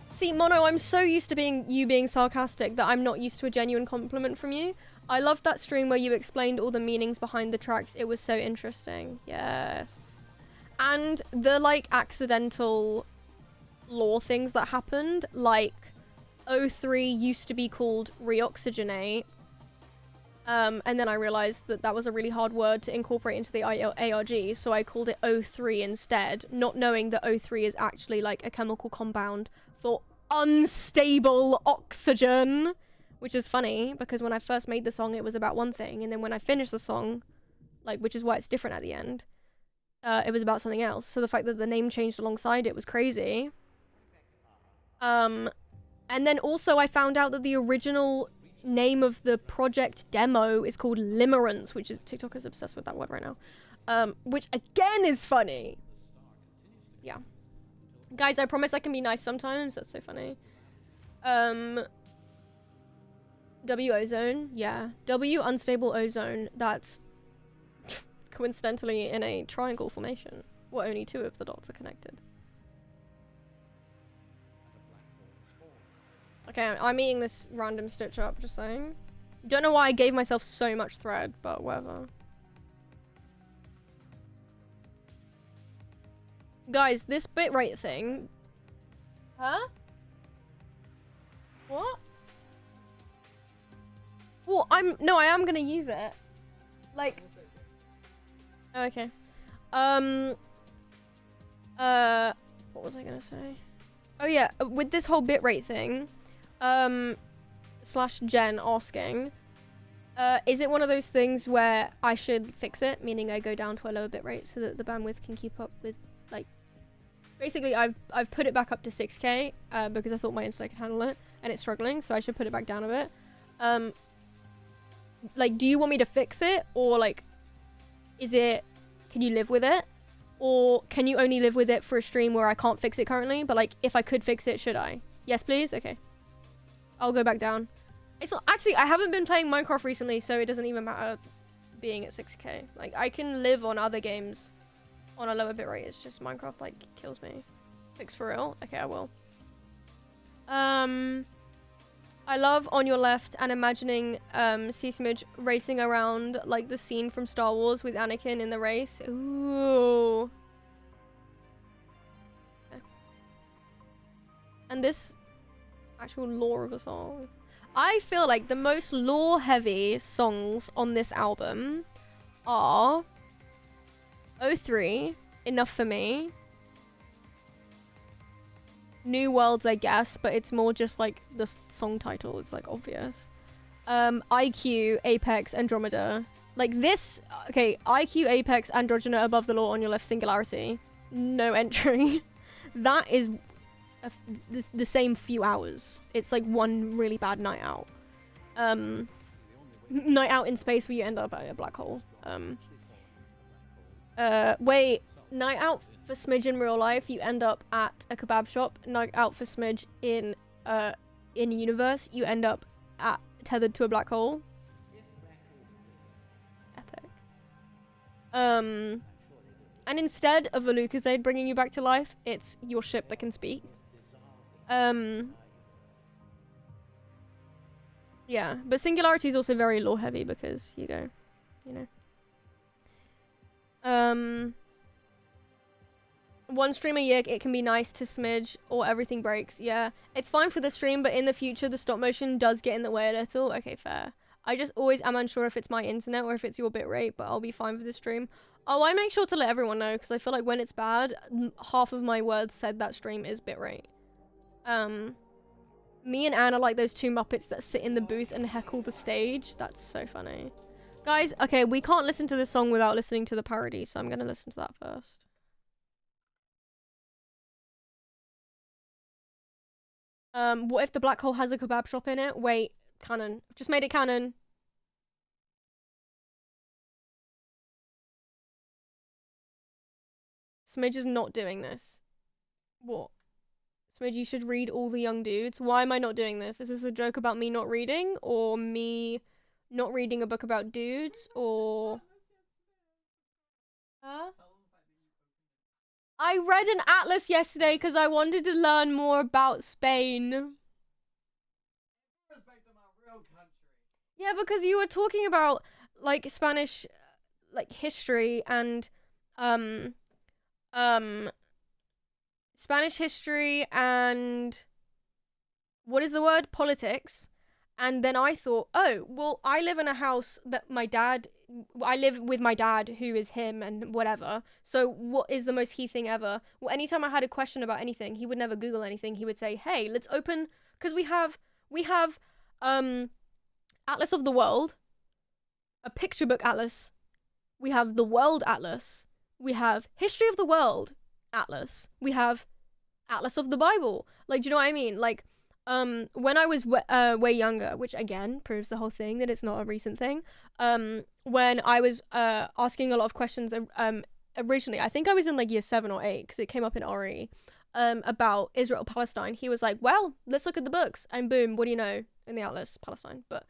See, Mono, I'm so used to being sarcastic that I'm not used to a genuine compliment from you. I loved that stream where you explained all the meanings behind the tracks. It was so interesting. Yes. And the, like, accidental lore things that happened, like, O3 used to be called Reoxygenate. And then I realized that that was a really hard word to incorporate into the ARG, so I called it O3 instead, not knowing that O3 is actually, like, a chemical compound for unstable oxygen, which is funny because when I first made the song it was about one thing, and then when I finished the song, like, which is why it's different at the end, it was about something else. So the fact that the name changed alongside it was crazy. And then also I found out that the original name of the project demo is called Limerence, which is, TikTok is obsessed with that word right now, which again is funny. Yeah. Guys, I promise I can be nice sometimes. That's so funny. W ozone, yeah. W unstable ozone, that's coincidentally in a triangle formation, where only 2 of the dots are connected. Okay, I'm eating this random stitch up, just saying. Don't know why I gave myself so much thread, but whatever. Guys, this bitrate thing... Huh? What? Well, no, I am gonna use it. Like... Oh, okay. What was I gonna say? Oh yeah, with this whole bitrate thing, slash Jen asking, is it one of those things where I should fix it, meaning I go down to a lower bitrate so that the bandwidth can keep up with, like, basically I've put it back up to 6K because I thought my internet could handle it, and it's struggling, so I should put it back down a bit. Like, do you want me to fix it, or like, can you live with it? Or can you only live with it for a stream where I can't fix it currently, but like, if I could fix it, should I? Yes, please? Okay. I'll go back down. It's not, actually, I haven't been playing Minecraft recently, so it doesn't even matter being at 6K. Like, I can live on other games on a lower bitrate. It's just Minecraft, like, kills me. Fix for real? Okay, I will. I love On Your Left and imagining C-Smidge racing around like the scene from Star Wars with Anakin in the race. Ooh. Okay. And this actual lore of a song. I feel like the most lore-heavy songs on this album are O3, Enough for Me, New Worlds, I guess, but it's more just like the song title. It's like obvious. IQ, Apex, Andromeda. Like this, okay, IQ, Apex, Andromeda, Above the Law, On Your Left, Singularity. No entry. That is the same few hours. It's like one really bad night out. Night out in space where you end up at a black hole. Wait, night out for Smidge in real life, you end up at a kebab shop. Night out for Smidge in universe, you end up tethered to a black hole. Epic. And instead of a Lucasade bringing you back to life, it's your ship that can speak. Yeah, but Singularity is also very lore heavy because you know. One stream a year, it can be nice to Smidge, or everything breaks. Yeah, it's fine for the stream, but in the future, the stop motion does get in the way a little. Okay, fair. I just always am unsure if it's my internet or if it's your bitrate, but I'll be fine for the stream. Oh, I make sure to let everyone know, because I feel like when it's bad, half of my words said that stream is bitrate. Me and Anna like those 2 Muppets that sit in the booth and heckle the stage. That's so funny. Guys, okay, we can't listen to this song without listening to the parody, so I'm gonna listen to that first. What if the black hole has a kebab shop in it? Wait, canon. Just made it canon. Smidge is not doing this. What? Smidge, you should read All the Young Dudes. Why am I not doing this? Is this a joke about me not reading? Or me not reading a book about dudes? Or... Huh? I read an atlas yesterday because I wanted to learn more about Spain. Yeah, because you were talking about, like, Spanish, like, history and, Spanish history and... what is the word? Politics. And then I thought, oh, well, I live in a house that I live with my dad, who is him and whatever. So what is the most he thing ever? Well, anytime I had a question about anything, he would never Google anything. He would say, hey, let's open... because we have, Atlas of the World, a picture book atlas. We have the World Atlas. We have History of the World Atlas. We have Atlas of the Bible. Like, do you know what I mean? Like, when I was way younger, which again proves the whole thing that it's not a recent thing, when I was asking a lot of questions originally, I think I was in like year 7 or 8 because it came up in RE, about Israel Palestine. He was like, well, let's look at the books, and boom, what do you know, in the Atlas, Palestine. But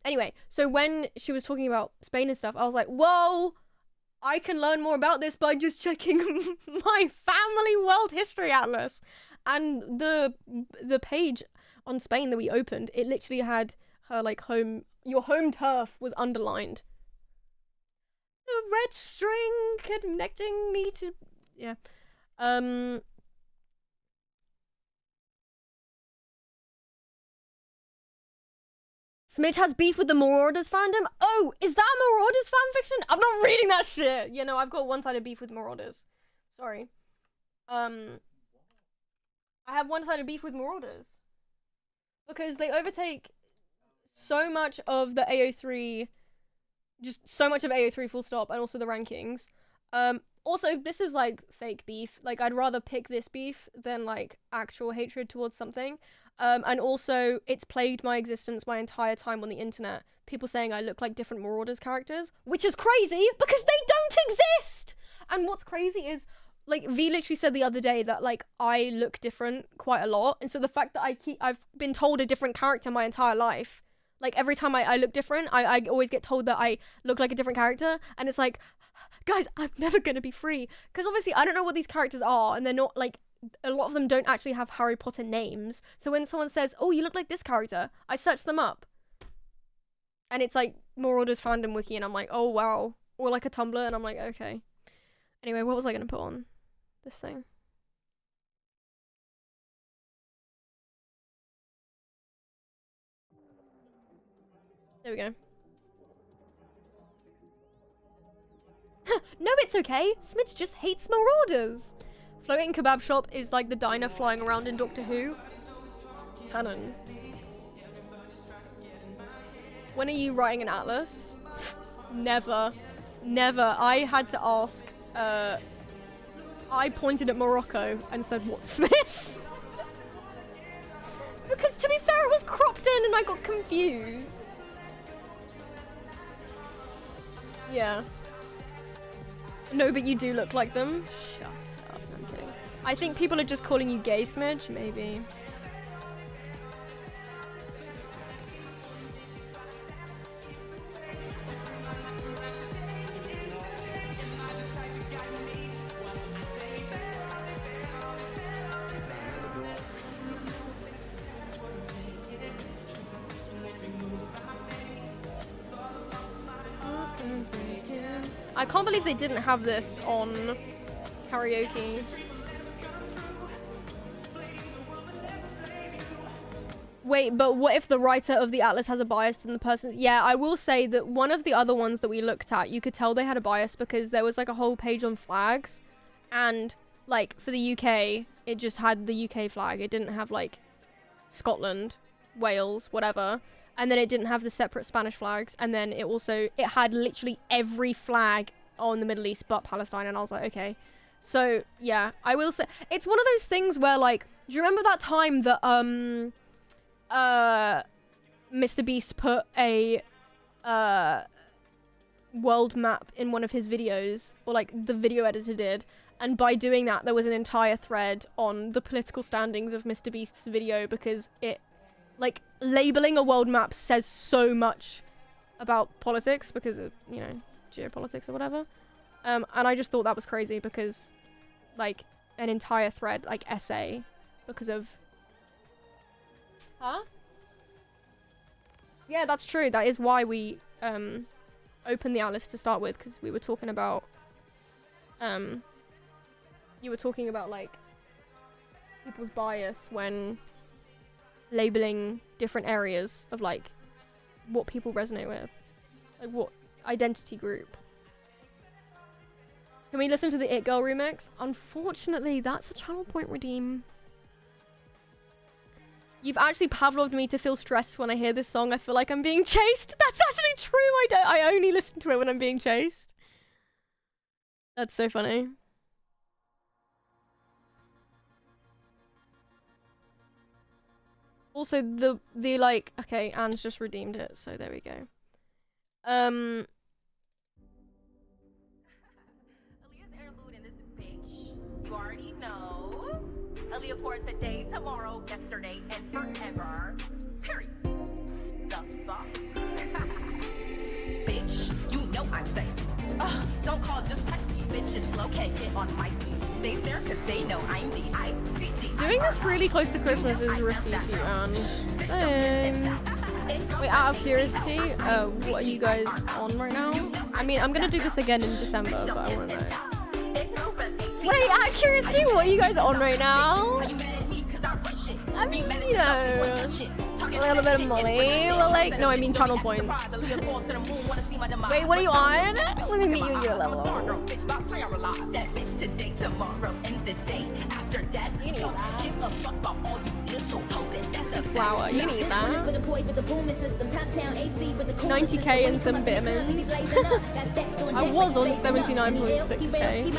anyway, so when she was talking about Spain and stuff, I was like, whoa, I can learn more about this by just checking my family world history atlas. And the page on Spain that we opened, it literally had her, like, your home turf was underlined. The red string connecting me to... yeah. Smidge has beef with the Marauders fandom? Oh, is that a Marauders fanfiction? I'm not reading that shit! You know, I've got one-sided beef with Marauders. Sorry. I have one-sided beef with Marauders. Because they overtake so much of the AO3... just so much of AO3 full stop, and also the rankings. Also, this is, like, fake beef. Like, I'd rather pick this beef than, like, actual hatred towards something. And also, it's plagued my existence my entire time on the internet. People saying I look like different Marauders characters, which is crazy, because they don't exist! And what's crazy is... like, V literally said the other day that, like, I look different quite a lot. And so the fact that I've been told a different character my entire life. Like, every time I look different, I always get told that I look like a different character. And it's like, guys, I'm never gonna be free. Because obviously, I don't know what these characters are. And they're not, like, a lot of them don't actually have Harry Potter names. So when someone says, oh, you look like this character, I search them up. And it's, like, Marauders fandom wiki. And I'm like, oh, wow. Or, like, a Tumblr. And I'm like, okay. Anyway, what was I gonna put on? This thing. There we go. No, it's okay. Smidge just hates Marauders. Floating kebab shop is like the diner flying around in Doctor Who. Canon. When are you writing an atlas? Never. Never. I had to ask, I pointed at Morocco and said, what's this? Because to be fair, it was cropped in and I got confused. Yeah. No, but you do look like them. Shut up, I'm kidding. I think people are just calling you gay, Smidge, maybe. I can't believe they didn't have this on karaoke. Wait, but what if the writer of the atlas has a bias than the person's? Yeah, I will say that one of the other ones that we looked at, you could tell they had a bias because there was like a whole page on flags, and like for the UK, it just had the UK flag. It didn't have like Scotland, Wales, whatever. And then it didn't have the separate Spanish flags. And then it had literally every flag on the Middle East but Palestine. And I was like, okay. So, yeah, I will say, it's one of those things where, like, Do you remember that time that Mr. Beast put a world map in one of his videos, or like the video editor did, and by doing that there was an entire thread on the political standings of Mr. Beast's video because it, like, labeling a world map says so much about politics because of, you know, geopolitics or whatever. And I just thought that was crazy because, like, an entire thread, like, essay because of... Huh? Yeah, that's true. That is why we opened the Atlas to start with, because we were talking about you were talking about, like, people's bias when labeling different areas of, like, what people resonate with, like what identity group. Can we listen to the It Girl remix? Unfortunately, that's a channel point redeem. You've actually Pavloved me to feel stressed when I hear this song. I feel like I'm being chased. That's actually true. I only listen to it when I'm being chased. That's so funny. Also, the like, okay, Anne's just redeemed it, so there we go. Aaliyah's interlude in this bitch. You already know. Aaliyah for today, tomorrow, yesterday, and forever. Period. The fuck? Bitch, you know I'm sexy. Don't call, just text me, bitch. It's slow, can't get on my speed. They stare cause they know I'm the ITG. Doing this really close to Christmas is risky for you, Anne. Wait, out of curiosity, what are you guys on right now? I mean, I'm gonna do this again in December, but I wanna know. Wait, out of curiosity, what are you guys on right now? I mean, you know, a little bit of Molly, but like, no, I mean channel points. Wait, what are you on? Let me meet you at your level. You need that. This is flour, you need that. 90k and some vitamins. I was on 79.6k.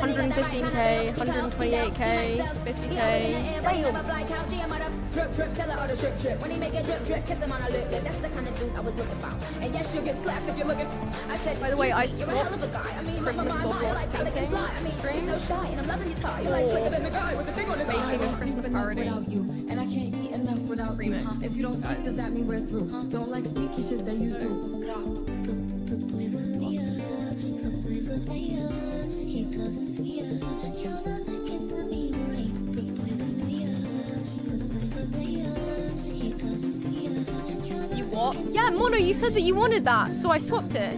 115k, 128k, 50k. By the way, I swapped Christmas bubbles painting stream. Making a Christmas parody. And I can't eat enough without you. If you don't speak, does that mean we're through? Don't like sneaky shit that you do. You what? Yeah, Mono, you said that you wanted that, so I swapped it.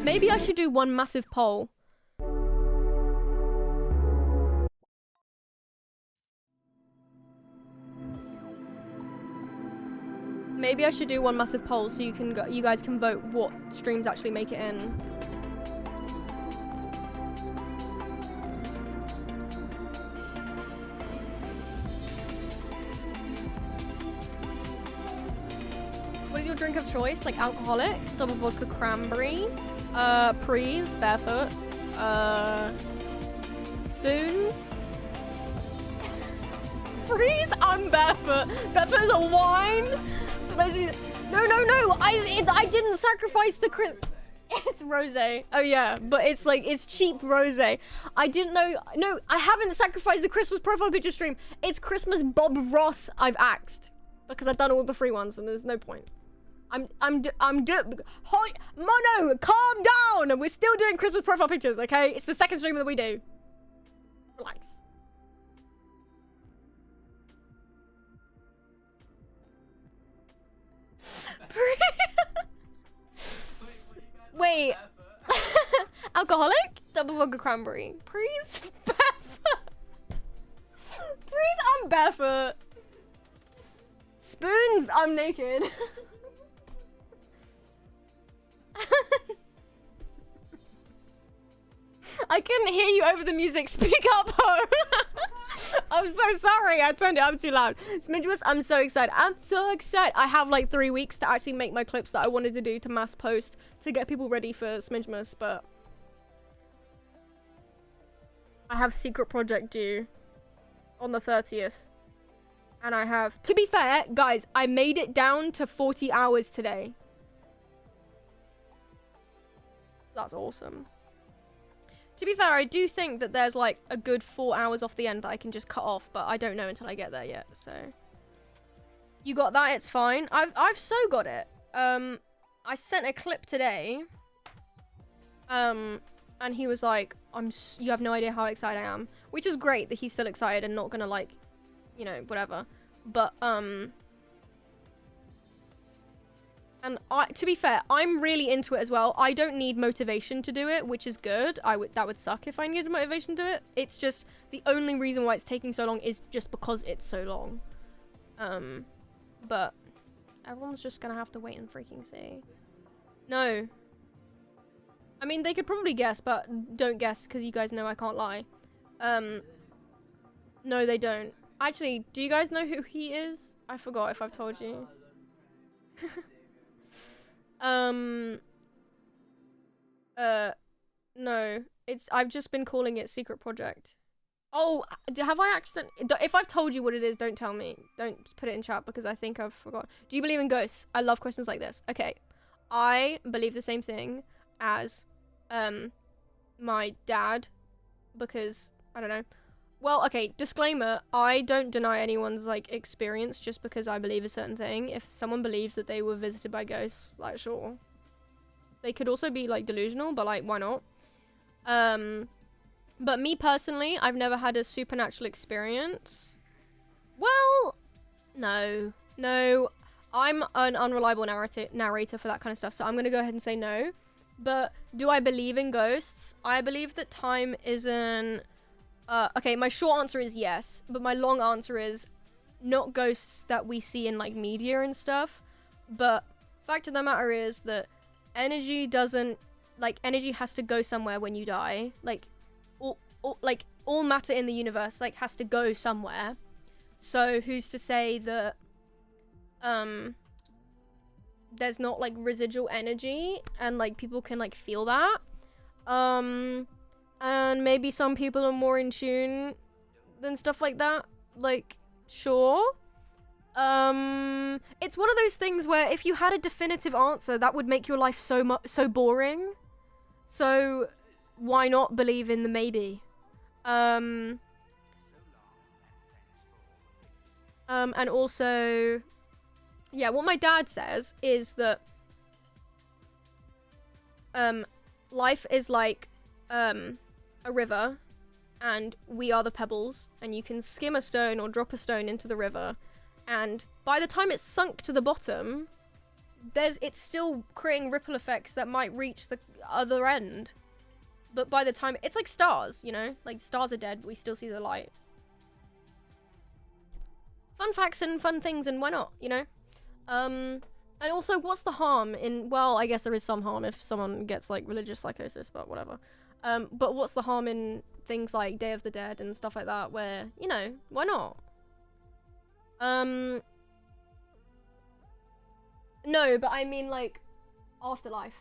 Maybe I should do one massive poll. Maybe I should do one massive poll so you guys can vote what streams actually make it in. What is your drink of choice? Like alcoholic, double vodka cranberry, Prees, barefoot, spoons. Freeze, I'm barefoot. Barefoot is a wine. For those of you that... No. I didn't sacrifice the It's rosé. Oh yeah, but it's like, it's cheap rosé. I didn't know. No, I haven't sacrificed the Christmas profile picture stream. It's Christmas Bob Ross I've axed because I've done all the free ones and there's no point. Mono, calm down. We're still doing Christmas profile pictures, okay? It's the second stream that we do. Relax. Wait. Alcoholic? Double vodka cranberry. Please? Barefoot. Please, I'm barefoot. Spoons, I'm naked. I couldn't hear you over the music. Speak up, ho. I'm so sorry. I turned it up too loud. Smidgemas, I'm so excited. I'm so excited. I have like 3 weeks to actually make my clips that I wanted to do to mass post to get people ready for Smidgemas, but I have Secret Project due on the 30th. And I have... To be fair, guys, I made it down to 40 hours today. That's awesome. To be fair, I do think that there's like a good 4 hours off the end that I can just cut off, but I don't know until I get there yet, so... You got that, it's fine. I've so got it. I sent a clip today. And he was like, you have no idea how excited I am. Which is great that he's still excited and not gonna like, you know, whatever. But, and to be fair, I'm really into it as well. I don't need motivation to do it, which is good. That would suck if I needed motivation to do it. It's just, the only reason why it's taking so long is just because it's so long. But everyone's just gonna have to wait and freaking see. No. I mean, they could probably guess, but don't guess, because you guys know I can't lie. No, they don't. Actually, do you guys know who he is? I forgot if I've told you. No. I've just been calling it Secret Project. Oh, have I if I've told you what it is, don't tell me. Don't put it in chat, because I think I've forgot. Do you believe in ghosts? I love questions like this. Okay. I believe the same thing as my dad, because I don't know. Well, okay, disclaimer, I don't deny anyone's like experience just because I believe a certain thing. If someone believes that they were visited by ghosts, like, sure. They could also be like delusional, but like, why not? But me personally, I've never had a supernatural experience. Well, no. I'm an unreliable narrator for that kind of stuff, so I'm gonna go ahead and say no. But do I believe in ghosts? I believe that time isn't... okay, my short answer is yes, but my long answer is not ghosts that we see in like media and stuff, but fact of the matter is that energy doesn't... Like, energy has to go somewhere when you die. Like, all matter in the universe, like, has to go somewhere. So who's to say that... there's not like residual energy and like people can like feel that, and maybe some people are more in tune than stuff like that, like, sure. It's one of those things where if you had a definitive answer, that would make your life so boring, so why not believe in the maybe? And also, yeah, what my dad says is that life is like a river, and we are the pebbles, and you can skim a stone or drop a stone into the river, and by the time it's sunk to the bottom, it's still creating ripple effects that might reach the other end. But by the time, it's like stars, you know? Like, stars are dead, but we still see the light. Fun facts and fun things, and why not, you know? And also, what's the harm in... Well, I guess there is some harm if someone gets, like, religious psychosis, but whatever. But what's the harm in things like Day of the Dead and stuff like that, where, you know, why not? No, but I mean, like, afterlife.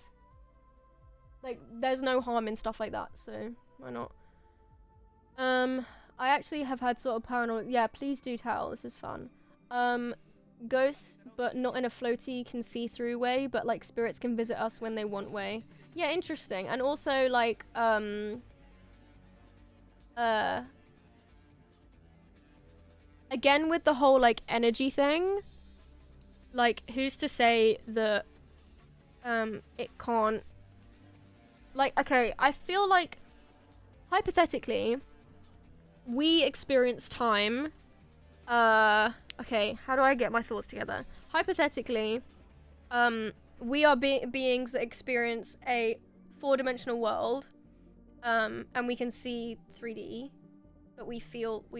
Like, there's no harm in stuff like that, so why not? I actually have had sort of paranormal... Yeah, please do tell. This is fun. Ghosts, but not in a floaty, can see through way, but like spirits can visit us when they want way. Yeah, interesting. And also, like, again with the whole like energy thing, like, who's to say that it can't, like, okay, I feel like hypothetically we experience time. Okay, how do I get my thoughts together? Hypothetically, we are beings that experience a 4-dimensional world, and we can see 3D, but we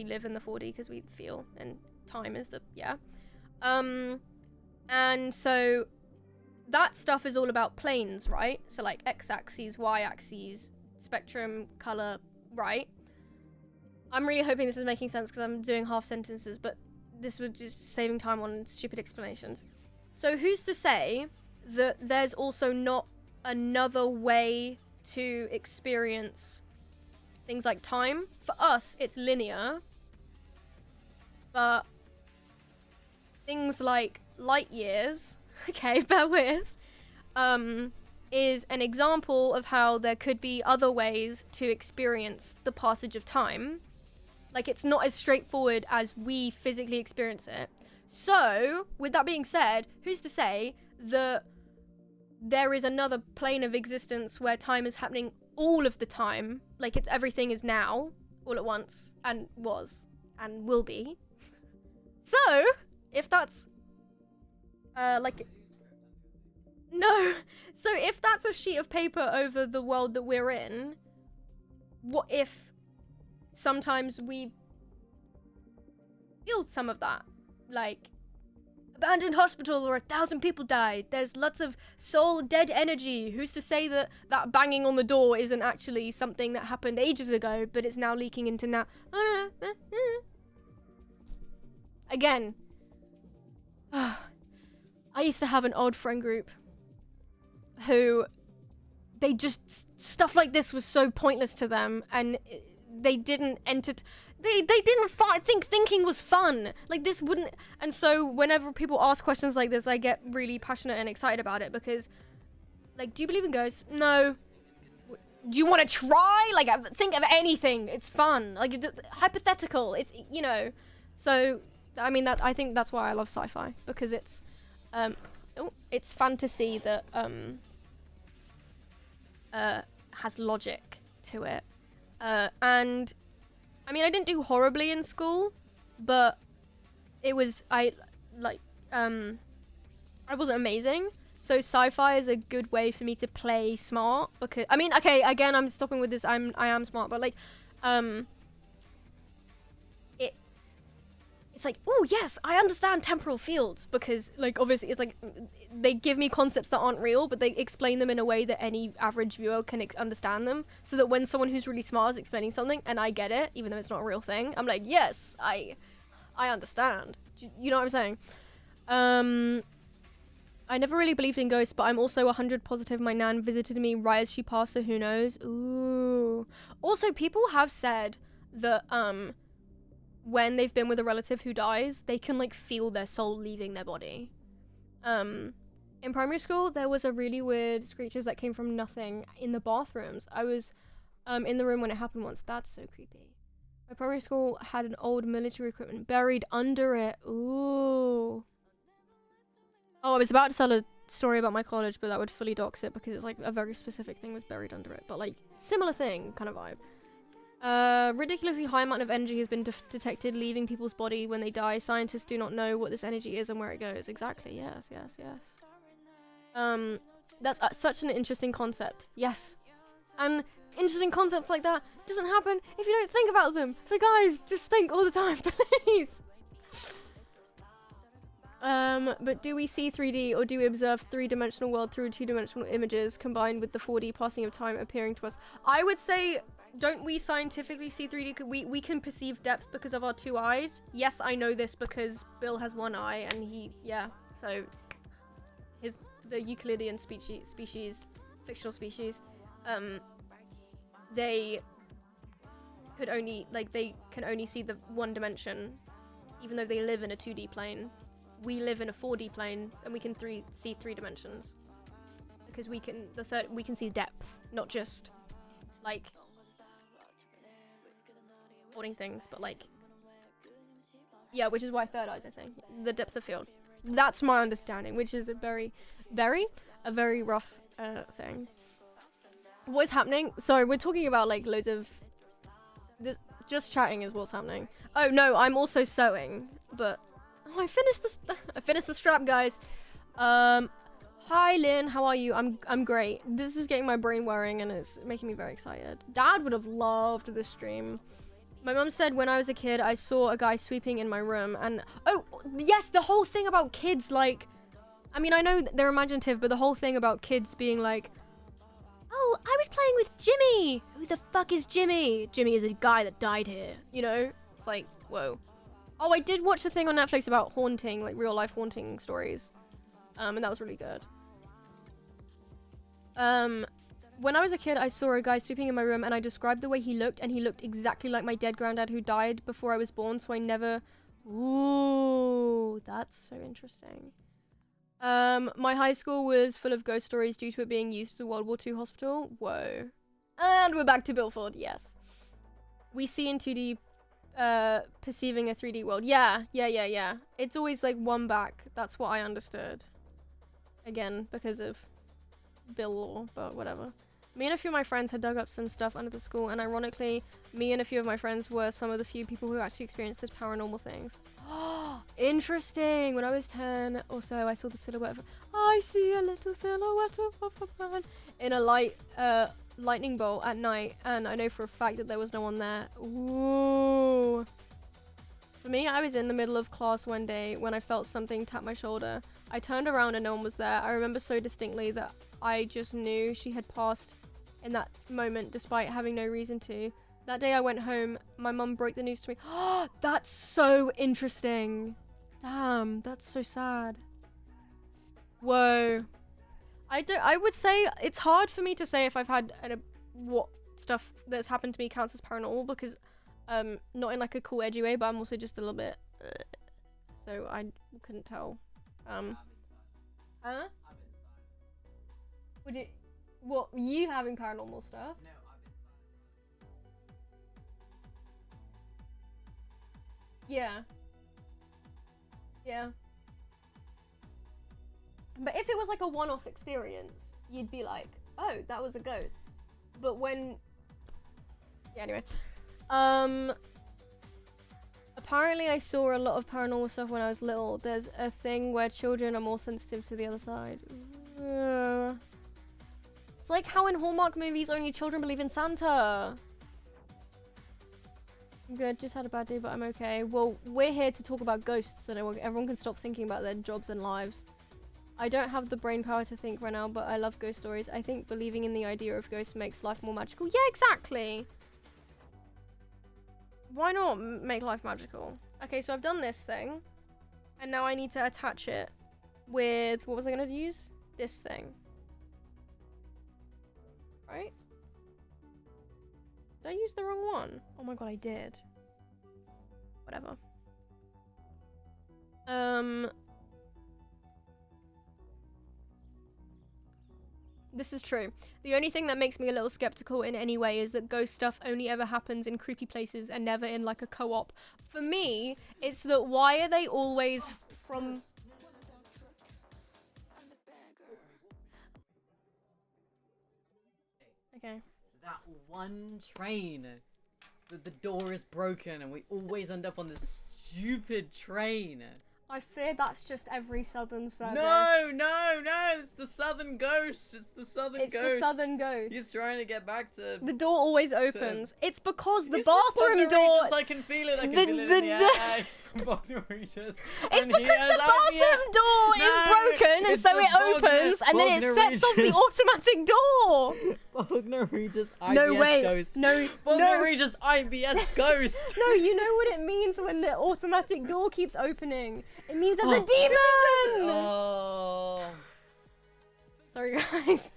live in the 4D because we feel, and time is the, yeah. And so that stuff is all about planes, right? So like x-axes, y-axes, spectrum, color, right? I'm really hoping this is making sense because I'm doing half sentences, but this was just saving time on stupid explanations. So who's to say that there's also not another way to experience things like time. For us, it's linear. But things like light years, okay, bear with, is an example of how there could be other ways to experience the passage of time. Like, it's not as straightforward as we physically experience it. So, with that being said, who's to say that there is another plane of existence where time is happening all of the time, like it's everything is now, all at once, and was, and will be. So, if that's, no. So if that's a sheet of paper over the world that we're in, what if sometimes we feel some of that? Like, abandoned hospital where 1,000 people died. There's lots of soul dead energy. Who's to say that that banging on the door isn't actually something that happened ages ago, but it's now leaking into now? Again, I used to have an old friend group who they just, stuff like this was so pointless to them, and they didn't they didn't think thinking was fun. Like, this wouldn't, and so whenever people ask questions like this, I get really passionate and excited about it, because, like, do you believe in ghosts? No. Do you want to try? Like, think of anything. It's fun. Like, hypothetical. It's, you know. So, I mean, I think that's why I love sci-fi, because it's, it's fantasy that, has logic to it. And, I mean, I didn't do horribly in school, but it was, I wasn't amazing. So sci-fi is a good way for me to play smart, because, I mean, okay, again, I'm stopping with this, I am smart, but, like, it's like, oh yes, I understand temporal fields, because, like, obviously it's like they give me concepts that aren't real, but they explain them in a way that any average viewer can understand them, so that when someone who's really smart is explaining something and I get it, even though it's not a real thing, I'm like, yes, I understand. You know what I'm saying? I never really believed in ghosts, but I'm also 100% positive my nan visited me right as she passed, so who knows? Ooh. Also, people have said that when they've been with a relative who dies, they can, like, feel their soul leaving their body. In primary school, there was a really weird screeches that came from nothing in the bathrooms. I was in the room when it happened once. That's so creepy. My primary school had an old military equipment buried under it. Ooh. Oh, I was about to tell a story about my college, but that would fully dox it, because it's, like, a very specific thing was buried under it. But, like, similar thing kind of vibe. Ridiculously high amount of energy has been detected leaving people's body when they die. Scientists do not know what this energy is and where it goes. Exactly. Yes. That's such an interesting concept. Yes. And interesting concepts like that doesn't happen if you don't think about them. So guys, just think all the time, please. But do we see 3D, or do we observe three-dimensional world through two-dimensional images combined with the 4D passing of time appearing to us? I would say, don't we scientifically see 3D? We can perceive depth because of our two eyes. Yes, I know this because Bill has one eye, and so the Euclidean species, fictional species, they can only see the one dimension, even though they live in a 2D plane. We live in a 4D plane, and we can see three dimensions, because we can see depth, not just, like, holding things, but, like, yeah, which is why third eyes, I think, the depth of field. That's my understanding, which is a very rough thing. What is happening? Sorry, we're talking about, like, loads of this. Just chatting is what's happening. Oh no, I'm also sewing, but I finished the strap, guys. Hi Lynn, how are you? I'm great. This is getting my brain whirring, and it's making me very excited. Dad would have loved this stream. My mum said when I was a kid, I saw a guy sweeping in my room, and oh yes, the whole thing about kids, like, I mean, I know they're imaginative, but the whole thing about kids being like, oh, I was playing with Jimmy. Who the fuck is Jimmy? Jimmy is a guy that died here, you know? It's like, whoa. Oh, I did watch a thing on Netflix about haunting, like, real life haunting stories. And that was really good. When I was a kid, I saw a guy sleeping in my room and I described the way he looked, and he looked exactly like my dead granddad who died before I was born, so I never... Ooh, that's so interesting. My high school was full of ghost stories due to it being used as a World War II hospital. Whoa. And we're back to Bilford, yes. We see in 2D, perceiving a 3D world. Yeah. It's always like one back. That's what I understood. Again, because of Bill Law, but whatever. Me and a few of my friends had dug up some stuff under the school, and ironically, me and a few of my friends were some of the few people who actually experienced this paranormal things. Interesting! When I was 10 or so, I saw the silhouette of... I see a little silhouette of a man in a lightning bolt at night, and I know for a fact that there was no one there. Ooh. For me, I was in the middle of class one day when I felt something tap my shoulder. I turned around and no one was there. I remember so distinctly that I just knew she had passed in that moment despite having no reason to. That day I went home, my mum broke the news to me. Oh, that's so interesting. Damn, that's so sad. Whoa. I would say it's hard for me to say if I've had what stuff that's happened to me counts as paranormal, because not in like a cool edgy way, but I'm also just a little bit so I couldn't tell. Huh? Would it? What, you having paranormal stuff? No, Yeah. But if it was like a one-off experience, you'd be like, oh, that was a ghost. But when... Yeah, anyway. Apparently I saw a lot of paranormal stuff when I was little. There's a thing where children are more sensitive to the other side. It's like how in Hallmark movies only children believe in Santa. I'm good, just had a bad day, but I'm okay. Well, we're here to talk about ghosts so everyone can stop thinking about their jobs and lives. I don't have the brain power to think right now, but I love ghost stories. I think believing in the idea of ghosts makes life more magical. Yeah, exactly! Why not make life magical? Okay, so I've done this thing, and now I need to attach it with... What was I gonna use? This thing. Right? Did I use the wrong one? Oh my god, I did. Whatever. This is true. The only thing that makes me a little skeptical in any way is that ghost stuff only ever happens in creepy places and never in like a co-op. For me, it's that why are they always from... Okay. that one train. The door is broken and we always end up on this stupid train. I fear that's just every Southern service. No, it's the Southern Ghost. It's the Southern Ghost. It's the Southern Ghost. He's trying to get back to... The door always opens. It's because the He's bathroom from door... Regis. I can feel it. I can feel it in the air. He's from Bognor Regis. It's because the bathroom door is broken, and so it opens, and then it sets off the automatic door. Bognor Regis IBS No way. Ghost. No. Bognor Regis IBS Ghost. No, you know what it means when the automatic door keeps opening. It means there's a demon! Oh. Sorry, guys.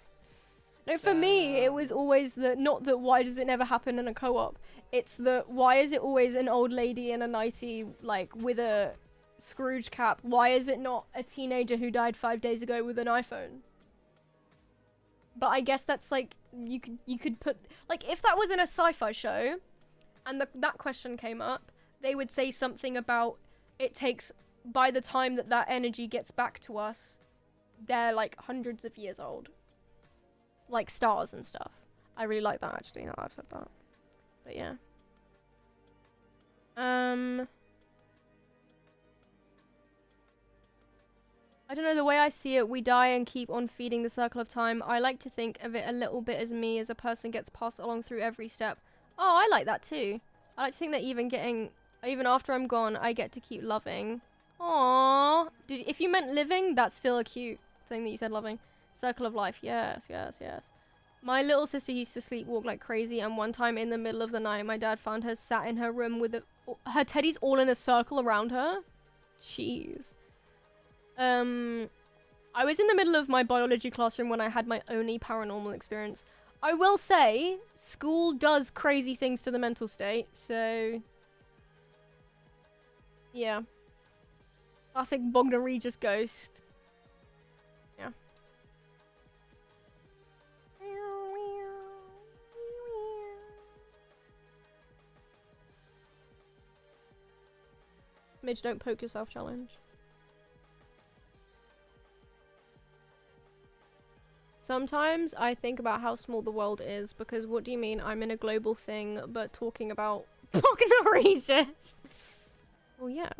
No, for me, it was always the... Not that why does it never happen in a co-op. It's the why is it always an old lady in a nightie, like, with a Scrooge cap? Why is it not a teenager who died 5 days ago with an iPhone? But I guess that's, like, you could put... Like, if that was in a sci-fi show, and that question came up, they would say something about it takes... By the time that energy gets back to us, they're like hundreds of years old. Like stars and stuff. I really like that actually, now I've said that. But yeah. I don't know, the way I see it, we die and keep on feeding the circle of time. I like to think of it a little bit as me as a person gets passed along through every step. Oh, I like that too. I like to think that even after I'm gone, I get to keep loving. Aww. If you meant living, that's still a cute thing that you said, loving. Circle of life. Yes, yes, yes. My little sister used to sleepwalk like crazy, and one time in the middle of the night, my dad found her sat in her room with her teddies all in a circle around her. Jeez. I was in the middle of my biology classroom when I had my only paranormal experience. I will say, school does crazy things to the mental state, so... Yeah. Classic Bogdan Regis ghost. Yeah. Midge, don't poke yourself challenge. Sometimes I think about how small the world is, because what do you mean I'm in a global thing, but talking about Bogdan Regis? Well, yes.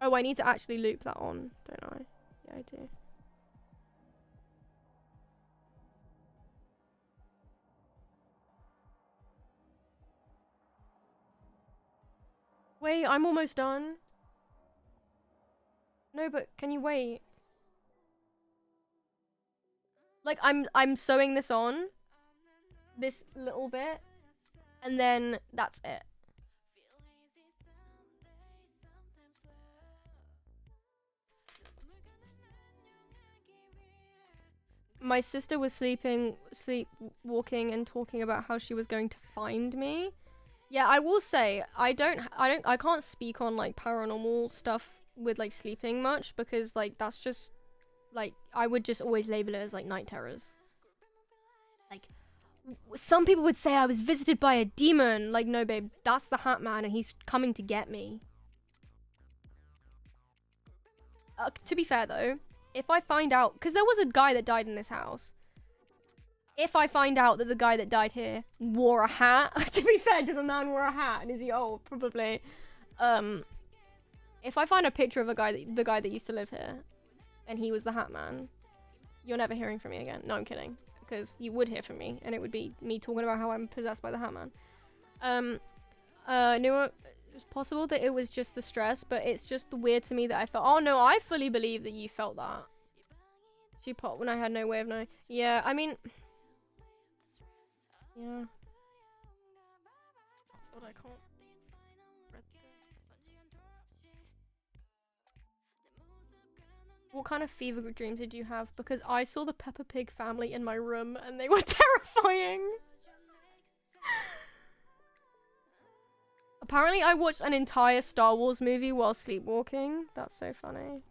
Oh, I need to actually loop that on, don't I? Yeah, I do. Wait, I'm almost done. No, but can you wait? Like, I'm sewing this on. This little bit. And then that's it. My sister was sleepwalking and talking about how she was going to find me. Yeah, I will say I can't speak on like paranormal stuff with like sleeping much, because like that's just like I would just always label it as like night terrors. Like some people would say I was visited by a demon. Like, no babe, that's the Hat Man and he's coming to get me. To be fair though, if I find out, because there was a guy that died in this house. If I find out that the guy that died here wore a hat, to be fair, does a man wear a hat? And is he old? Probably. If I find a picture of the guy that used to live here, and he was the Hat Man, you're never hearing from me again. No, I'm kidding. Because you would hear from me, and it would be me talking about how I'm possessed by the Hat Man. No, it's possible that it was just the stress, but it's just weird to me that I felt. Oh no, I fully believe that you felt that. She popped when I had no way of knowing. Yeah, I mean. Yeah. But I can't. What kind of fever dreams did you have? Because I saw the Peppa Pig family in my room and they were terrifying. Apparently I watched an entire Star Wars movie while sleepwalking. That's so funny.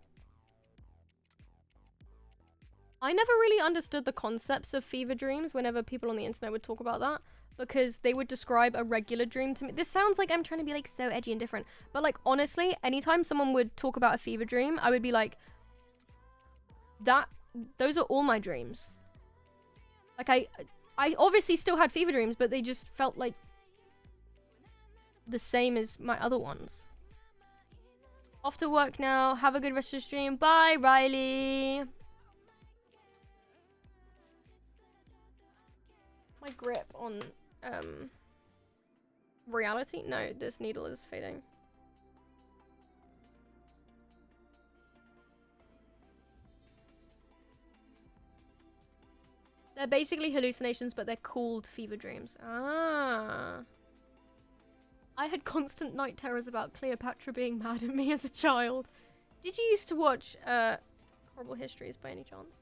I never really understood the concepts of fever dreams whenever people on the internet would talk about that, because they would describe a regular dream to me. This sounds like I'm trying to be like so edgy and different, but like honestly, anytime someone would talk about a fever dream, I would be like, those are all my dreams. Like I obviously still had fever dreams, but they just felt like the same as my other ones. Off to work now. Have a good rest of the stream. Bye, Riley. My grip on reality? No, this needle is fading. They're basically hallucinations, but they're called fever dreams. Ah. I had constant night terrors about Cleopatra being mad at me as a child. Did you used to watch Horrible Histories by any chance?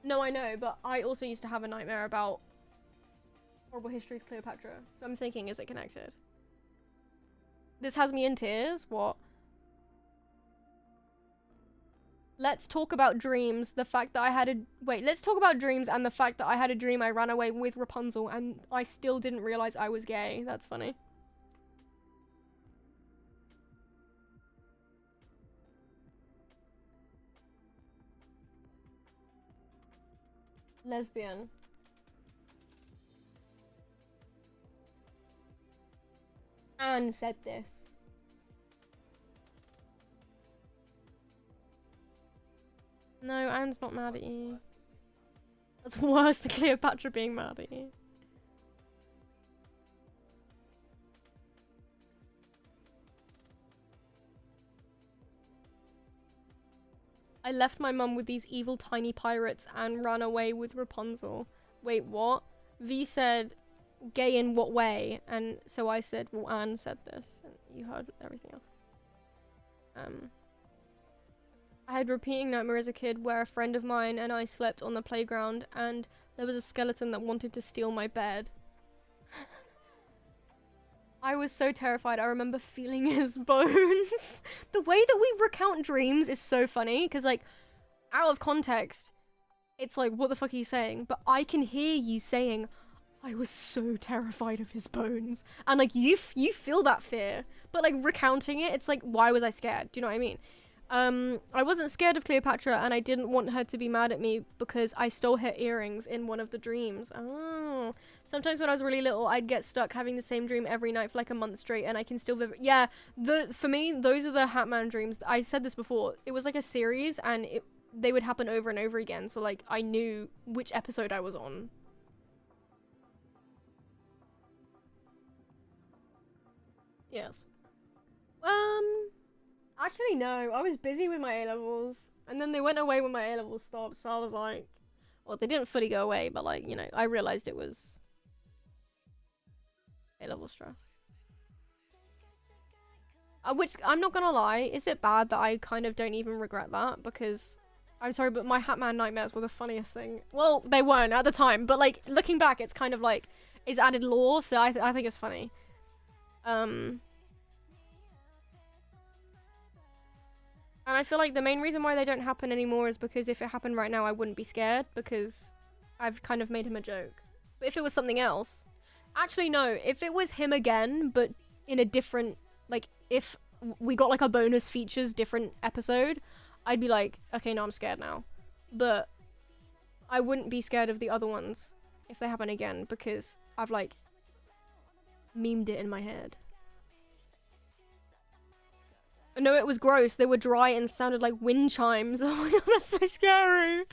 No, I know, but I also used to have a nightmare about Horrible Histories Cleopatra. So I'm thinking, is it connected? This has me in tears. What? Let's talk about dreams. The fact that I had a... Wait, let's talk about dreams and the fact that I had a dream I ran away with Rapunzel and I still didn't realize I was gay. That's funny. Lesbian. Anne said this. No, Anne's not mad at you. That's worse than Cleopatra being mad at you. I left my mum with these evil tiny pirates and ran away with Rapunzel. Wait, what? V said, gay in what way? And so I said, well, Anne said this. And you heard everything else. I had repeating nightmare as a kid where a friend of mine and I slept on the playground and there was a skeleton that wanted to steal my bed. I was so terrified. I remember feeling his bones. The way that we recount dreams is so funny because, like, out of context, it's like, what the fuck are you saying? But I can hear you saying, I was so terrified of his bones. And, like, you feel that fear. But, like, recounting it, it's like, why was I scared? Do you know what I mean? I wasn't scared of Cleopatra, and I didn't want her to be mad at me because I stole her earrings in one of the dreams. Oh. Sometimes when I was really little, I'd get stuck having the same dream every night for like a month straight, and I can still yeah, for me, those are the Hatman dreams. I said this before. It was like a series, and they would happen over and over again, so like I knew which episode I was on. Yes. Actually no, I was busy with my A-levels, and then they went away when my A-levels stopped, so I was like, well, they didn't fully go away, but like, you know, I realized it was A-level stress. Which, I'm not gonna lie, is it bad that I kind of don't even regret that? Because, I'm sorry, but my Hatman nightmares were the funniest thing. Well, they weren't at the time, but like, looking back, it's kind of like, it's added lore, so I think it's funny. And I feel like the main reason why they don't happen anymore is because if it happened right now, I wouldn't be scared because I've kind of made him a joke. But if it was something else... Actually, no. If it was him again, but in a different... Like, if we got like a bonus features different episode, I'd be like, okay, no, I'm scared now. But I wouldn't be scared of the other ones if they happen again because I've like memed it in my head. No, it was gross. They were dry and sounded like wind chimes. Oh my god, that's so scary.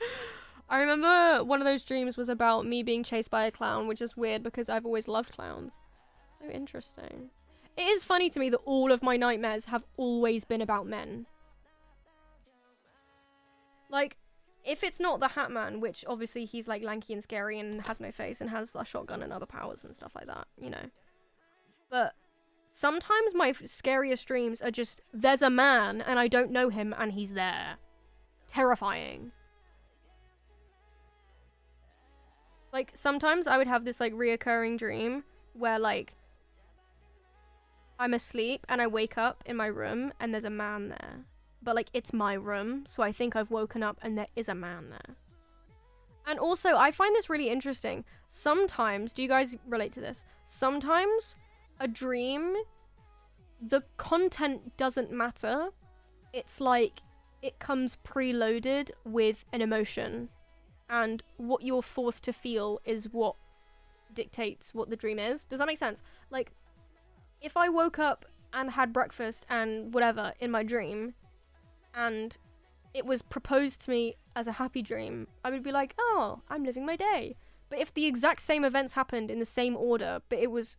I remember one of those dreams was about me being chased by a clown, which is weird because I've always loved clowns. So interesting. It is funny to me that all of my nightmares have always been about men. Like, if it's not the Hatman, which obviously he's like lanky and scary and has no face and has a shotgun and other powers and stuff like that, you know. But sometimes my scariest dreams are just, there's a man and I don't know him and he's there. Terrifying. Like, sometimes I would have this like reoccurring dream where like I'm asleep and I wake up in my room and there's a man there. But like, it's my room, so I think I've woken up and there is a man there. And also, I find this really interesting. Sometimes, do you guys relate to this? Sometimes a dream, the content doesn't matter. It's like it comes preloaded with an emotion, and what you're forced to feel is what dictates what the dream is. Does that make sense? Like, if I woke up and had breakfast and whatever in my dream, and it was proposed to me as a happy dream, I would be like, oh, I'm living my day. But if the exact same events happened in the same order, but it was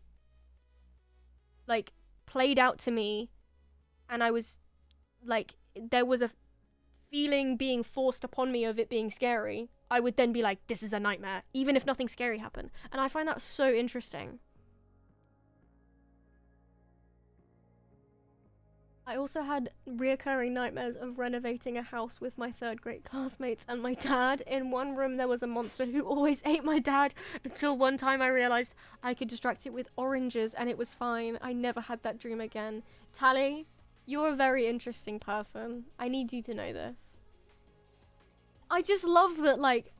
like played out to me and I was like, there was a feeling being forced upon me of it being scary, I would then be like, this is a nightmare, even if nothing scary happened. And I find that so interesting. I also had reoccurring nightmares of renovating a house with my 3rd grade classmates and my dad. In one room there was a monster who always ate my dad, until one time I realised I could distract it with oranges and it was fine. I never had that dream again. Tally, you're a very interesting person. I need you to know this. I just love that, like,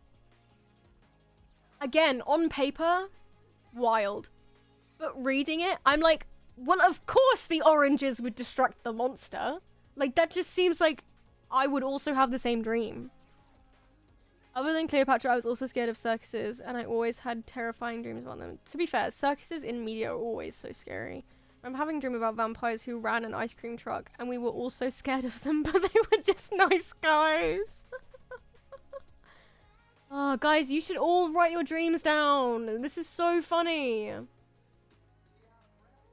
again, on paper, wild. But reading it, I'm like, well, of course the oranges would distract the monster. Like, that just seems like I would also have the same dream. Other than Cleopatra, I was also scared of circuses, and I always had terrifying dreams about them. To be fair, circuses in media are always so scary. I'm having a dream about vampires who ran an ice cream truck, and we were all so scared of them, but they were just nice guys. Oh, guys, you should all write your dreams down. This is so funny.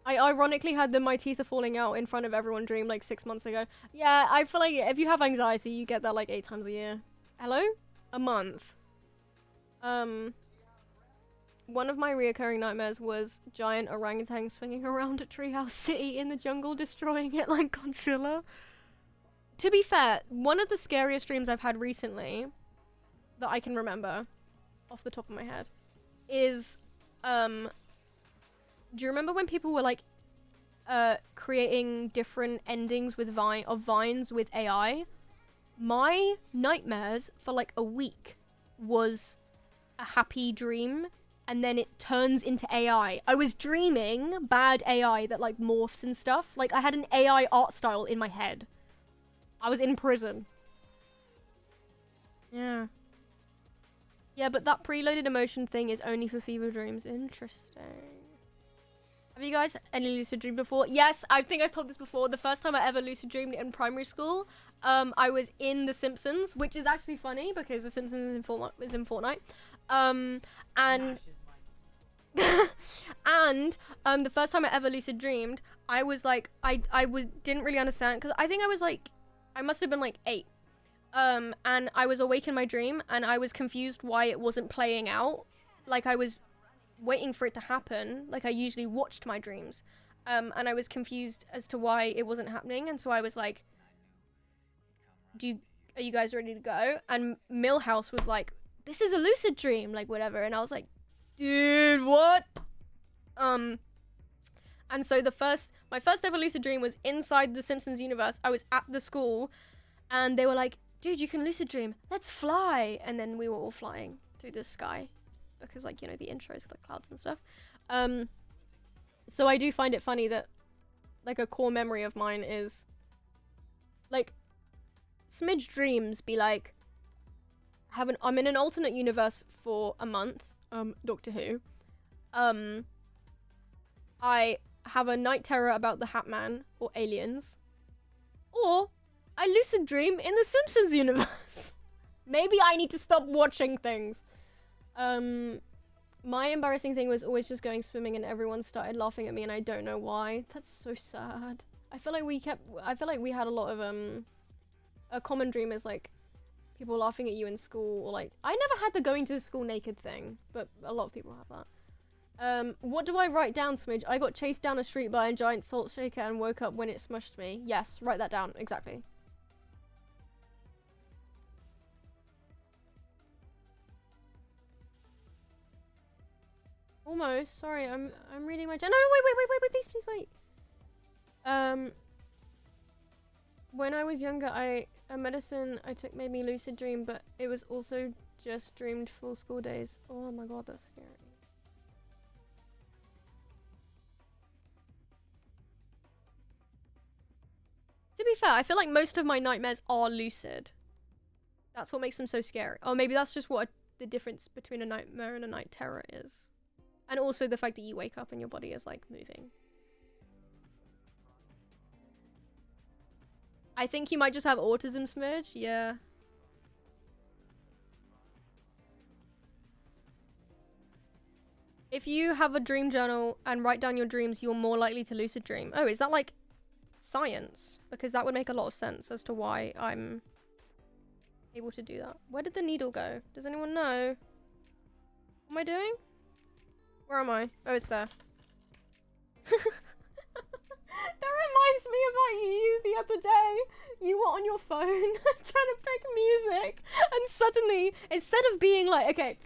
I ironically had my teeth are falling out in front of everyone dream like 6 months ago. Yeah, I feel like if you have anxiety, you get that like 8 times a year. Hello? A month. One of my reoccurring nightmares was giant orangutan swinging around a treehouse city in the jungle, destroying it like Godzilla. To be fair, one of the scariest dreams I've had recently that I can remember off the top of my head is, do you remember when people were like creating different endings with vines with AI? My nightmares for like a week was a happy dream, and then it turns into AI. I was dreaming bad AI that like morphs and stuff. Like I had an AI art style in my head. I was in prison. Yeah. Yeah, but that preloaded emotion thing is only for fever dreams. Interesting. Have you guys any lucid dream before? Yes, I think I've told this before. The first time I ever lucid dreamed in primary school, I was in The Simpsons, which is actually funny because The Simpsons is in Fortnite. And the first time I ever lucid dreamed, I was like, I didn't really understand, because I think I was like, I must have been like 8. And I was awake in my dream, and I was confused why it wasn't playing out. Like, I was waiting for it to happen, like I usually watched my dreams. And I was confused as to why it wasn't happening, and so I was like, are you guys ready to go? And Millhouse was like, this is a lucid dream, like whatever. And I was like, dude, what? And so my first ever lucid dream was inside the Simpsons universe. I was at the school, and they were like, dude, you can lucid dream, let's fly. And then we were all flying through the sky, because like, you know, the intros, the clouds and stuff. So I do find it funny that like a core memory of mine is like smidge dreams be like, I'm in an alternate universe for a month, Doctor Who. I have a night terror about the Hat Man or aliens, or I lucid dream in the Simpsons universe. Maybe I need to stop watching things. My embarrassing thing was always just going swimming, and everyone started laughing at me, and I don't know why. That's so sad. I feel like we had a lot of a common dream is like people laughing at you in school, or like, I never had the going to school naked thing, but a lot of people have that. What do I write down, Smidge? I got chased down a street by a giant salt shaker and woke up when it smushed me. Yes, write that down, exactly. Almost. Sorry, I'm reading my no, wait, please wait. When I was younger, a medicine I took made me lucid dream, but it was also just dreamed full school days. Oh my god, that's scary. To be fair, I feel like most of my nightmares are lucid. That's what makes them so scary. Or maybe that's just what the difference between a nightmare and a night terror is. And also the fact that you wake up and your body is like moving. I think you might just have autism, Smidge. Yeah. If you have a dream journal and write down your dreams, you're more likely to lucid dream. Oh, is that like science? Because that would make a lot of sense as to why I'm able to do that. Where did the needle go? Does anyone know? What am I doing? Where am I? Oh, it's there. That reminds me about you the other day. You were on your phone trying to pick music, and suddenly, instead of being like, okay,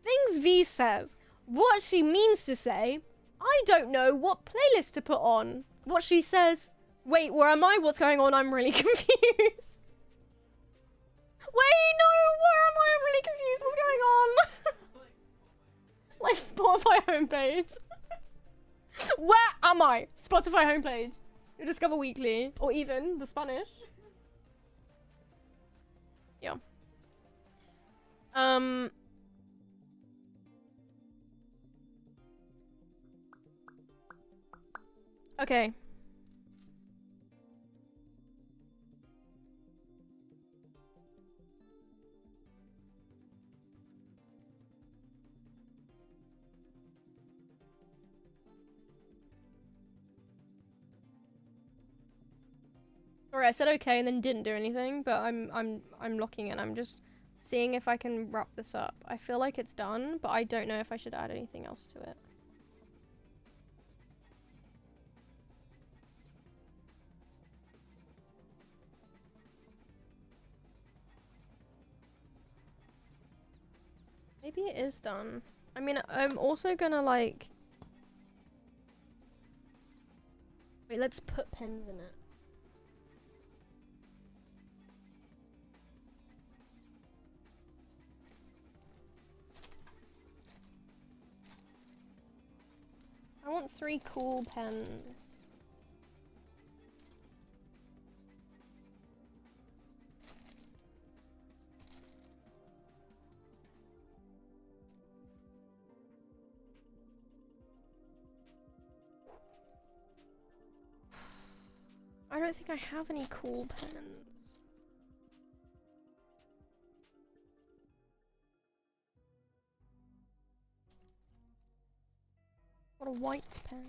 things V says, what she means to say, I don't know what playlist to put on. What she says, wait, where am I? What's going on? I'm really confused. Wait, no, where am I? I'm really confused. What's going on? Like Spotify homepage. Where am I? Spotify homepage. You Discover Weekly, or even the Spanish. Yeah. Okay. Sorry, I said okay and then didn't do anything, but I'm locking in. I'm just seeing if I can wrap this up. I feel like it's done, but I don't know if I should add anything else to it. Maybe it is done. I mean, I'm also gonna like... Wait, let's put pens in it. I want 3 cool pens. I don't think I have any cool pens. What a white pen.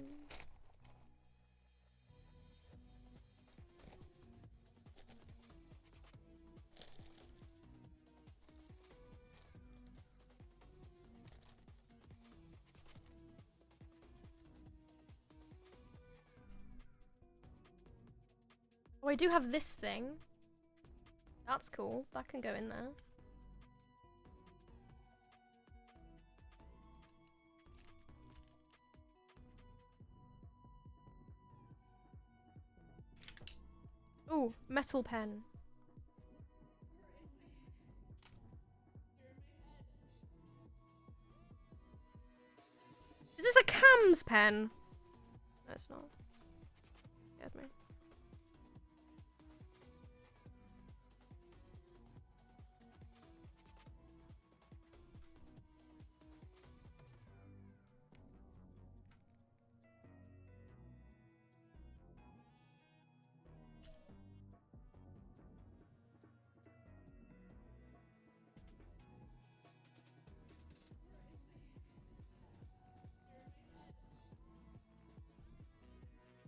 Oh, I do have this thing. That's cool. That can go in there. Ooh, metal pen. Is this a Cam's pen? No, it's not. Scared me.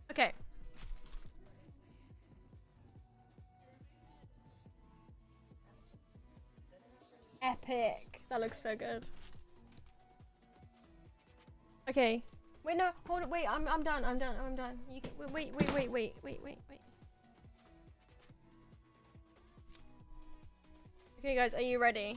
Okay. Epic. That looks so good. Okay. Wait, no, hold on, wait, I'm done, I'm done. You can, wait. Okay, guys, are you ready?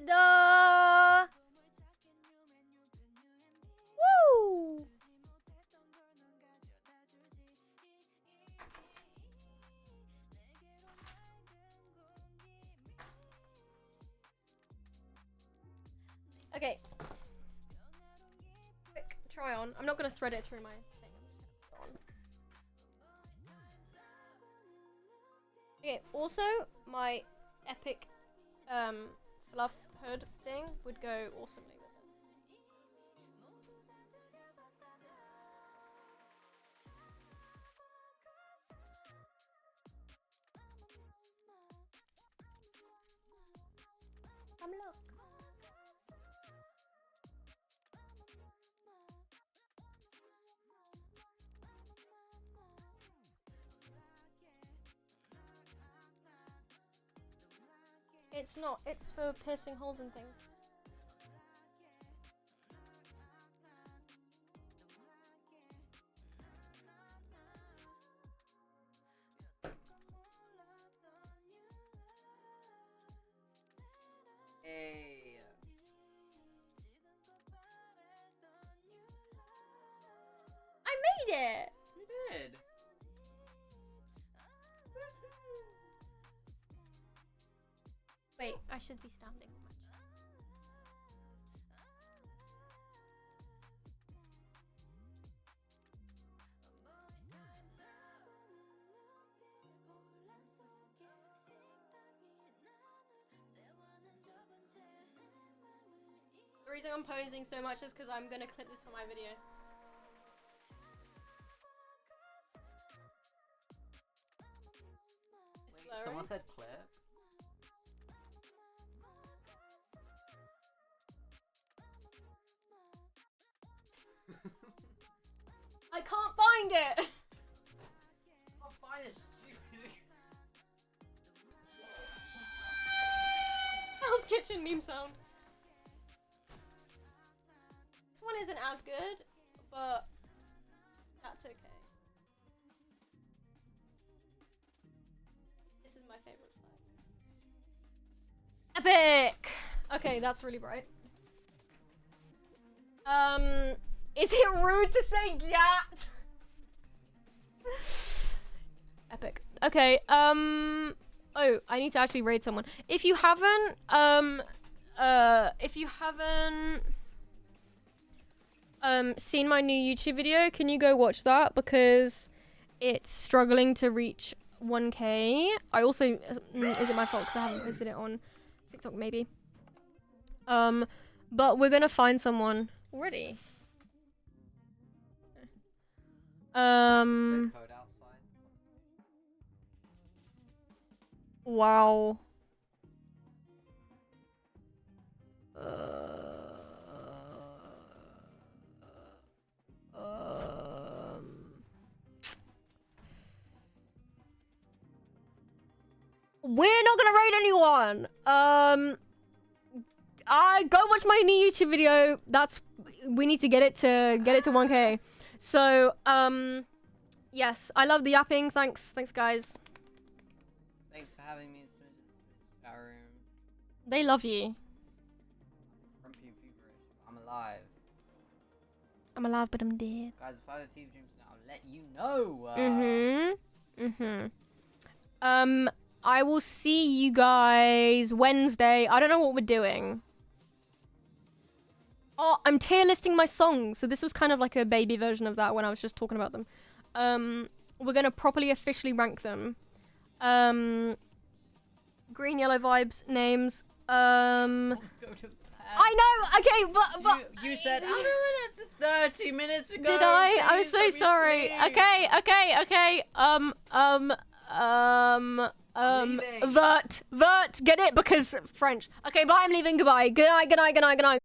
Ta-da! Woo! Okay. Quick try on. I'm not gonna thread it through my thing. I'm just gonna put it on. Okay, also my epic fluff hood thing would go awesomely with it. Look. It's not, it's for piercing holes and things. Hey. I made it! You did. Wait, I should be standing. The reason I'm posing so much is because I'm gonna clip this for my video. Sorry. Someone said clip. I can't find it. I'll find this stupid. Hell's Kitchen meme sound. This one isn't as good, but that's okay. This is my favorite flag. Epic! Okay, that's really bright. Is it rude to say gat? Epic. Okay, oh, I need to actually raid someone. If you haven't, seen my new YouTube video, can you go watch that? Because it's struggling to reach 1K. I also, is it my fault because I haven't posted it on TikTok maybe? But we're gonna find someone already. Code outside. Wow. We're not gonna raid anyone. I go watch my new YouTube video. We need to get it to 1K. So, yes, I love the yapping. Thanks guys. Thanks for having me in Smidge's chat room. They love you. From feverish. I'm alive. I'm alive, but I'm dead. Guys, if I have a fever dreams now, I'll let you know. I will see you guys Wednesday. I don't know what we're doing. Oh, I'm tier listing my songs. So this was kind of like a baby version of that when I was just talking about them. We're gonna properly officially rank them. Green, yellow vibes, names. Go to bed. I know. Okay, but you said 30 minutes ago. did I? I'm please so let me sorry. sleep. Okay. Leaving. Vert, get it because French. Okay, bye. I'm leaving. Goodbye. Good night.